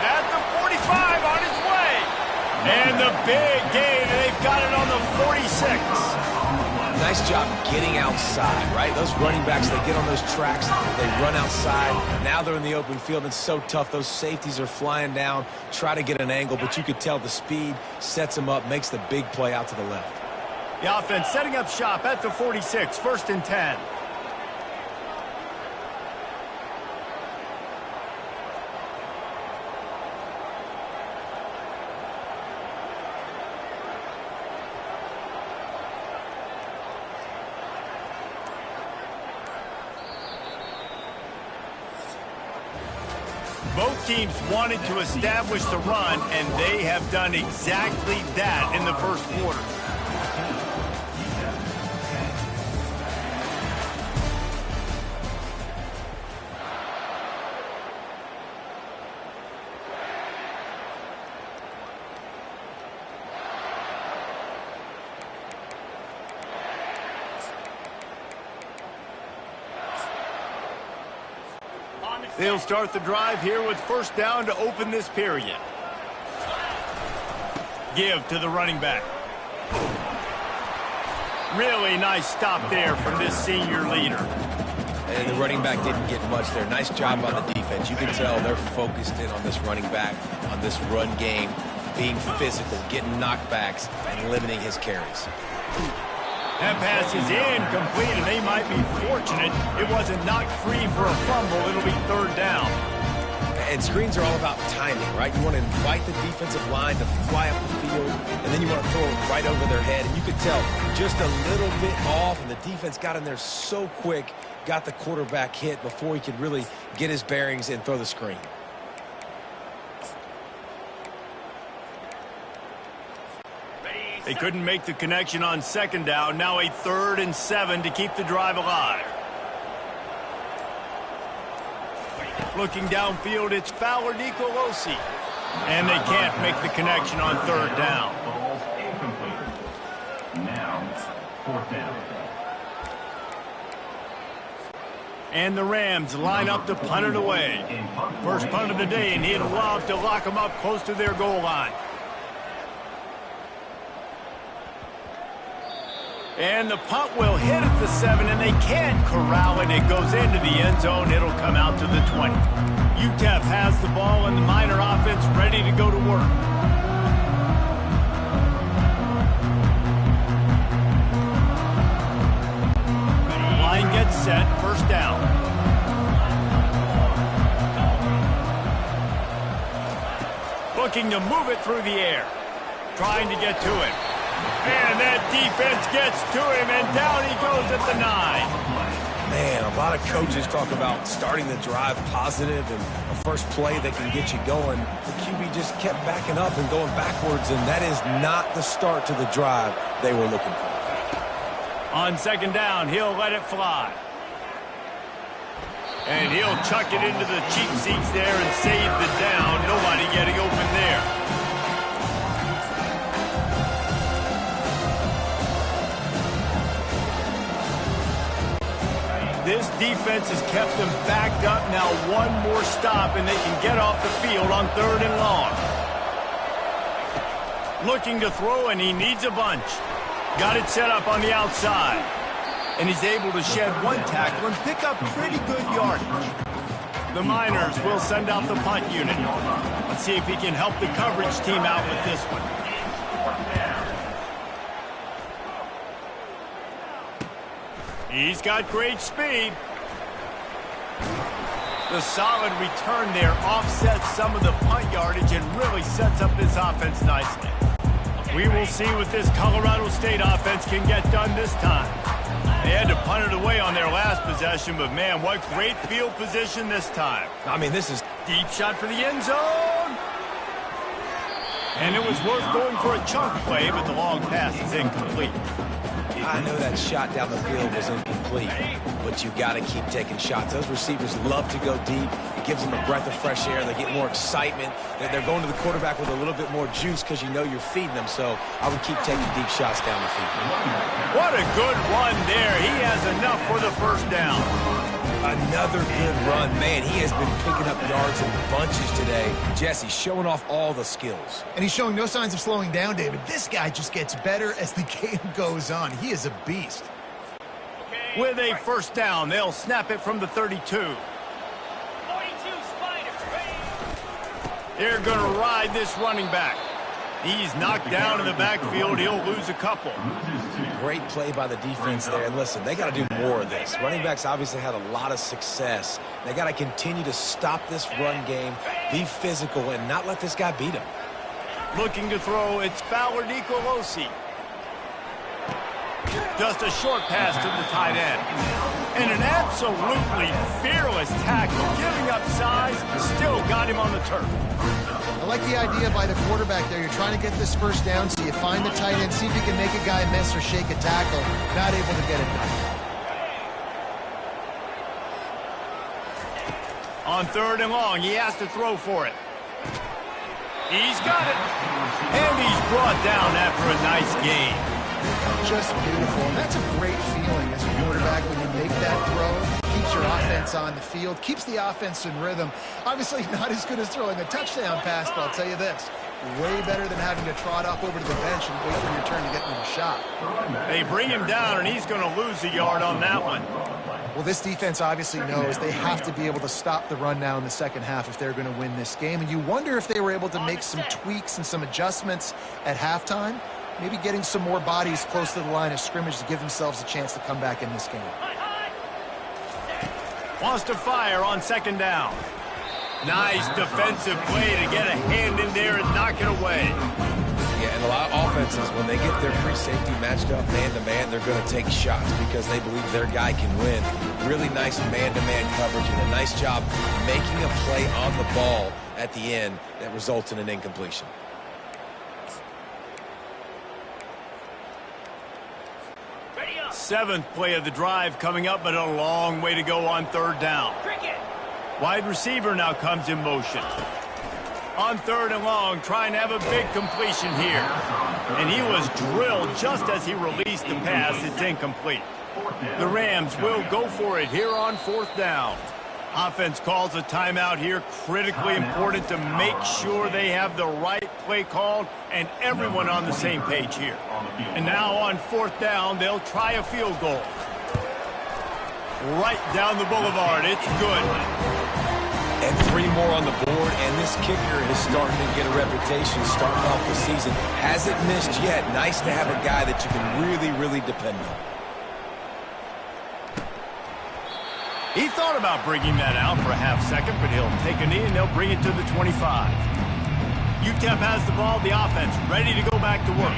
At the 45 on his way. And the big gain, and they've got it on the 46. Nice job getting outside, right? Those running backs, they get on those tracks, they run outside. Now they're in the open field. It's so tough. Those safeties are flying down, try to get an angle, but you could tell the speed sets them up, makes the big play out to the left. The offense setting up shop at the 46, 1st and 10. Both teams wanted to establish the run, and they have done exactly that in the first quarter. They'll start the drive here with first down to open this period. Give to the running back. Really nice stop there from this senior leader. And the running back didn't get much there. Nice job on the defense. You can tell they're focused in on this running back, on this run game, being physical, getting knockbacks, and limiting his carries. That pass is incomplete, and they might be fortunate it wasn't knocked free for a fumble. It'll be third down. And screens are all about timing, right? You want to invite the defensive line to fly up the field, and then you want to throw it right over their head. And you could tell just a little bit off, and the defense got in there so quick, got the quarterback hit before he could really get his bearings and throw the screen. They couldn't make the connection on second down. Now a 3rd and 7 to keep the drive alive. Looking downfield, it's Fowler Nicolosi. And they can't make the connection on third down. Ball's incomplete. Now, fourth down. And the Rams line up to punt it away. First punt of the day, and he'd love to lock them up close to their goal line. And the punt will hit at the 7, and they can't corral it. It goes into the end zone. It'll come out to the 20. UTEP has the ball, and the Miner offense ready to go to work. Line gets set. First down. Looking to move it through the air. Trying to get to it. And that defense gets to him, and down he goes at the 9. Man, a lot of coaches talk about starting the drive positive and a first play that can get you going. The QB just kept backing up and going backwards, and that is not the start to the drive they were looking for. On second down, he'll let it fly. And he'll chuck it into the cheap seats there and save the down. Nobody getting open there. This defense has kept them backed up. Now one more stop, and they can get off the field on 3rd and long. Looking to throw, and he needs a bunch. Got it set up on the outside. And he's able to shed one tackle and pick up pretty good yardage. The Miners will send out the punt unit. Let's see if he can help the coverage team out with this one. He's got great speed. The solid return there offsets some of the punt yardage and really sets up this offense nicely. We will see what this Colorado State offense can get done this time. They had to punt it away on their last possession, but man, what great field position this time. I mean, this is Deep shot for the end zone. And it was worth going for a chunk play, but the long pass is incomplete. I know that shot down the field was incomplete, but you got to keep taking shots. Those receivers love to go deep. It gives them a breath of fresh air. They get more excitement. They're going to the quarterback with a little bit more juice because you know you're feeding them. So I would keep taking deep shots down the field. What a good run there. He has enough for the first down. Another good run. Man, he has been picking up yards in bunches today. Jesse showing off all the skills. And he's showing no signs of slowing down, David. This guy just gets better as the game goes on. He is a beast. With a first down, they'll snap it from the 32. 42 Spiders. They're going to ride this running back. He's knocked down in the backfield. He'll lose a couple. Great play by the defense there. And listen, they got to do more of this. Running backs obviously had a lot of success. They got to continue to stop this run game, be physical, and not let this guy beat him. Looking to throw, it's Fowler Nicolosi. Just a short pass to the tight end. And an absolutely fearless tackle, giving up size, still got him on the turf. I like the idea by the quarterback there. You're trying to get this first down, so you find the tight end, see if you can make a guy miss or shake a tackle. Not able to get it done. On 3rd and long, he has to throw for it. He's got it. And he's brought down after a nice gain. Just beautiful. And that's a great feeling as a quarterback when you make that throw. Keeps your offense on the field, keeps the offense in rhythm. Obviously not as good as throwing a touchdown pass, but I'll tell you this, way better than having to trot off over to the bench and wait for your turn to get into the shot. They bring him down, and he's going to lose a yard on that one. Well, this defense obviously knows they have to be able to stop the run now in the second half if they're going to win this game. And you wonder if they were able to make some tweaks and some adjustments at halftime, maybe getting some more bodies close to the line of scrimmage to give themselves a chance to come back in this game. Wants to fire on 2nd down. Nice defensive play to get a hand in there and knock it away. Yeah, and a lot of offenses, when they get their free safety matched up man-to-man, they're going to take shots because they believe their guy can win. Really nice man-to-man coverage and a nice job making a play on the ball at the end that results in an incompletion. Seventh play of the drive coming up, but a long way to go on 3rd down. Wide receiver now comes in motion. On 3rd and long, trying to have a big completion here. And he was drilled just as he released the pass. It's incomplete. The Rams will go for it here on 4th down. Offense calls a timeout here. Critically important to make sure they have the right play called and everyone on the same page here. And now on 4th down, they'll try a field goal. Right down the boulevard. It's good. And 3 more on the board, and this kicker is starting to get a reputation starting off the season. Hasn't missed yet. Nice to have a guy that you can really, really depend on. He thought about bringing that out for a half second, but he'll take a knee and they'll bring it to the 25. UTEP has the ball, the offense ready to go back to work.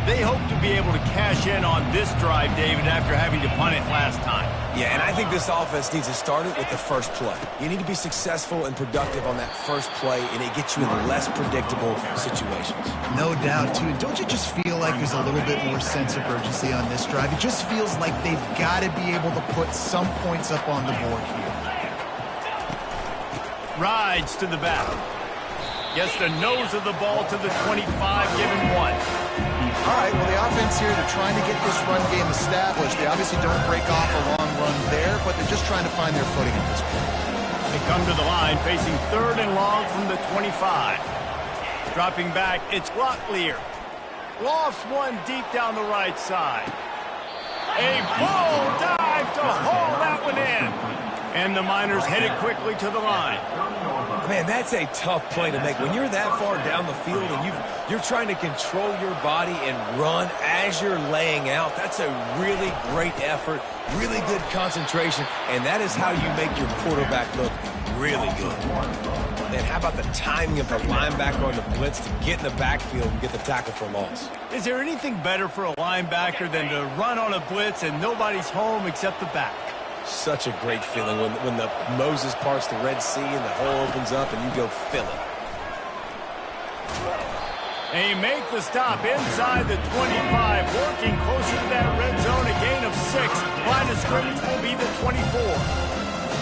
They hope to be able to cash in on this drive, David, after having to punt it last time. Yeah, and I think this offense needs to start it with the first play. You need to be successful and productive on that first play, and it gets you in less predictable situations. No doubt, too. Don't you just feel like there's a little bit more sense of urgency on this drive? It just feels like they've got to be able to put some points up on the board here. Rides to the back. Gets the nose of the ball to the 25, giving 1. All right, well, the offense here, they're trying to get this run game established. They obviously don't break off a long run there, but they're just trying to find their footing at this point. They come to the line, facing 3rd and long from the 25. Dropping back, it's Locklear. Lofts one deep down the right side. A full dive to haul that one in. And the Miners headed quickly to the line. Man, that's a tough play to make. When you're that far down the field and you're trying to control your body and run as you're laying out, that's a really great effort, really good concentration, and that is how you make your quarterback look really good. And how about the timing of the linebacker on the blitz to get in the backfield and get the tackle for loss? Is there anything better for a linebacker than to run on a blitz and nobody's home except the back? Such a great feeling when the Moses parts the Red Sea and the hole opens up and you go fill it. They make the stop inside the 25, working closer to that red zone, a gain of 6. Line of scrimmage will be the 24.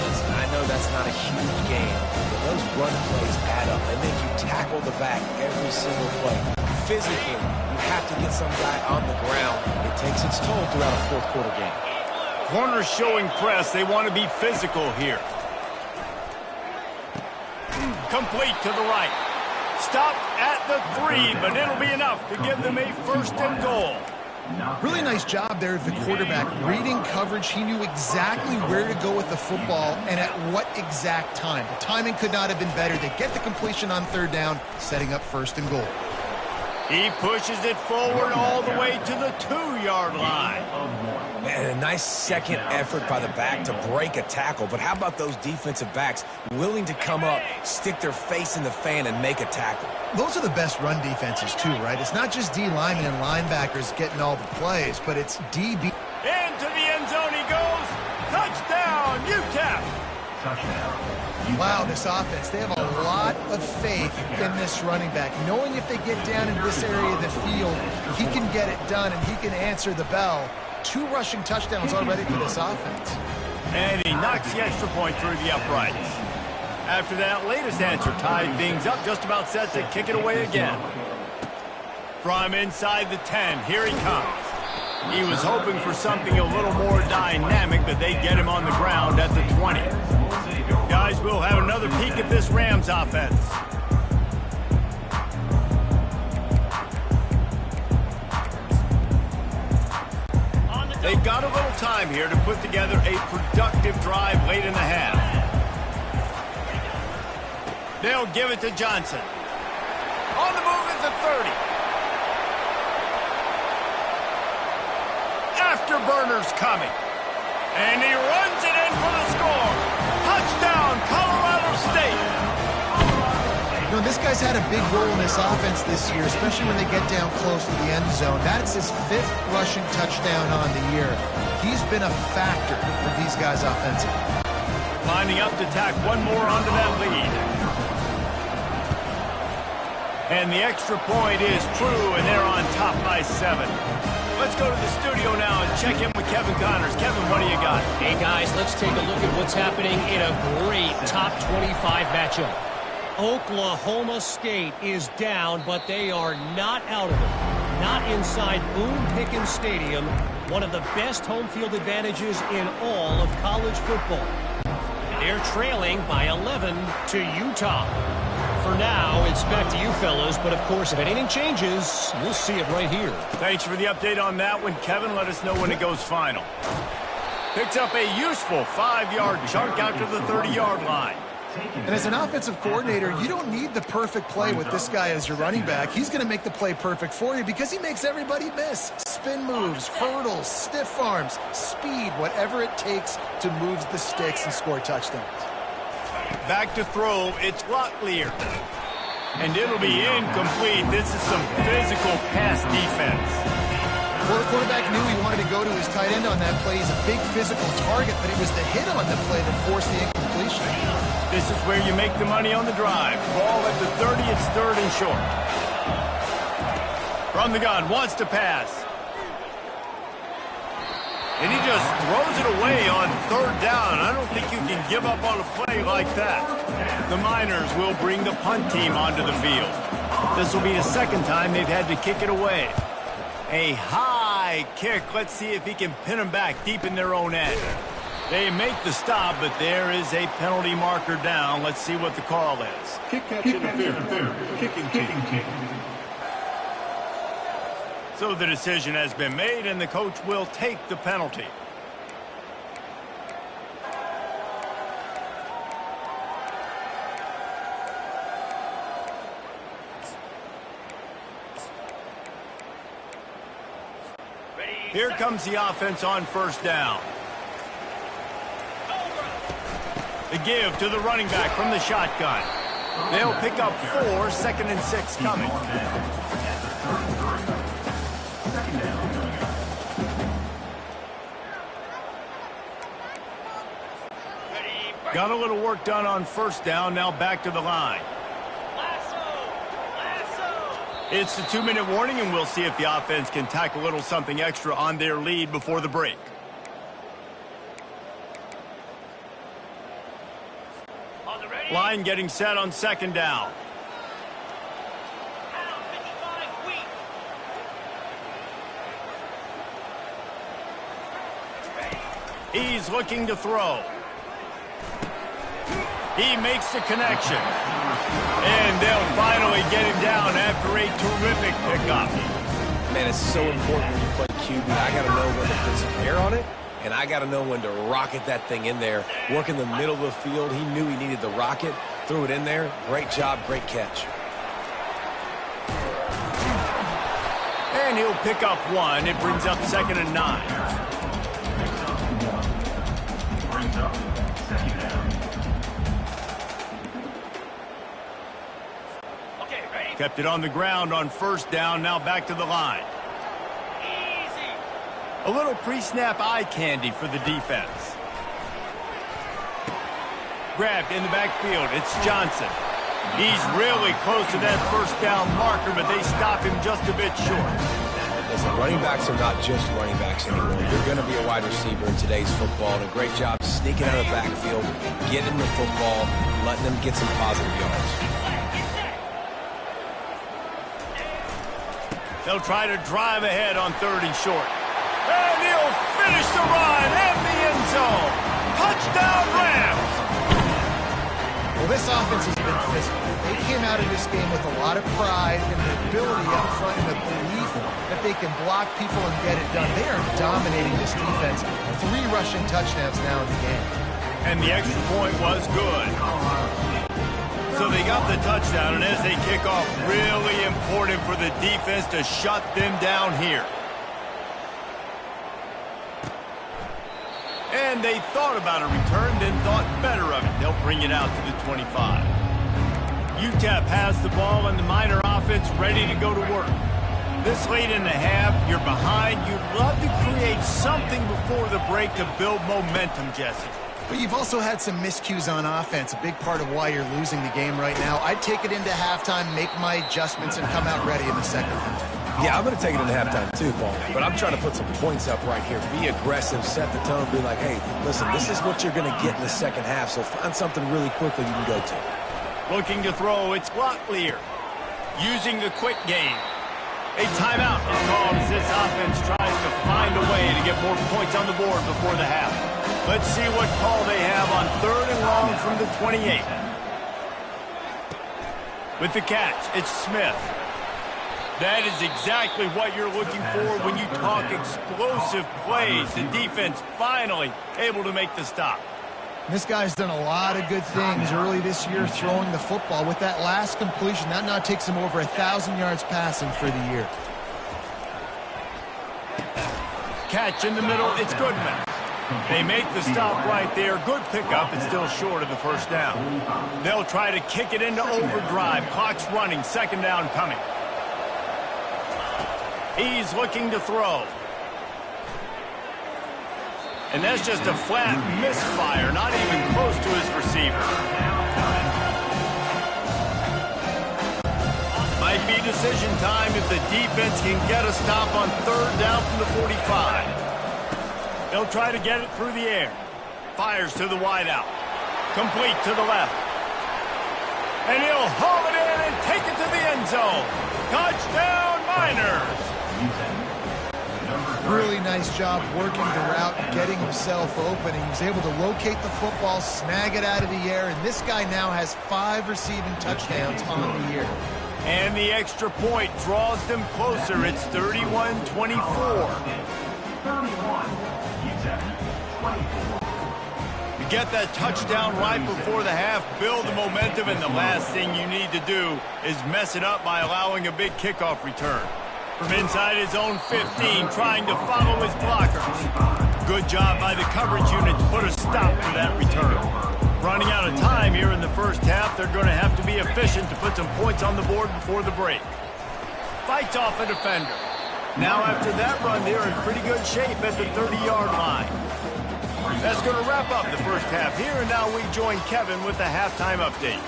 Listen, I know that's not a huge gain, but those run plays add up. They make you tackle the back every single play. Physically, you have to get some guy on the ground. It takes its toll throughout a fourth quarter game. Corners showing press. They want to be physical here. Complete to the right. Stopped at the 3, but it'll be enough to give them a 1st and goal. Really nice job there of the quarterback. Reading coverage, he knew exactly where to go with the football and at what exact time. The timing could not have been better. They get the completion on 3rd down, setting up 1st and goal. He pushes it forward all the way to the 2-yard line. Man, a nice second effort by the back to break a tackle. But how about those defensive backs willing to come up, stick their face in the fan, and make a tackle? Those are the best run defenses, too, right? It's not just D linemen and linebackers getting all the plays, but it's DB. Into the end zone he goes. Touchdown, UTEP. Wow, this offense, they have a lot of faith in this running back, knowing if they get down into this area of the field, he can get it done and he can answer the bell. 2 rushing touchdowns already for this offense. And he knocks the extra point through the uprights. After that latest answer tied things up, just about set to kick it away again. From inside the 10, here he comes. He was hoping for something a little more dynamic, but they get him on the ground at the 20. Guys, we'll have another peek at this Rams offense. They've got a little time here to put together a productive drive late in the half. They'll give it to Johnson. On the move is the 30. Afterburner's coming. And he runs it in for the score. Touchdown, Colorado State. You know, this guy's had a big role in this offense this year, especially when they get down close to the end zone. That's his 5th rushing touchdown on the year. He's been a factor for these guys offensively. Lining up to tack one more onto that lead. And the extra point is true, and they're on top by 7. Let's go to the studio now and check in with Kevin Connors. Kevin, what do you got? Hey, guys, let's take a look at what's happening in a great top 25 matchup. Oklahoma State is down, but they are not out of it. Not inside Boone Pickens Stadium, one of the best home field advantages in all of college football. They're trailing by 11 to Utah. For now, it's back to you fellas, but of course, if anything changes, we'll see it right here. Thanks for the update on that one, Kevin. Let us know when it goes final. Picks up a useful 5-yard chunk out to the 30-yard line. And as an offensive coordinator, you don't need the perfect play with this guy as your running back. He's going to make the play perfect for you because he makes everybody miss. Spin moves, hurdles, stiff arms, speed, whatever it takes to move the sticks and score touchdowns. Back to throw, it's Locklear. And it'll be incomplete. This is some physical pass defense. Well, the quarterback knew he wanted to go to his tight end on that play. He's a big physical target, but it was the hit on the play that forced the incompletion. This is where you make the money on the drive. Ball at the 30, it's 3rd and short. From the gun, wants to pass. And he just throws it away on 3rd down. I don't think you can give up on a play like that. The Miners will bring the punt team onto the field. This will be the 2nd time they've had to kick it away. A high kick. Let's see if he can pin them back deep in their own end. They make the stop, but there is a penalty marker down. Let's see what the call is. Kick catch interference. Kicking. So the decision has been made, and the coach will take the penalty. Here comes the offense on 1st down. The give to the running back from the shotgun. They'll pick up 4, 2nd and 6 coming. Got a little work done on 1st down, now back to the line. It's the 2-minute warning, and we'll see if the offense can tack a little something extra on their lead before the break. Line getting set on 2nd down. He's looking to throw. He makes the connection. And they'll finally get him down after a terrific pickup. Man, it's so important when you play QB. I got to know when to put some air on it, and I got to know when to rocket that thing in there. Work in the middle of the field. He knew he needed the rocket. Threw it in there. Great job, great catch. And he'll pick up one. It brings up 2nd and 9. Brings up 2nd down. Okay, ready? Kept it on the ground on 1st down. Now back to the line. Easy. A little pre-snap eye candy for the defense. Grabbed in the backfield. It's Johnson. He's really close to that 1st down marker, but they stop him just a bit short. Listen, running backs are not just running backs anymore. You're going to be a wide receiver in today's football, and a great job sneaking out of the backfield, getting the football, letting them get some positive yards. They'll try to drive ahead on 3rd and short. And he'll finish the run and the end zone. Touchdown, Rams! Well, this offense has been physical. They came out of this game with a lot of pride and the ability up front and the belief that they can block people and get it done. They are dominating this defense. 3 rushing touchdowns now in the game. And the extra point was good. So they got the touchdown, and as they kick off, really important for the defense to shut them down here. And they thought about a return, then thought better of it. They'll bring it out to the 25. UTEP has the ball, and the Miner offense ready to go to work. This late in the half, you're behind. You'd love to create something before the break to build momentum, Jesse. But you've also had some miscues on offense, a big part of why you're losing the game right now. I'd take it into halftime, make my adjustments, and come out ready in the second half. Yeah, I'm going to take it into halftime too, Paul. But I'm trying to put some points up right here. Be aggressive, set the tone, be like, hey, listen, this is what you're going to get in the second half, so find something really quickly you can go to. Looking to throw, it's Locklear. Using the quick game. A timeout is called as this offense tries to find a way to get more points on the board before the half. Let's see what call they have on 3rd and long from the 28. With the catch, it's Smith. That is exactly what you're looking for when you talk explosive plays. The defense finally able to make the stop. This guy's done a lot of good things early this year throwing the football. With that last completion, that now takes him over 1,000 yards passing for the year. Catch in the middle, it's Goodman. They make the stop right there. Good pickup, it's still short of the 1st down. They'll try to kick it into overdrive. Clock's running, 2nd down coming. He's looking to throw. And that's just a flat misfire, not even close to his receiver. Might be decision time if the defense can get a stop on 3rd down from the 45. They'll try to get it through the air. Fires to the wideout. Complete to the left. And he'll haul it in and take it to the end zone. Touchdown, Miners! Really nice job working the route, getting himself open. He was able to locate the football, snag it out of the air, and this guy now has 5 receiving touchdowns on the year. And the extra point draws them closer. It's 31-24. To get that touchdown right before the half, build the momentum, and the last thing you need to do is mess it up by allowing a big kickoff return. From inside his own 15, trying to follow his blockers. Good job by the coverage unit to put a stop to that return. Running out of time here in the 1st half, they're going to have to be efficient to put some points on the board before the break. Fights off a defender. Now after that run, they're in pretty good shape at the 30-yard line. That's going to wrap up the 1st half here, and now we join Kevin with the halftime update.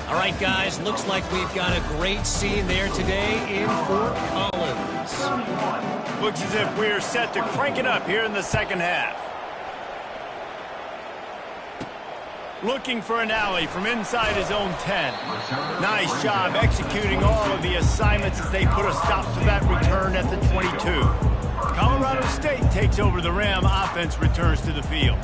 All right, guys, looks like we've got a great scene there today in Fort Collins. Looks as if we're set to crank it up here in the 2nd half. Looking for an alley from inside his own 10. Nice job executing all of the assignments as they put a stop to that return at the 22. Colorado State takes over the Ram. Offense returns to the field.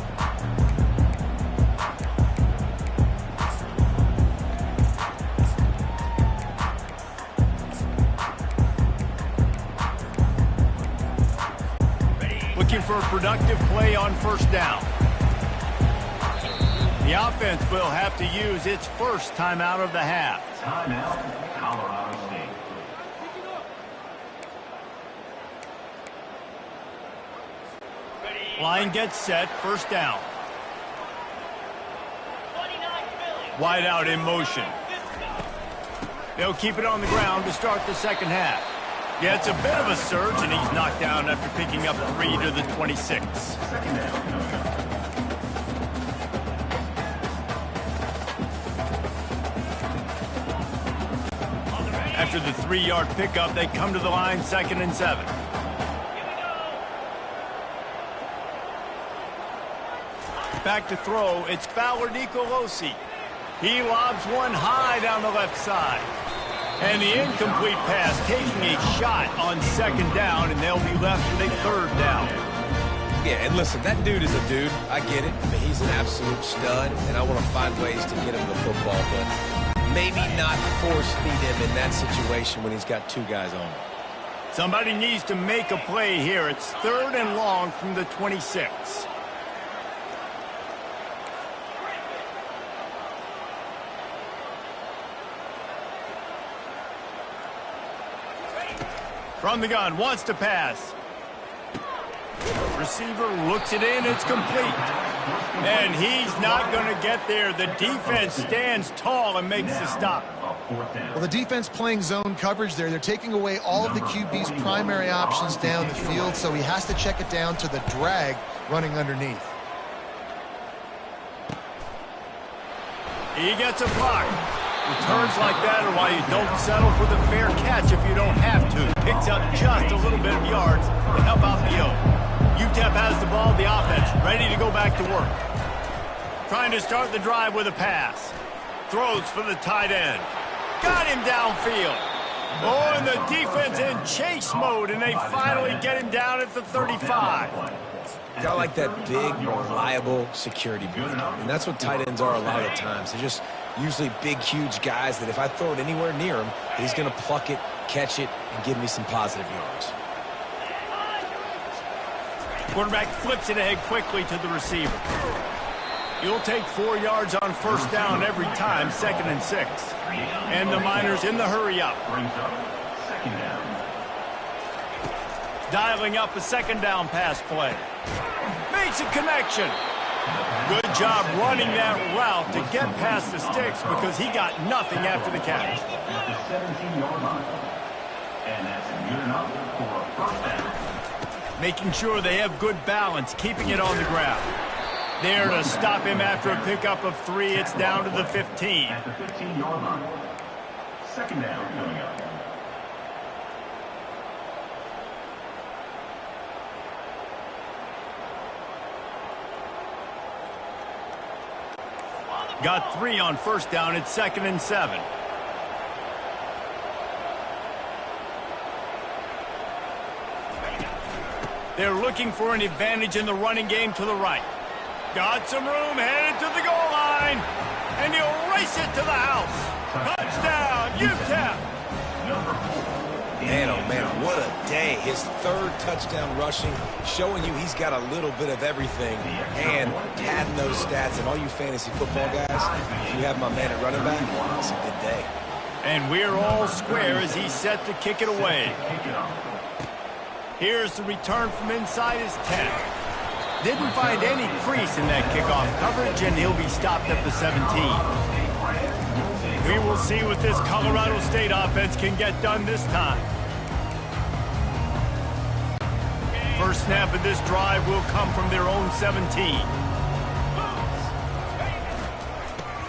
Looking for a productive play on 1st down. The offense will have to use its 1st timeout of the half. Timeout, Colorado State. Line gets set, first down. 29 Philly. Wide out in motion. They'll keep it on the ground to start the second half. Yeah, it's a bit of a surge, and he's knocked down after picking up 3 to the 26. Second down. After the 3-yard pickup, they come to the line, 2nd and 7. Back to throw, it's Fowler Nicolosi. He lobs one high down the left side. And the incomplete pass taking a shot on 2nd down, and they'll be left with a 3rd down. Yeah, and listen, that dude is a dude. I get it. I mean, he's an absolute stud, and I want to find ways to get him the football, but maybe not force feed him in that situation when he's got 2 guys on him. Somebody needs to make a play here. It's 3rd and long from the 26. From the gun, wants to pass. Receiver looks it in, it's complete. And he's not going to get there. The defense stands tall and makes the stop. Well, the defense playing zone coverage there. They're taking away all of the QB's primary options down the field, so he has to check it down to the drag running underneath. He gets a block. Returns like that are why you don't settle for the fair catch if you don't have to. Picks up just a little bit of yards to help out the O. UTEP has the ball, the offense, ready to go back to work. Trying to start the drive with a pass. Throws for the tight end. Got him downfield. Oh, and the defense in chase mode, and they finally get him down at the 35. Got like that big, reliable security blanket. And that's what tight ends are a lot of the times. They're just usually big, huge guys that if I throw it anywhere near him, he's going to pluck it, catch it, and give me some positive yards. Quarterback flips it ahead quickly to the receiver. You'll take 4 yards on first down every time, 2nd and 6. And the Miners in the hurry up. Brings up second down. Dialing up a 2nd down pass play. Makes a connection. Good job running that route to get past the sticks because he got nothing after the catch. At the 17-yard line. And that's good enough for a first down. Making sure they have good balance, keeping it on the ground. There to stop him after a pickup of 3. It's down to the 15. At the 15-yard line. Second down coming up. Got 3 on first down. It's 2nd and 7. They're looking for an advantage in the running game to the right. Got some room, headed to the goal line. And he'll race it to the house. Touchdown, UTEP. Man, oh man, what a day. His 3rd touchdown rushing, showing you he's got a little bit of everything. And padding those stats, and all you fantasy football guys, if you have my man at running back, it's a good day. And we're all square as he's set to kick it away. Here's the return from inside his 10. Didn't find any crease in that kickoff coverage, and he'll be stopped at the 17. We will see what this Colorado State offense can get done this time. First snap of this drive will come from their own 17.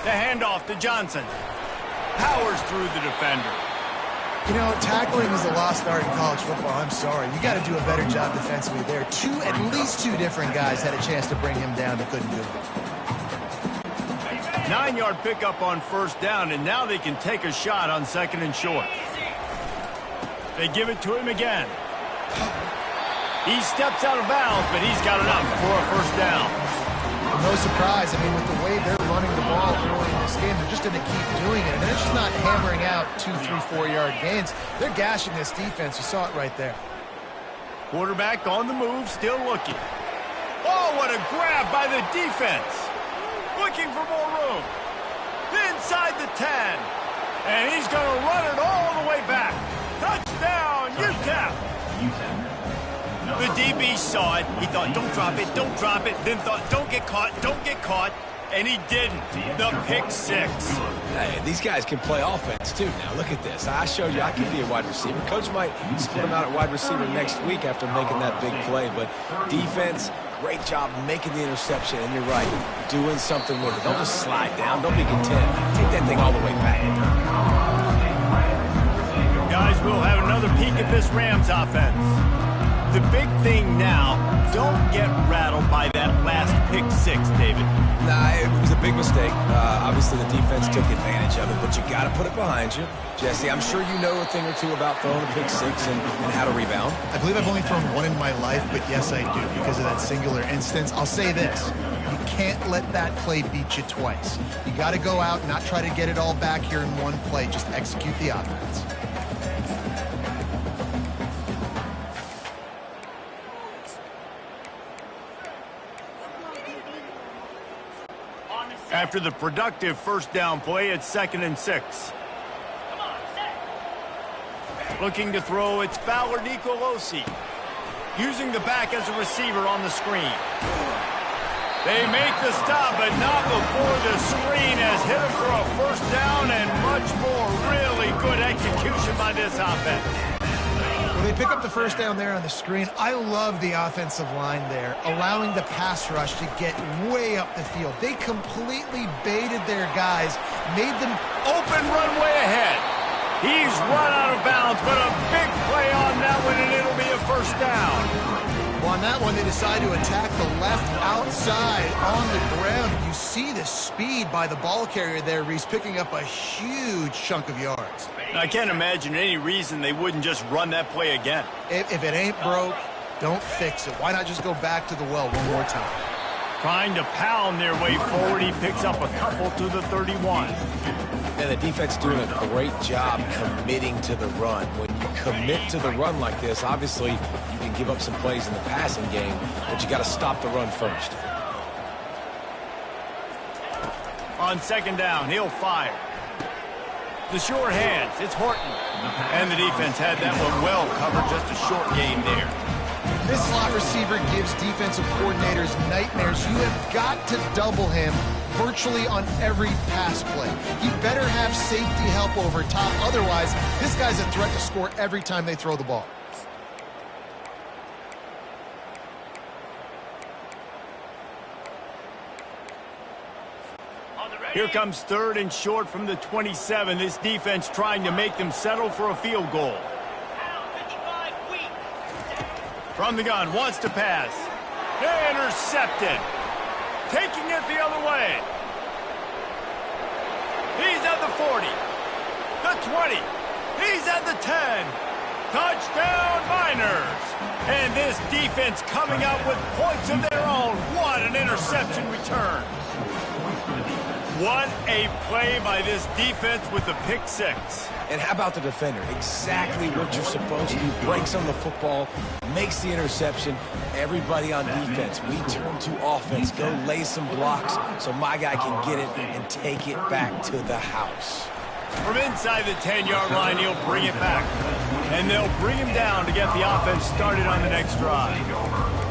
The handoff to Johnson. Powers through the defender. You know, tackling is a lost art in college football. I'm sorry. You got to do a better job defensively there. At least two different guys had a chance to bring him down that couldn't do it. 9-yard pickup on first down, and now they can take a shot on 2nd and short. They give it to him again. He steps out of bounds, but he's got enough for a first down. No surprise. I mean, with the way they're running the ball early in this game, they're just going to keep doing it. And they're just not hammering out 2, 3, 4-yard gains. They're gashing this defense. You saw it right there. Quarterback on the move, still looking. Oh, what a grab by the defense. Looking for more room. Inside the 10. And he's going to run it all the way back. Touchdown, UTEP. The DB He saw it. He thought, don't drop it, don't drop it. Then thought, don't get caught, don't get caught. And he didn't. The pick six. Hey, these guys can play offense, too. Now, look at this. I showed you I can be a wide receiver. Coach might split him out at wide receiver next week after making that big play. But defense, great job making the interception. And you're right, doing something with it. Don't just slide down. Don't be content. Take that thing all the way back. Guys, we'll have another peek at this Rams offense. The big thing now, don't get rattled by that last pick six, David. Nah, it was a big mistake. Obviously, the defense took advantage of it, but you got to put it behind you. Jesse, I'm sure you know a thing or two about throwing a pick six and how to rebound. I believe I've only thrown one in my life, but yes, I do because of that singular instance. I'll say this. You can't let that play beat you twice. You got to go out and not try to get it all back here in one play. Just execute the offense. After the productive first down play, it's 2nd and 6. Looking to throw, it's Fowler Nicolosi. Using the back as a receiver on the screen. They make the stop, but not before the screen has hit him for a first down and much more. Really good execution by this offense. Well, they pick up the first down there on the screen. I love the offensive line there, allowing the pass rush to get way up the field. They completely baited their guys, made them open runway ahead. He's run out of bounds, but a big play on that one, and it'll be a first down. Well, on that one, they decide to attack the left outside on the ground. You see the speed by the ball carrier there, Reese, picking up a huge chunk of yards. I can't imagine any reason they wouldn't just run that play again. If it ain't broke, don't fix it. Why not just go back to the well one more time? Trying to pound their way forward, he picks up a couple to the 31. And the defense doing a great job committing to the run. When you commit to the run like this, obviously you can give up some plays in the passing game, but you got to stop the run first. On 2nd down, he'll fire. The sure hands, it's Horton. And the defense had that one well covered, just a short gain there. This slot receiver gives defensive coordinators nightmares. You have got to double him virtually on every pass play. You better have safety help over top. Otherwise, this guy's a threat to score every time they throw the ball. Here comes 3rd and short from the 27. This defense trying to make them settle for a field goal. From the gun, wants to pass. Intercepted. Taking it the other way. He's at the 40. The 20. He's at the 10. Touchdown, Miners. And this defense coming out with points of their own. What an interception return. What a play by this defense with the pick six. And how about the defender? Exactly what you're supposed to do. Breaks on the football, makes the interception. Everybody on defense, we turn to offense. Go lay some blocks so my guy can get it and take it back to the house. From inside the 10-yard line, he'll bring it back. And they'll bring him down to get the offense started on the next drive.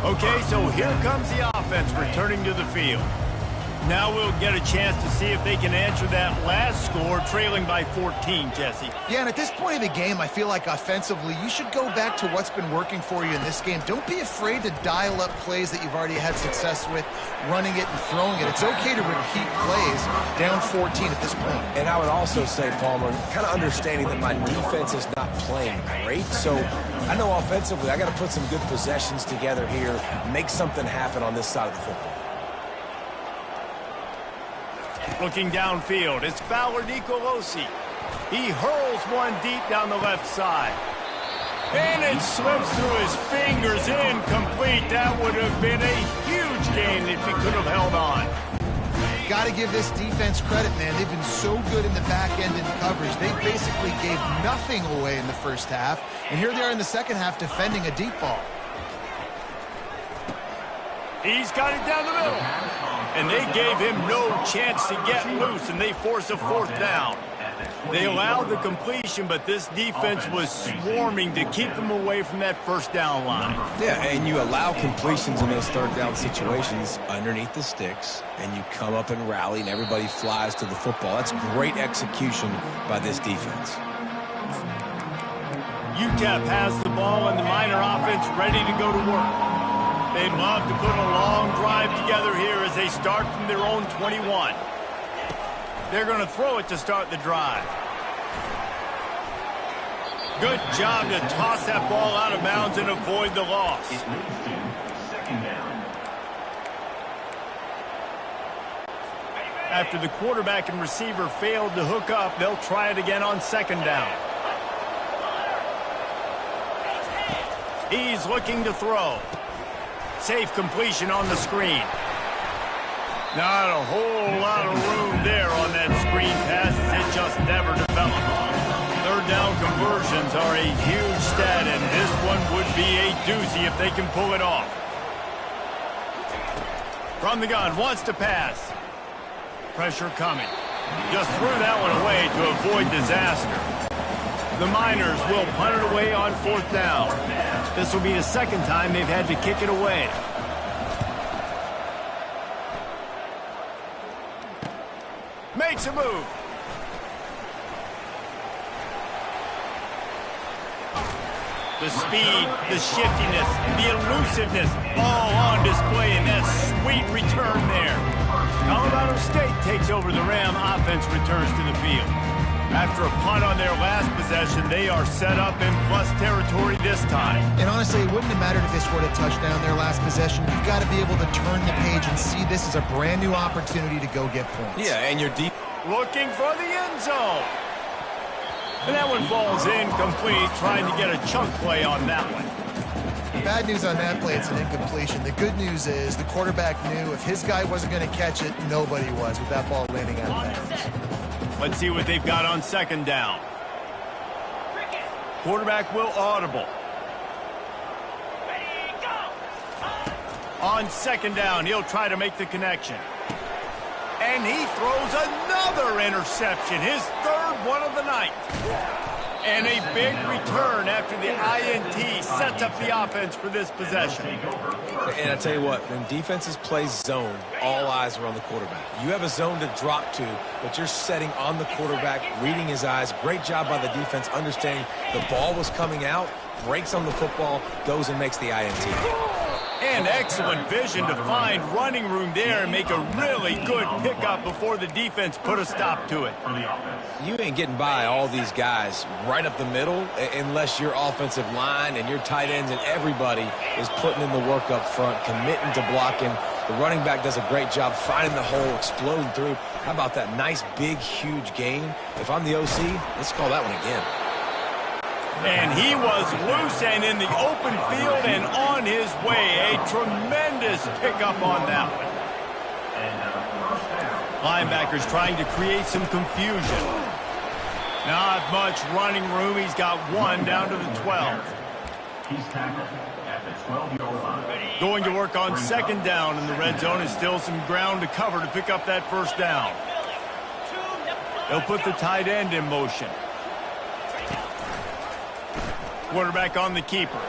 Okay, so here comes the offense returning to the field. Now we'll get a chance to see if they can answer that last score, trailing by 14, Jesse. Yeah, and at this point of the game, I feel like offensively, you should go back to what's been working for you in this game. Don't be afraid to dial up plays that you've already had success with, running it and throwing it. It's okay to repeat plays down 14 at this point. And I would also say, Palmer, kind of understanding that my defense is not playing great, so I know offensively I got to put some good possessions together here, make something happen on this side of the football. Looking downfield, it's Fowler Nicolosi. He hurls one deep down the left side. And it slips through his fingers, incomplete. That would have been a huge gain if he could have held on. Got to give this defense credit, man. They've been so good in the back end in coverage. They basically gave nothing away in the first half. And here they are in the second half defending a deep ball. He's got it down the middle. And they gave him no chance to get loose, and they force a 4th down. They allowed the completion, but this defense was swarming to keep them away from that first down line. Yeah, and you allow completions in those third down situations underneath the sticks, and you come up and rally, and everybody flies to the football. That's great execution by this defense. UTEP has the ball, and the Miner offense ready to go to work. They'd love to put a long drive together here as they start from their own 21. They're going to throw it to start the drive. Good job to toss that ball out of bounds and avoid the loss. Second down. After the quarterback and receiver failed to hook up, they'll try it again on second down. He's looking to throw. Safe completion on the screen. Not a whole lot of room there on that screen pass. It just never developed. Third down conversions are a huge stat, and this one would be a doozy if they can pull it off. From the gun, wants to pass. Pressure coming. Just threw that one away to avoid disaster. The Miners will punt it away on fourth down. This will be the second time they've had to kick it away. Makes a move. The speed, the shiftiness, the elusiveness, all on display in that sweet return there. Colorado State takes over the Ram. Offense returns to the field. After a punt on their last possession, they are set up in plus territory this time. And honestly, it wouldn't have mattered if they scored a touchdown their last possession. You've got to be able to turn the page and see this as a brand new opportunity to go get points. Yeah, and you're deep. Looking for the end zone. And that one falls incomplete, trying to get a chunk play on that one. Bad news on that play, it's an incompletion. The good news is the quarterback knew if his guy wasn't going to catch it, nobody was with that ball landing out of bounds. Let's see what they've got on second down. Quarterback will audible. On second down, he'll try to make the connection. And he throws another interception, his third one of the night. And a big return after the INT sets up the offense for this possession. And I tell you what, when defenses play zone, all eyes are on the quarterback. You have a zone to drop to, but you're setting on the quarterback, reading his eyes. Great job by the defense, understanding the ball was coming out, breaks on the football, goes and makes the INT. And excellent vision to find running room there and make a really good pickup before the defense put a stop to it. You ain't getting by all these guys right up the middle unless your offensive line and your tight ends and everybody is putting in the work up front, committing to blocking. The running back does a great job finding the hole, exploding through. How about that nice, big, huge gain? If I'm the OC, let's call that one again. And he was loose and in the open field and on his way. A tremendous pickup on that one. Linebackers trying to create some confusion. Not much running room. He's got one down to the 12. He's tackled at the 12-yard line. Going to work on second down in the red zone is still some ground to cover to pick up that first down. They'll put the tight end in motion. Quarterback on the keeper.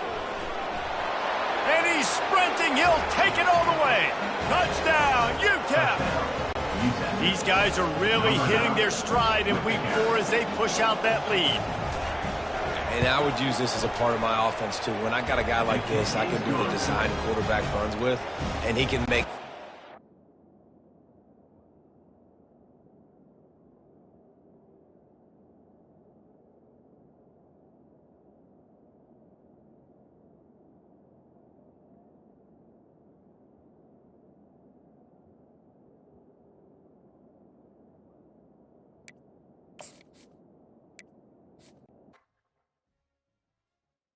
And he's sprinting. He'll take it all the way. Touchdown, UTEP. These guys are really hitting their stride in week 4 as they push out that lead. And I would use this as a part of my offense, too. When I got a guy like this, I can do the design quarterback runs with, and he can make